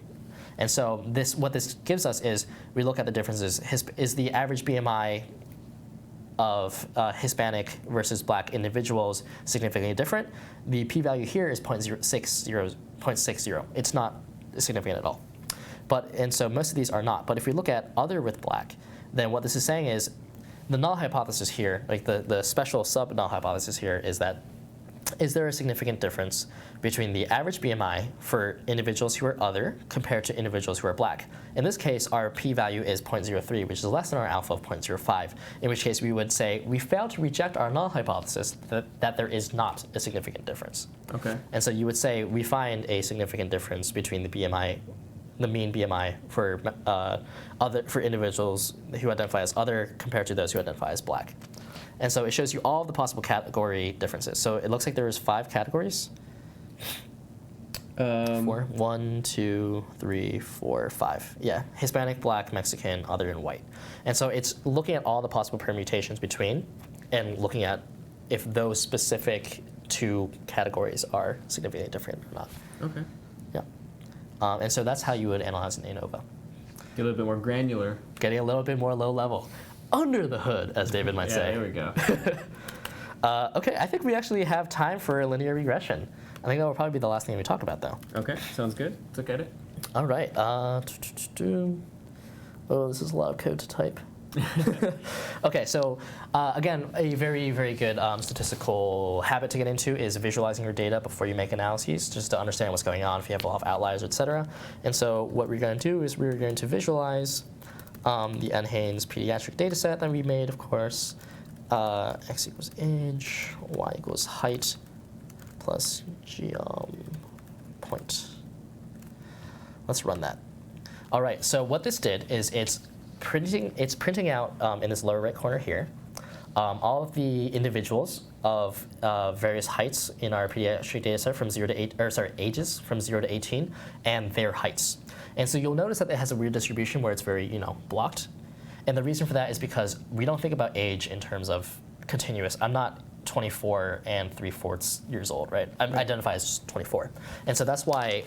And so what this gives us is we look at the differences. Is the average BMI of Hispanic versus black individuals significantly different? The p-value here is 0.60. It's not significant at all. And so most of these are not. But if we look at other with black, then what this is saying is the null hypothesis here, like the special sub-null hypothesis here is that is there a significant difference between the average BMI for individuals who are other compared to individuals who are black? In this case, our p-value is 0.03, which is less than our alpha of 0.05, in which case we would say we failed to reject our null hypothesis that there is not a significant difference. Okay. And so you would say we find a significant difference between the BMI, the mean BMI for individuals who identify as other compared to those who identify as black. And so it shows you all the possible category differences. So it looks like there's 5 categories. 4. 1, 2, 3, 4, 5. Yeah, Hispanic, black, Mexican, other, and white. And so it's looking at all the possible permutations between and looking at if those specific 2 categories are significantly different or not. Okay. Yeah. And so that's how you would analyze an ANOVA. Get a little bit more granular. Getting a little bit more low level. Under the hood, as David might say. Yeah, there we go. Okay, I think we actually have time for linear regression. I think that will probably be the last thing we talk about, though. Okay, sounds good. Let's look at it. All right. Oh, this is a lot of code to type. Okay, so again, a very, very good statistical habit to get into is visualizing your data before you make analyses, just to understand what's going on, if you have a lot of outliers, et cetera. And so what we're going to do is we're going to visualize the NHANES pediatric data set that we made, of course. X equals age, Y equals height, plus point. Let's run that. All right, so what this did is it's printing out in this lower right corner here all of the individuals of various heights in our pediatric data set from 0 to 8, or sorry, ages from 0 to 18, and their heights. And so you'll notice that it has a weird distribution where it's very, blocked. And the reason for that is because we don't think about age in terms of continuous. I'm not 24 and 3/4 years old, right? I identify as 24. And so that's why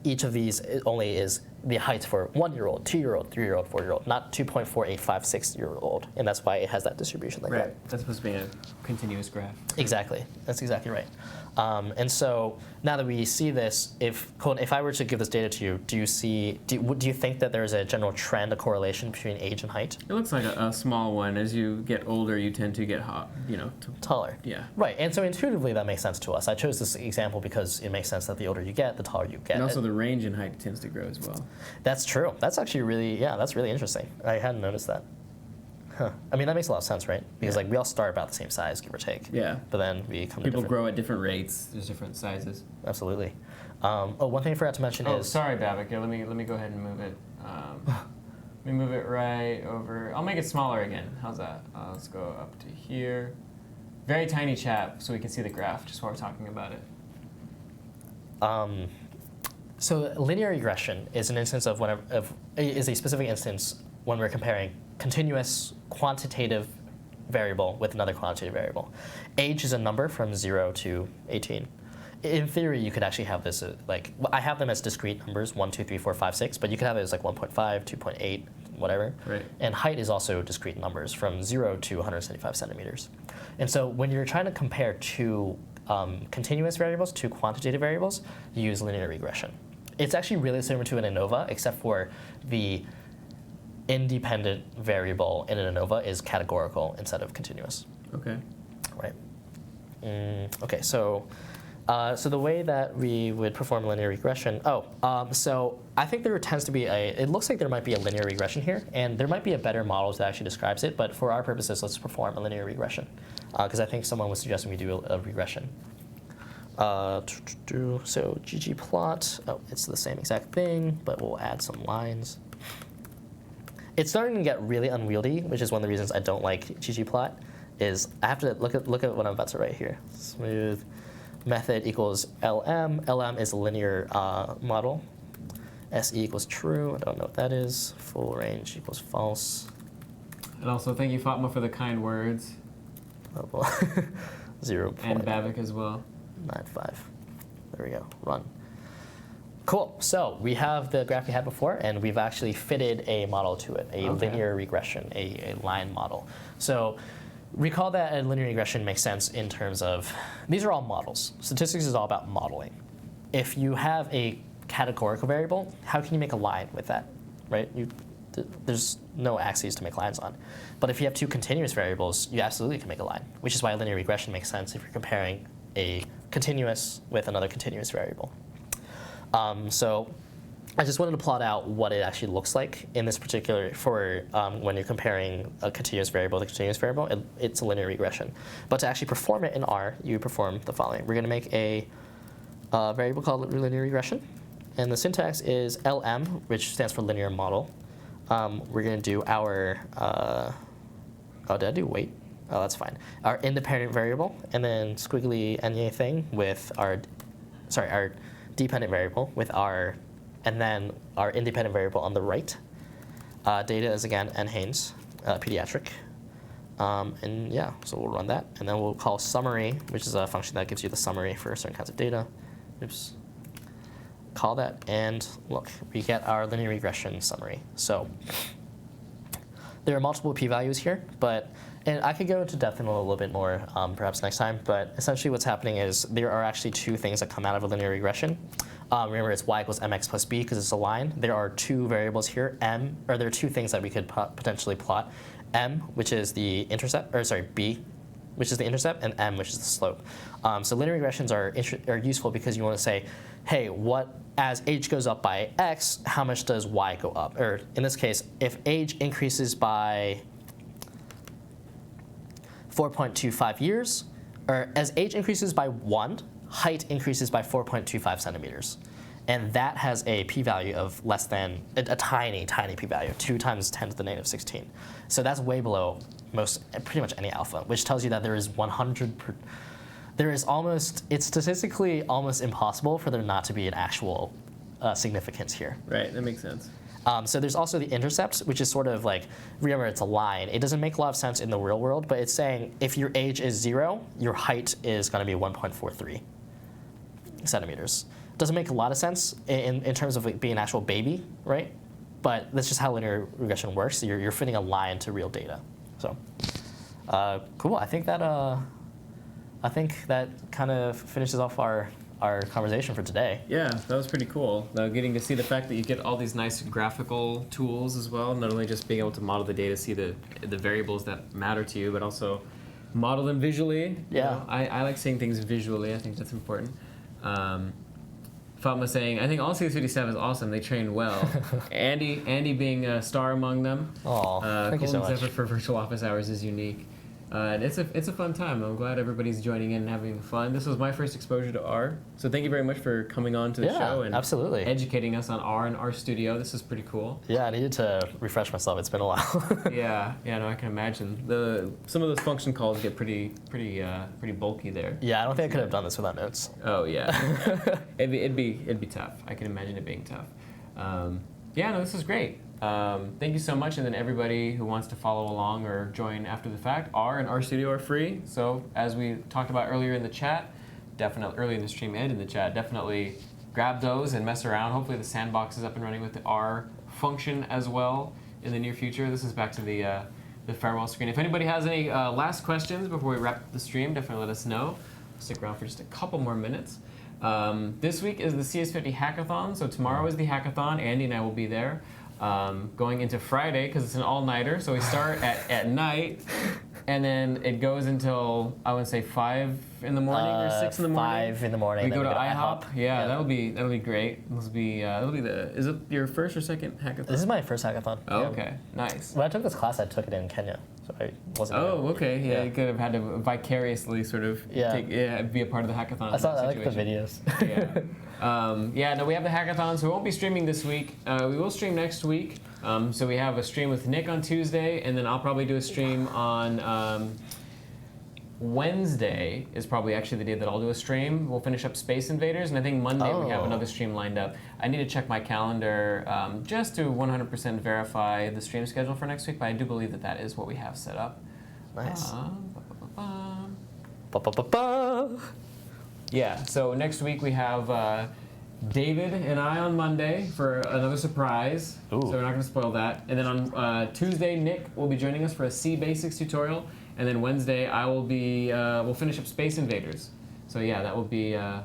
each of these only is the height for 1-year-old, 2-year-old, 3-year-old, 4-year-old, not 2.4856-year-old. And that's why it has that distribution like that. Right. That's supposed to be a continuous graph. Exactly. That's exactly right. And so now that we see this, if I were to give this data to you, do you think that there's a general trend, a correlation between age and height? It looks like a small one. As you get older, you tend to get taller. Yeah. Right. And so intuitively, that makes sense to us. I chose this example because it makes sense that the older you get, the taller you get. And also the range in height tends to grow as well. That's true. That's actually that's really interesting. I hadn't noticed that. Huh. I mean, that makes a lot of sense, right? Because we all start about the same size, give or take. Yeah. But then we come to People different... grow at different rates. There's different sizes. Absolutely. One thing I forgot to mention is... Oh, sorry, Babak. Yeah, let me go ahead and move it. Let me move it right over. I'll make it smaller again. How's that? Let's go up to here. Very tiny chat, so we can see the graph just while we're talking about it. So linear regression is an instance is a specific instance when we're comparing continuous quantitative variable with another quantitative variable. Age is a number from 0 to 18. In theory, you could actually have this I have them as discrete numbers, 1, 2, 3, 4, 5, 6, but you could have it as 1.5, 2.8, whatever. Right. And height is also discrete numbers from 0 to 175 centimeters. And so when you're trying to compare two continuous variables, two quantitative variables, you use linear regression. It's actually really similar to an ANOVA, except for the independent variable in an ANOVA is categorical instead of continuous. Okay. Right. Okay, so the way that we would perform linear regression, so I think there tends to be it looks like there might be a linear regression here, and there might be a better model that actually describes it, but for our purposes, let's perform a linear regression, because I think someone was suggesting we do a regression. So ggplot, it's the same exact thing, but we'll add some lines. It's starting to get really unwieldy, which is one of the reasons I don't like ggplot, is I have to look at what I'm about to write here. Smooth method equals lm. lm is a linear model. SE equals true. I don't know what that is. Full range equals false. And also, thank you, Fatma, for the kind words. 0. And Babak as well. 9.5. There we go. Run. Cool. So we have the graph we had before, and we've actually fitted a model to it, a linear regression, a line model. So recall that a linear regression makes sense in terms of, these are all models. Statistics is all about modeling. If you have a categorical variable, how can you make a line with that, right? There's no axes to make lines on. But if you have two continuous variables, you absolutely can make a line, which is why linear regression makes sense if you're comparing a continuous with another continuous variable. So I just wanted to plot out what it actually looks like in this particular, when you're comparing a continuous variable with a continuous variable, it's a linear regression. But to actually perform it in R, you perform the following. We're going to make a variable called linear regression. And the syntax is LM, which stands for linear model. We're going to do our, did I do weight? Oh, that's fine. Our independent variable, and then squiggly NA thing with our dependent variable with and then our independent variable on the right. Data is again NHANES, pediatric. And yeah, so we'll run that. And then we'll call summary, which is a function that gives you the summary for certain kinds of data. Oops. Call that, and look, we get our linear regression summary. So there are multiple p-values here, and I could go into depth in a little bit more perhaps next time, but essentially what's happening is there are actually two things that come out of a linear regression. Remember, it's y equals mx plus b because it's a line. There are two variables here, there are two things that we could potentially plot. M, which is the intercept, b, which is the intercept, and m, which is the slope. So linear regressions are useful because you want to say, hey, as age goes up by x, how much does y go up? Or in this case, if age increases by 4.25 years, or as age increases by 1, height increases by 4.25 centimeters. And that has a p-value of less than a tiny, tiny p-value, 2 times 10 to the negative 16. So that's way below pretty much any alpha, which tells you that there is it's statistically almost impossible for there not to be an actual significance here. Right, that makes sense. So there's also the intercept, which is sort of like, remember, it's a line. It doesn't make a lot of sense in the real world, but it's saying if your age is 0, your height is going to be 1.43 centimeters. Doesn't make a lot of sense in terms of like being an actual baby, right? But that's just how linear regression works. You're fitting a line to real data. So cool. I think that kind of finishes off our conversation for today. Yeah, that was pretty cool. Getting to see the fact that you get all these nice graphical tools as well, not only just being able to model the data, see the variables that matter to you, but also model them visually. Yeah. You know, I like seeing things visually. I think that's important. Fatma saying, I think all CS50 staff is awesome. They train well. Andy being a star among them. Oh, thank you so much. Colton's effort for virtual office hours is unique. And it's a fun time. I'm glad everybody's joining in and having fun. This was my first exposure to R, so thank you very much for coming on to the show and absolutely educating us on R and R Studio. This is pretty cool. Yeah, I needed to refresh myself. It's been a while. Yeah, no, I can imagine. Some of those function calls get pretty bulky there. Yeah, I don't think I could have done this without notes. Oh yeah, it'd be tough. I can imagine it being tough. Yeah, no, this is great. Thank you so much, and then everybody who wants to follow along or join after the fact, R and R Studio are free. So as we talked about earlier in the chat, early in the stream and in the chat, definitely grab those and mess around. Hopefully the sandbox is up and running with the R function as well in the near future. This is back to the farewell screen. If anybody has any last questions before we wrap the stream, definitely let us know. Stick around for just a couple more minutes. This week is the CS50 hackathon, so tomorrow is the hackathon. Andy and I will be there. Going into Friday, because it's an all-nighter, so we start at night, and then it goes until, I would say, 5 in the morning or 6 in the morning. 5 in the morning. We go to IHOP. Yeah, that'll be great. Is it your first or second hackathon? This is my first hackathon. Oh, yeah. Okay, nice. When I took this class, I took it in Kenya, so I wasn't. Oh, okay. Yeah, you could have had to vicariously sort of be a part of the hackathon. I like the videos. Yeah. No, we have the hackathon, so we won't be streaming this week. We will stream next week. So we have a stream with Nick on Tuesday, and then I'll probably do a stream on Wednesday is probably actually the day that I'll do a stream. We'll finish up Space Invaders, and I think Monday we have another stream lined up. I need to check my calendar just to 100% verify the stream schedule for next week, but I do believe that is what we have set up. Nice. Yeah, so next week we have David and I on Monday for another surprise. Ooh. So we're not going to spoil that. And then on Tuesday, Nick will be joining us for a C Basics tutorial. And then Wednesday, I will be. We'll finish up Space Invaders. So yeah, that will be a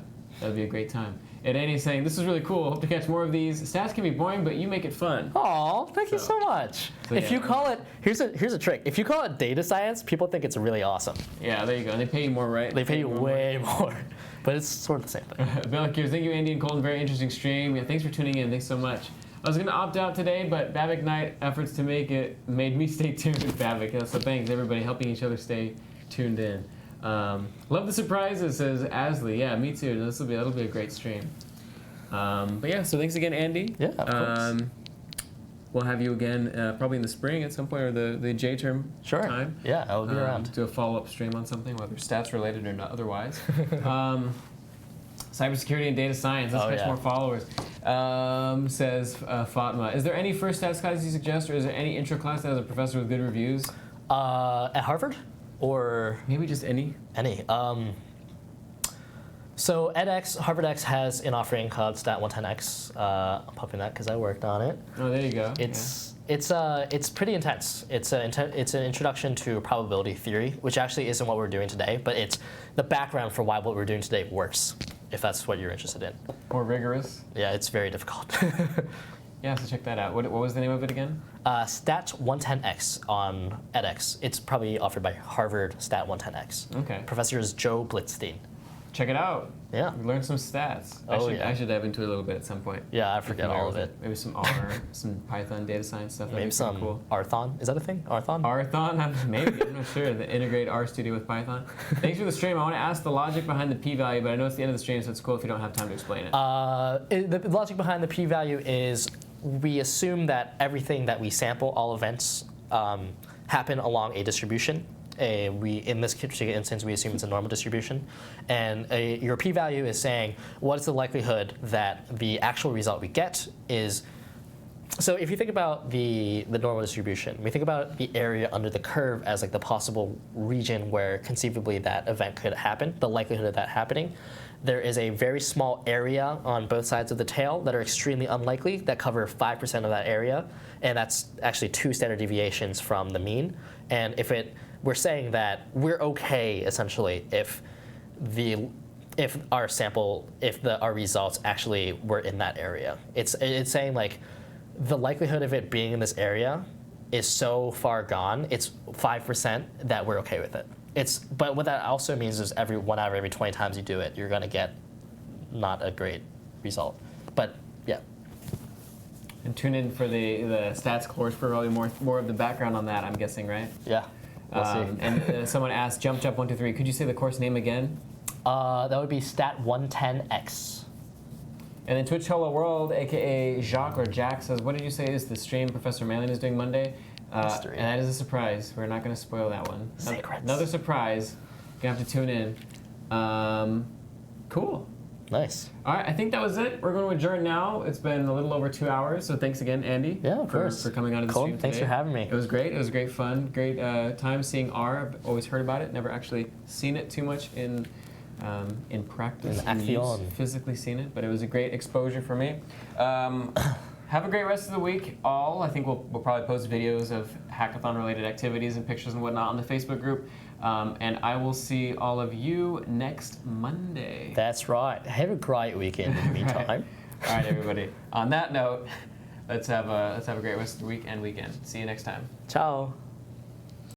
great time. And Annie's saying, this is really cool. Hope to catch more of these. Stats can be boring, but you make it fun. Aw, thank you so much. If you call it, here's a trick. If you call it data science, people think it's really awesome. Yeah, there you go. And they pay you more, right? They pay you way more. But it's sort of the same thing. Belichiers, thank you, Andy and Colton. Very interesting stream. Yeah, thanks for tuning in. Thanks so much. I was going to opt out today, but Bavik Knight efforts to make it made me stay tuned with Bavik. So thanks, everybody, helping each other stay tuned in. Love the surprises, says Asley. Yeah, me too. That'll be a great stream. But yeah, so thanks again, Andy. Yeah, of course. We'll have you again probably in the spring at some point, or the J term time. Yeah, I'll be around. Do a follow-up stream on something, whether stats related or not otherwise. Cybersecurity and data science. Let's catch more followers. Says Fatma. Is there any first stats class you suggest, or is there any intro class that has a professor with good reviews? At Harvard? Or maybe just any? Any. So edX, Harvard X has an offering called Stat 110X. I'm pumping that because I worked on it. Oh, there you go. It's pretty intense. It's an introduction to probability theory, which actually isn't what we're doing today, but it's the background for why what we're doing today works, if that's what you're interested in. More rigorous? Yeah, it's very difficult. Yeah, so check that out. What was the name of it again? Stat 110X on edX. It's probably offered by Harvard Stat 110X. Okay. Professor is Joe Blitzstein. check it out. Yeah. Learn some stats. Oh, I should dive into it a little bit at some point. Yeah, I forget all of it. Maybe some R, some Python data science stuff. Maybe some cool. Rthon. Is that a thing? Rthon? Rthon? Maybe. I'm not sure. The integrate RStudio with Python. Thanks for the stream. I want to ask the logic behind the p-value, but I know it's the end of the stream, so it's cool if you don't have time to explain it. The logic behind the p-value is we assume that everything that we sample, all events, happen along a distribution. In this particular instance, we assume it's a normal distribution. And your p-value is saying, what is the likelihood that the actual result we get is... So if you think about the normal distribution, we think about the area under the curve as like the possible region where conceivably that event could happen, the likelihood of that happening. There is a very small area on both sides of the tail that are extremely unlikely that cover 5% of that area. And that's actually 2 standard deviations from the mean. And we're saying that we're okay essentially if our results actually were in that area. It's saying like the likelihood of it being in this area is so far gone. It's 5% that we're okay with it. But what that also means is 1 out of every 20 times you do it, you're gonna get not a great result. But yeah. And tune in for the stats course for probably more of the background on that, I'm guessing, right? Yeah. We'll see. And someone asked, Jump123, could you say the course name again? That would be Stat110X. And then Twitch Hello World, aka Jacques or Jack, says, what did you say is the stream Professor Manlin is doing Monday? And that is a surprise. We're not going to spoil that one. Secrets. Another surprise. You're going to have to tune in. Cool. Nice. All right, I think that was it. We're going to adjourn now. It's been a little over 2 hours, so thanks again, Andy. Yeah, of course. For coming on to the Cool. stream today. Thanks for having me. It was great. It was great fun. Great time seeing R. I've always heard about it. Never actually seen it too much in practice. In action. Physically seen it, but it was a great exposure for me. Have a great rest of the week, all. I think we'll probably post videos of hackathon-related activities and pictures and whatnot on the Facebook group. And I will see all of you next Monday. That's right. Have a great weekend in the meantime. Right. All right, everybody. On that note, let's have a great rest of the week and weekend. See you next time. Ciao.